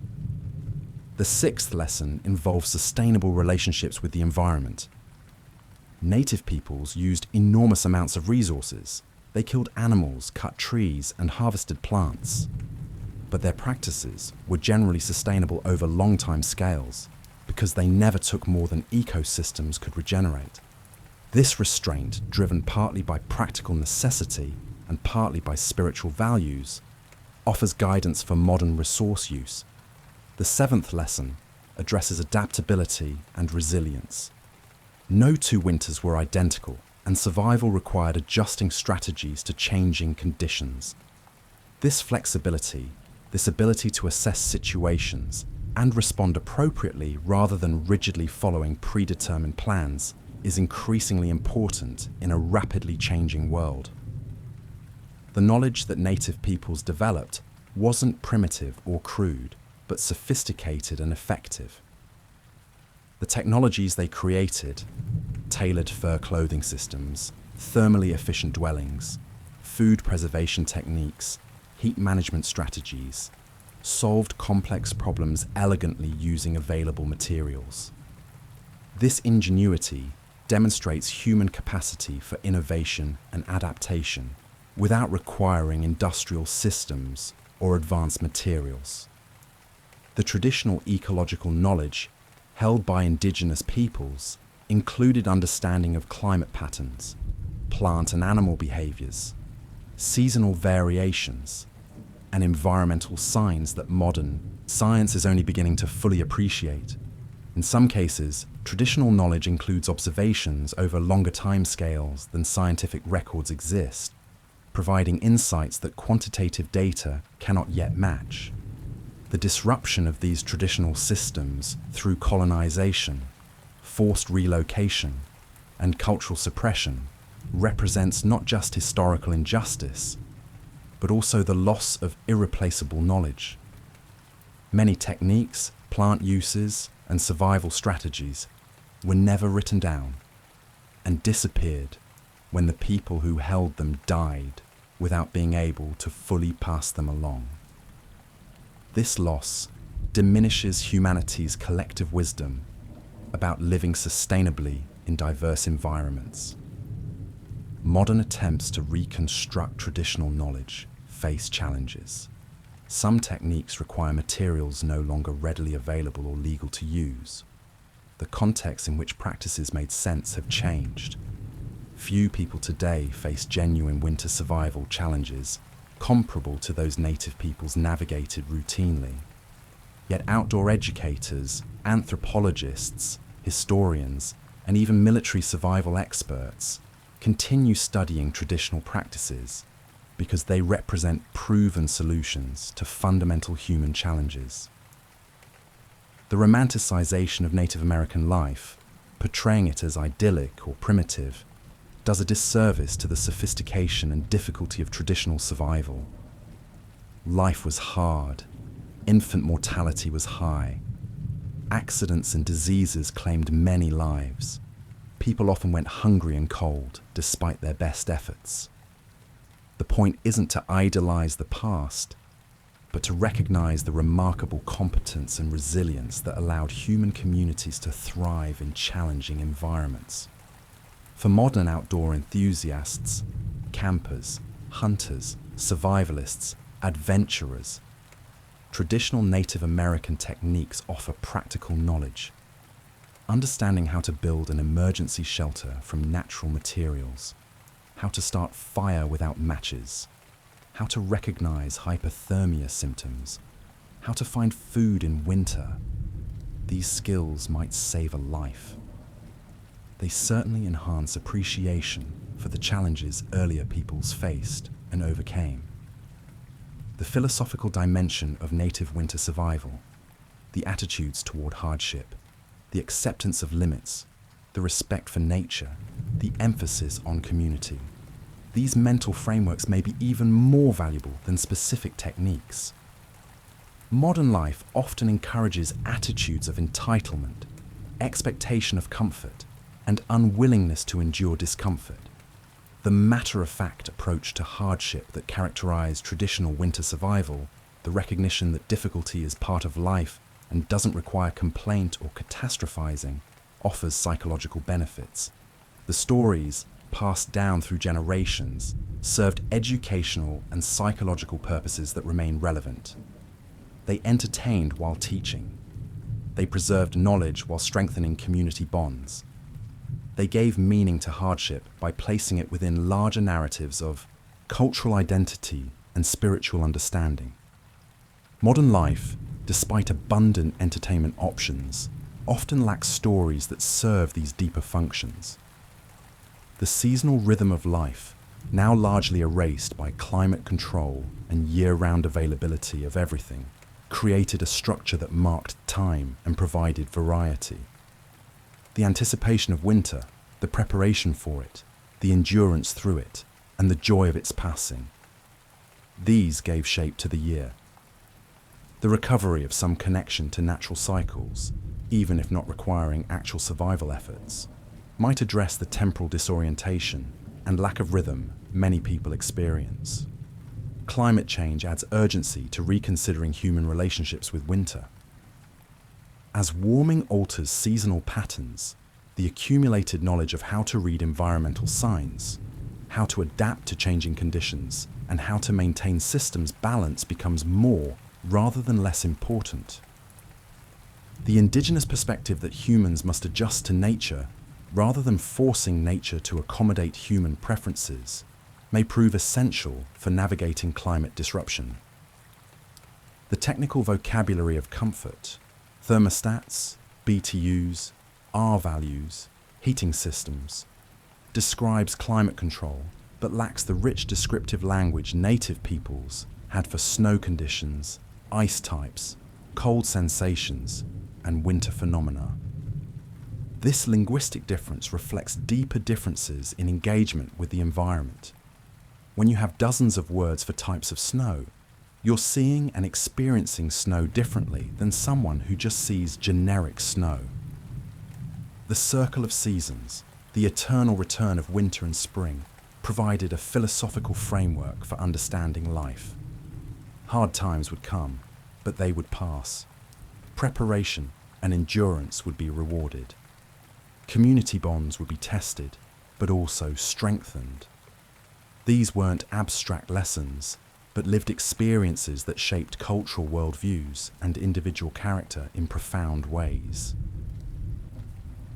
The sixth lesson involves sustainable relationships with the environment. Native peoples used enormous amounts of resources. They killed animals, cut trees, and harvested plants. But their practices were generally sustainable over long time scales because they never took more than ecosystems could regenerate. This restraint, driven partly by practical necessity and partly by spiritual values, offers guidance for modern resource use. The seventh lesson addresses adaptability and resilience. No two winters were identical, and survival required adjusting strategies to changing conditions. This flexibility, this ability to assess situations and respond appropriately rather than rigidly following predetermined plans, is increasingly important in a rapidly changing world. The knowledge that native peoples developed wasn't primitive or crude, but sophisticated and effective. The technologies they created, tailored fur clothing systems, thermally efficient dwellings, food preservation techniques, heat management strategies, solved complex problems elegantly using available materials. This ingenuity demonstrates human capacity for innovation and adaptation without requiring industrial systems or advanced materials. The traditional ecological knowledge held by indigenous peoples included understanding of climate patterns, plant and animal behaviors, seasonal variations, and environmental signs that modern science is only beginning to fully appreciate. In some cases, traditional knowledge includes observations over longer timescales than scientific records exist, providing insights that quantitative data cannot yet match. The disruption of these traditional systems through colonization, forced relocation, and cultural suppression represents not just historical injustice, but also the loss of irreplaceable knowledge. Many techniques, plant uses, and survival strategies were never written down and disappeared when the people who held them died without being able to fully pass them along. This loss diminishes humanity's collective wisdom about living sustainably in diverse environments. Modern attempts to reconstruct traditional knowledge face challenges. Some techniques require materials no longer readily available or legal to use. The context in which practices made sense have changed. Few people today face genuine winter survival challenges comparable to those native peoples navigated routinely. Yet outdoor educators, anthropologists, historians, and even military survival experts continue studying traditional practices because they represent proven solutions to fundamental human challenges. The romanticization of Native American life, portraying it as idyllic or primitive, does a disservice to the sophistication and difficulty of traditional survival. Life was hard, infant mortality was high, accidents and diseases claimed many lives. People often went hungry and cold despite their best efforts. The point isn't to idolize the past, but to recognize the remarkable competence and resilience that allowed human communities to thrive in challenging environments. For modern outdoor enthusiasts, campers, hunters, survivalists, adventurers, traditional Native American techniques offer practical knowledge. Understanding how to build an emergency shelter from natural materials, how to start fire without matches, how to recognize hypothermia symptoms, how to find food in winter. These skills might save a life. They certainly enhance appreciation for the challenges earlier peoples faced and overcame. The philosophical dimension of native winter survival, the attitudes toward hardship, the acceptance of limits, the respect for nature, the emphasis on community. These mental frameworks may be even more valuable than specific techniques. Modern life often encourages attitudes of entitlement, expectation of comfort, and unwillingness to endure discomfort. The matter-of-fact approach to hardship that characterized traditional winter survival, the recognition that difficulty is part of life and doesn't require complaint or catastrophizing, offers psychological benefits. The stories, passed down through generations, served educational and psychological purposes that remain relevant. They entertained while teaching. They preserved knowledge while strengthening community bonds. They gave meaning to hardship by placing it within larger narratives of cultural identity and spiritual understanding. Modern life, despite abundant entertainment options, often lacks stories that serve these deeper functions. The seasonal rhythm of life, now largely erased by climate control and year-round availability of everything, created a structure that marked time and provided variety. The anticipation of winter, the preparation for it, the endurance through it, and the joy of its passing. These gave shape to the year. The recovery of some connection to natural cycles, even if not requiring actual survival efforts, might address the temporal disorientation and lack of rhythm many people experience. Climate change adds urgency to reconsidering human relationships with winter. As warming alters seasonal patterns, the accumulated knowledge of how to read environmental signs, how to adapt to changing conditions, and how to maintain systems balance becomes more rather than less important. The indigenous perspective that humans must adjust to nature rather than forcing nature to accommodate human preferences may prove essential for navigating climate disruption. The technical vocabulary of comfort, thermostats, BTUs, R values, heating systems, describes climate control but lacks the rich descriptive language native peoples had for snow conditions, ice types, cold sensations, and winter phenomena. This linguistic difference reflects deeper differences in engagement with the environment. When you have dozens of words for types of snow, you're seeing and experiencing snow differently than someone who just sees generic snow. The circle of seasons, the eternal return of winter and spring, provided a philosophical framework for understanding life. Hard times would come, but they would pass. Preparation and endurance would be rewarded. Community bonds would be tested, but also strengthened. These weren't abstract lessons, but lived experiences that shaped cultural worldviews and individual character in profound ways.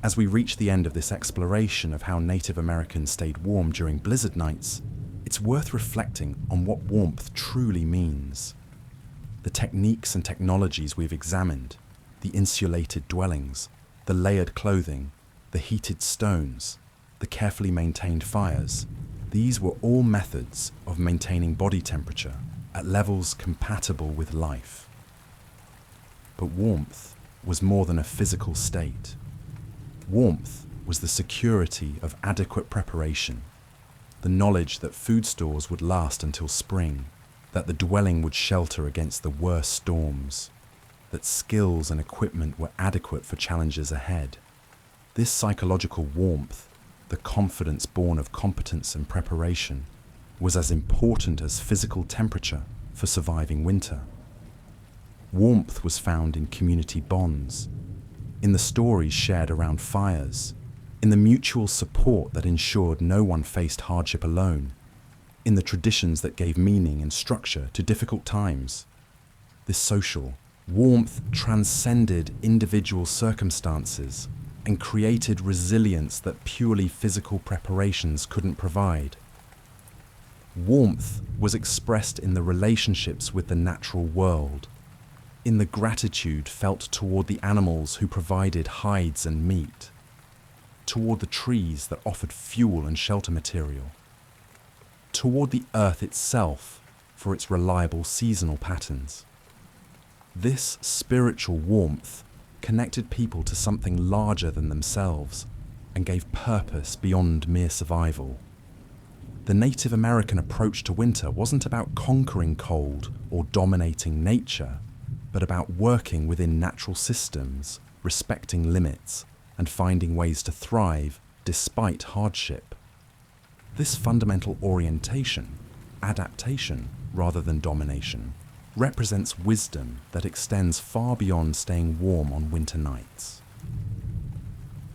As we reach the end of this exploration of how Native Americans stayed warm during blizzard nights, it's worth reflecting on what warmth truly means. The techniques and technologies we've examined, the insulated dwellings, the layered clothing, the heated stones, the carefully maintained fires, these were all methods of maintaining body temperature at levels compatible with life. But warmth was more than a physical state. Warmth was the security of adequate preparation, the knowledge that food stores would last until spring, that the dwelling would shelter against the worst storms, that skills and equipment were adequate for challenges ahead. This psychological warmth, the confidence born of competence and preparation, was as important as physical temperature for surviving winter. Warmth was found in community bonds, in the stories shared around fires, in the mutual support that ensured no one faced hardship alone, in the traditions that gave meaning and structure to difficult times. This social warmth transcended individual circumstances and created resilience that purely physical preparations couldn't provide. Warmth was expressed in the relationships with the natural world, in the gratitude felt toward the animals who provided hides and meat, toward the trees that offered fuel and shelter material, toward the earth itself for its reliable seasonal patterns. This spiritual warmth connected people to something larger than themselves and gave purpose beyond mere survival. The Native American approach to winter wasn't about conquering cold or dominating nature, but about working within natural systems, respecting limits, and finding ways to thrive despite hardship. This fundamental orientation, adaptation rather than domination, represents wisdom that extends far beyond staying warm on winter nights.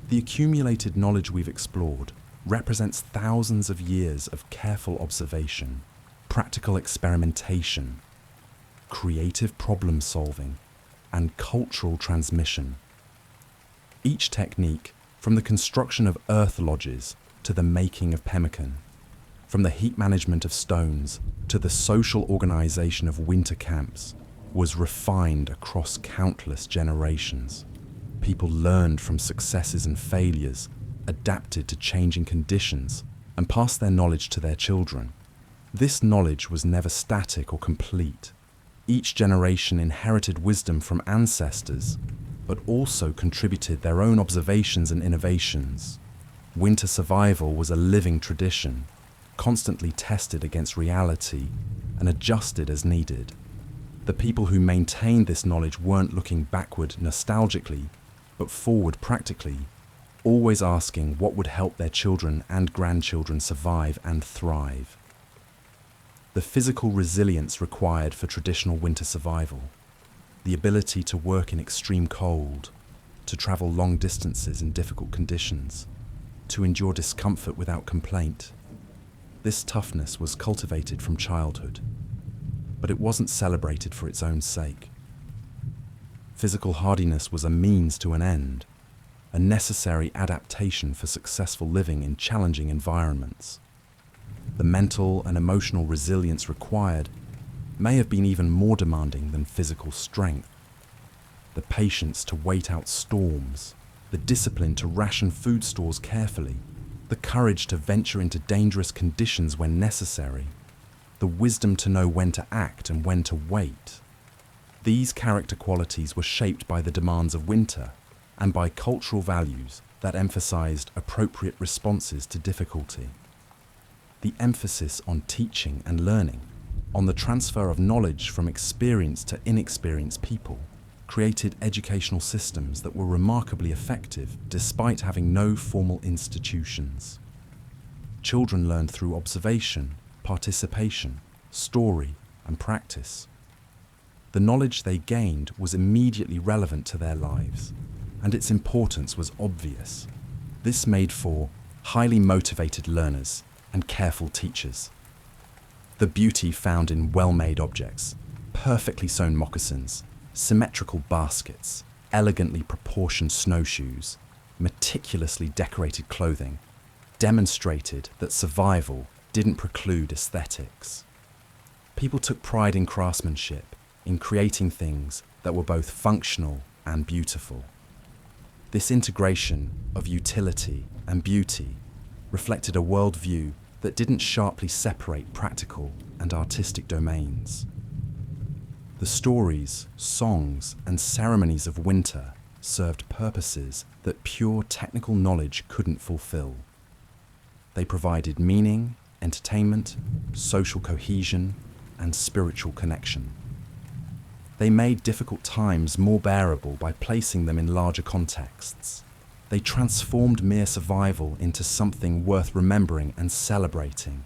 The accumulated knowledge we've explored represents thousands of years of careful observation, practical experimentation, creative problem solving, and cultural transmission. Each technique, from the construction of earth lodges to the making of pemmican, from the heat management of stones to the social organization of winter camps, was refined across countless generations. People learned from successes and failures, adapted to changing conditions, and passed their knowledge to their children. This knowledge was never static or complete. Each generation inherited wisdom from ancestors, but also contributed their own observations and innovations. Winter survival was a living tradition, constantly tested against reality and adjusted as needed. The people who maintained this knowledge weren't looking backward nostalgically, but forward practically, always asking what would help their children and grandchildren survive and thrive. The physical resilience required for traditional winter survival, the ability to work in extreme cold, to travel long distances in difficult conditions, to endure discomfort without complaint. This toughness was cultivated from childhood, but it wasn't celebrated for its own sake. Physical hardiness was a means to an end, a necessary adaptation for successful living in challenging environments. The mental and emotional resilience required may have been even more demanding than physical strength. The patience to wait out storms, the discipline to ration food stores carefully, the courage to venture into dangerous conditions when necessary, the wisdom to know when to act and when to wait. These character qualities were shaped by the demands of winter and by cultural values that emphasized appropriate responses to difficulty. The emphasis on teaching and learning, on the transfer of knowledge from experienced to inexperienced people, created educational systems that were remarkably effective despite having no formal institutions. Children learned through observation, participation, story, and practice. The knowledge they gained was immediately relevant to their lives, and its importance was obvious. This made for highly motivated learners and careful teachers. The beauty found in well-made objects, perfectly sewn moccasins, symmetrical baskets, elegantly proportioned snowshoes, meticulously decorated clothing, demonstrated that survival didn't preclude aesthetics. People took pride in craftsmanship, in creating things that were both functional and beautiful. This integration of utility and beauty reflected a worldview that didn't sharply separate practical and artistic domains. The stories, songs, and ceremonies of winter served purposes that pure technical knowledge couldn't fulfill. They provided meaning, entertainment, social cohesion, and spiritual connection. They made difficult times more bearable by placing them in larger contexts. They transformed mere survival into something worth remembering and celebrating.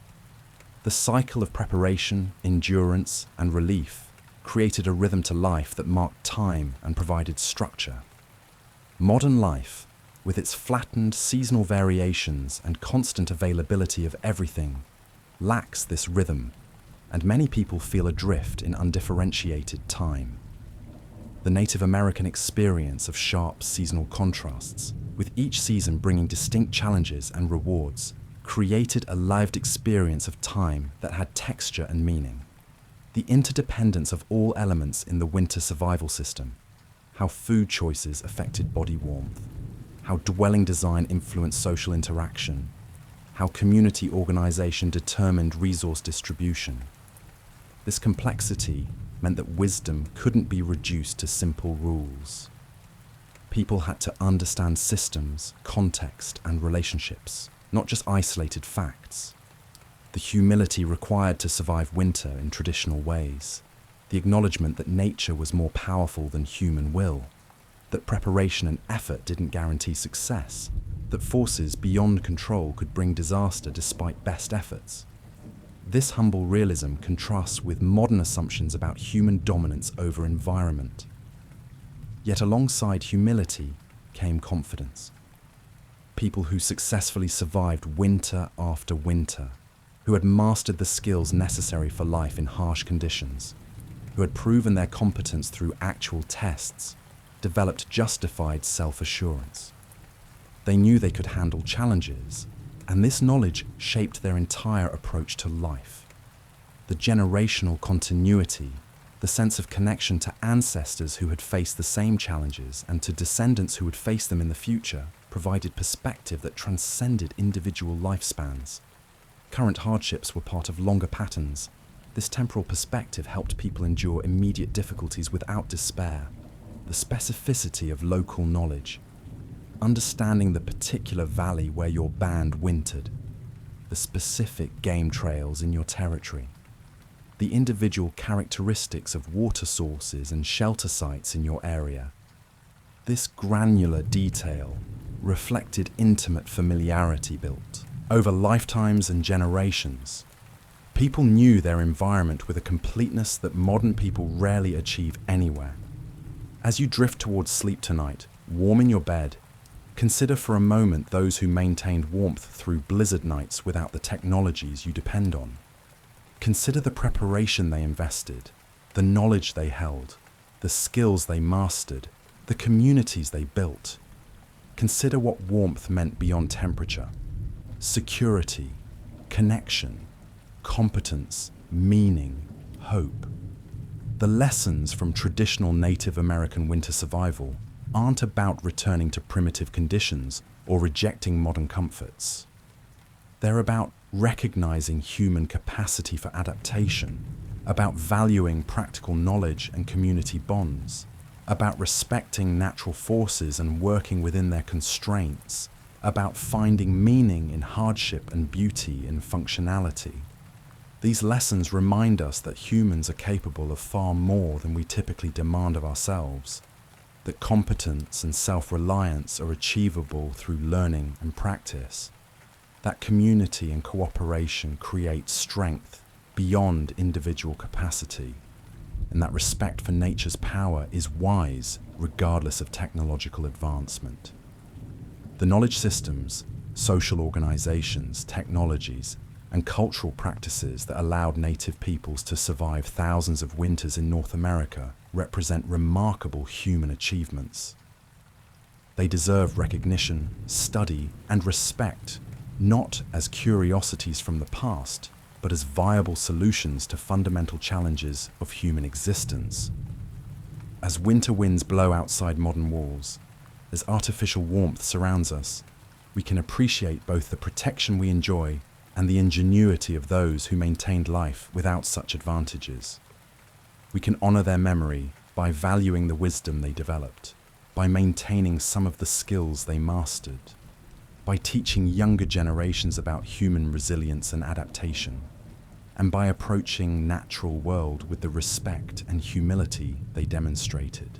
The cycle of preparation, endurance, and relief created a rhythm to life that marked time and provided structure. Modern life, with its flattened seasonal variations and constant availability of everything, lacks this rhythm, and many people feel adrift in undifferentiated time. The Native American experience of sharp seasonal contrasts, with each season bringing distinct challenges and rewards, created a lived experience of time that had texture and meaning. The interdependence of all elements in the winter survival system, how food choices affected body warmth, how dwelling design influenced social interaction, how community organization determined resource distribution. This complexity meant that wisdom couldn't be reduced to simple rules. People had to understand systems, context, and relationships, not just isolated facts. The humility required to survive winter in traditional ways, the acknowledgement that nature was more powerful than human will, that preparation and effort didn't guarantee success, that forces beyond control could bring disaster despite best efforts. This humble realism contrasts with modern assumptions about human dominance over environment. Yet alongside humility came confidence. People who successfully survived winter after winter, who had mastered the skills necessary for life in harsh conditions, who had proven their competence through actual tests, developed justified self-assurance. They knew they could handle challenges, and this knowledge shaped their entire approach to life. The generational continuity, the sense of connection to ancestors who had faced the same challenges and to descendants who would face them in the future, provided perspective that transcended individual lifespans. Current hardships were part of longer patterns. This temporal perspective helped people endure immediate difficulties without despair. The specificity of local knowledge, understanding the particular valley where your band wintered, the specific game trails in your territory, the individual characteristics of water sources and shelter sites in your area. This granular detail reflected intimate familiarity built over lifetimes and generations. People knew their environment with a completeness that modern people rarely achieve anywhere. As you drift towards sleep tonight, warm in your bed, consider for a moment those who maintained warmth through blizzard nights without the technologies you depend on. Consider the preparation they invested, the knowledge they held, the skills they mastered, the communities they built. Consider what warmth meant beyond temperature. Security, connection, competence, meaning, hope. The lessons from traditional Native American winter survival aren't about returning to primitive conditions or rejecting modern comforts. They're about recognizing human capacity for adaptation, about valuing practical knowledge and community bonds, about respecting natural forces and working within their constraints, about finding meaning in hardship and beauty in functionality. These lessons remind us that humans are capable of far more than we typically demand of ourselves, that competence and self-reliance are achievable through learning and practice, that community and cooperation create strength beyond individual capacity, and that respect for nature's power is wise regardless of technological advancement. The knowledge systems, social organizations, technologies, and cultural practices that allowed native peoples to survive thousands of winters in North America represent remarkable human achievements. They deserve recognition, study, and respect, not as curiosities from the past, but as viable solutions to fundamental challenges of human existence. As winter winds blow outside modern walls, as artificial warmth surrounds us, we can appreciate both the protection we enjoy and the ingenuity of those who maintained life without such advantages. We can honor their memory by valuing the wisdom they developed, by maintaining some of the skills they mastered, by teaching younger generations about human resilience and adaptation, and by approaching natural world with the respect and humility they demonstrated.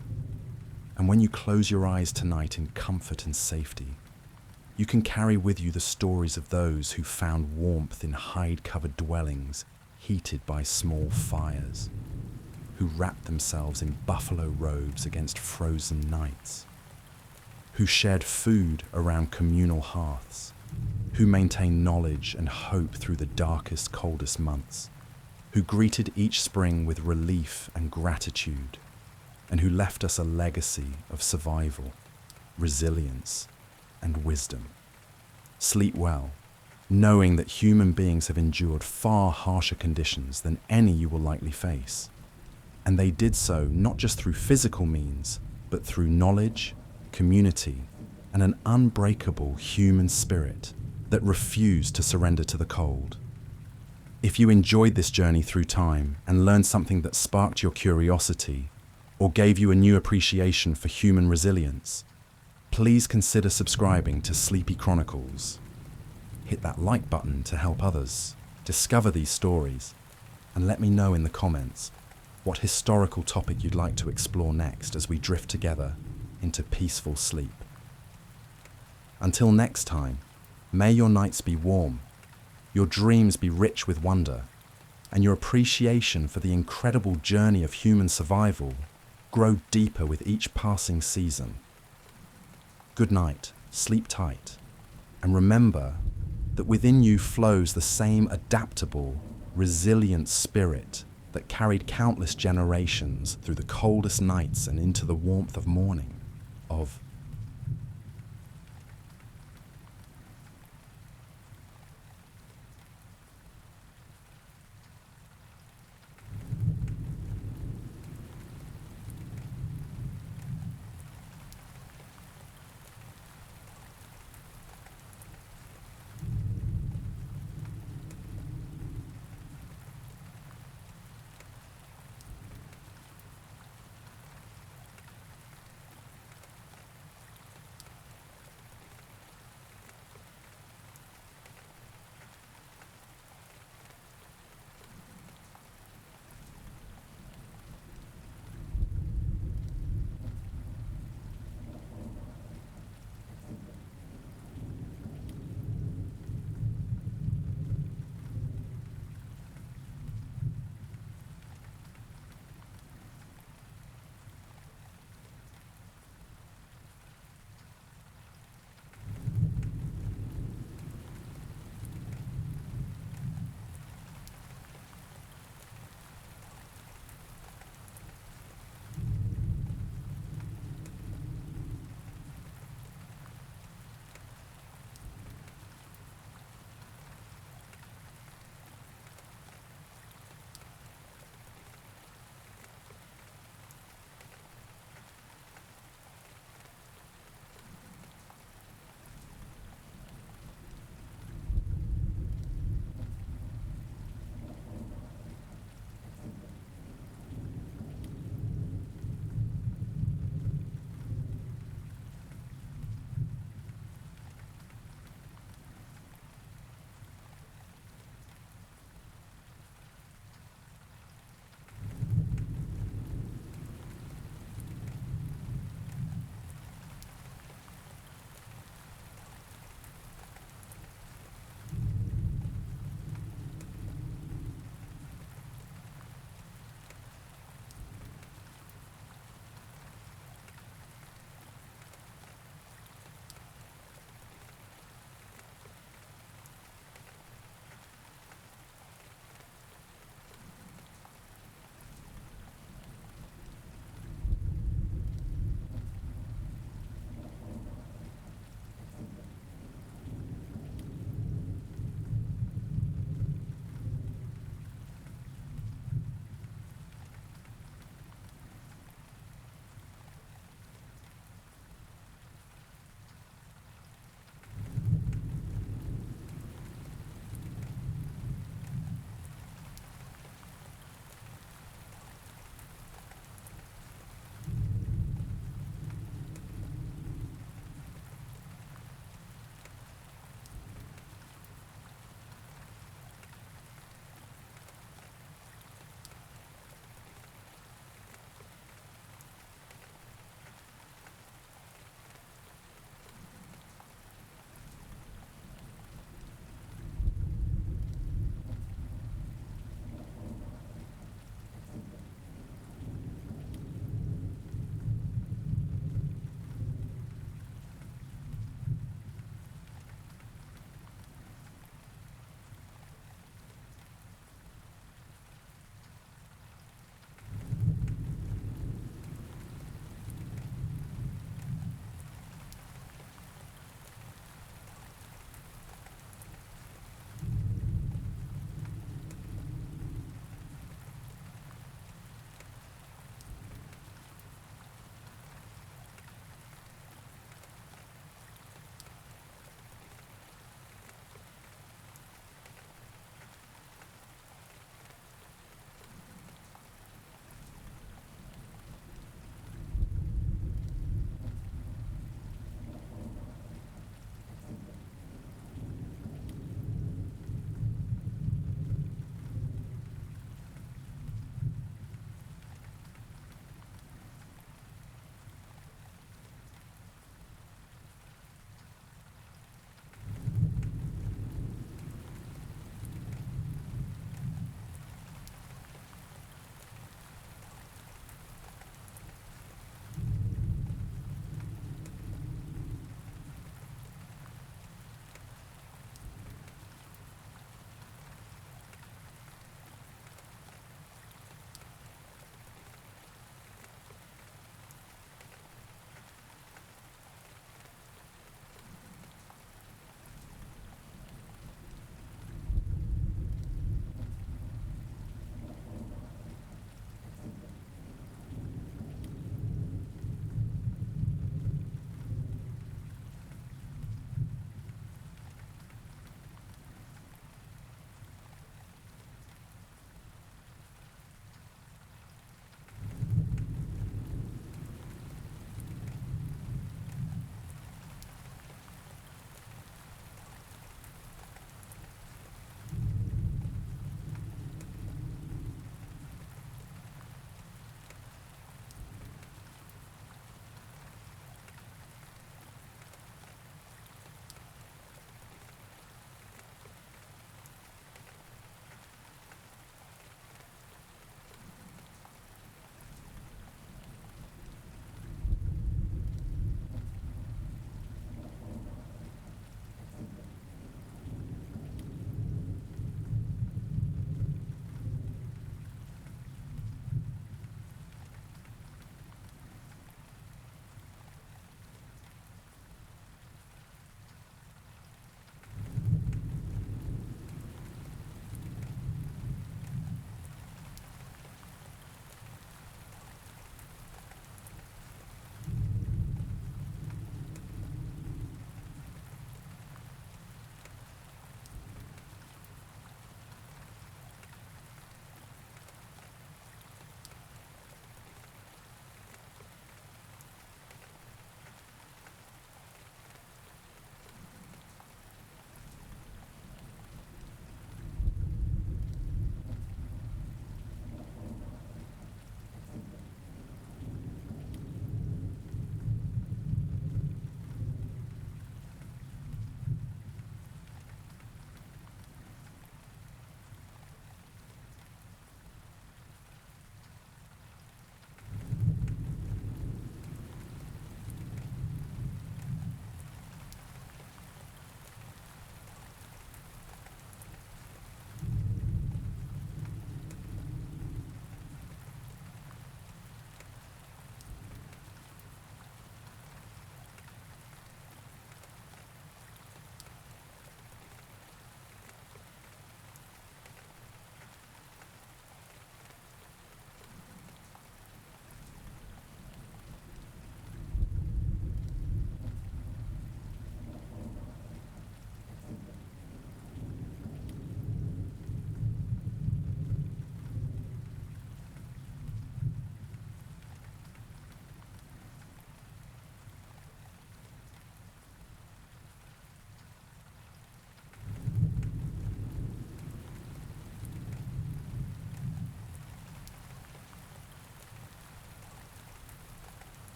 And when you close your eyes tonight in comfort and safety, you can carry with you the stories of those who found warmth in hide-covered dwellings heated by small fires, who wrapped themselves in buffalo robes against frozen nights, who shared food around communal hearths, who maintained knowledge and hope through the darkest, coldest months, who greeted each spring with relief and gratitude, and who left us a legacy of survival, resilience, and wisdom. Sleep well, knowing that human beings have endured far harsher conditions than any you will likely face. And they did so not just through physical means, but through knowledge, community, and an unbreakable human spirit that refused to surrender to the cold. If you enjoyed this journey through time and learned something that sparked your curiosity or gave you a new appreciation for human resilience, please consider subscribing to Sleepy Chronicles. Hit that like button to help others discover these stories, and let me know in the comments what historical topic you'd like to explore next as we drift together into peaceful sleep. Until next time, may your nights be warm, your dreams be rich with wonder, and your appreciation for the incredible journey of human survival grow deeper with each passing season. Good night, sleep tight, and remember that within you flows the same adaptable, resilient spirit that carried countless generations through the coldest nights and into the warmth of morning, of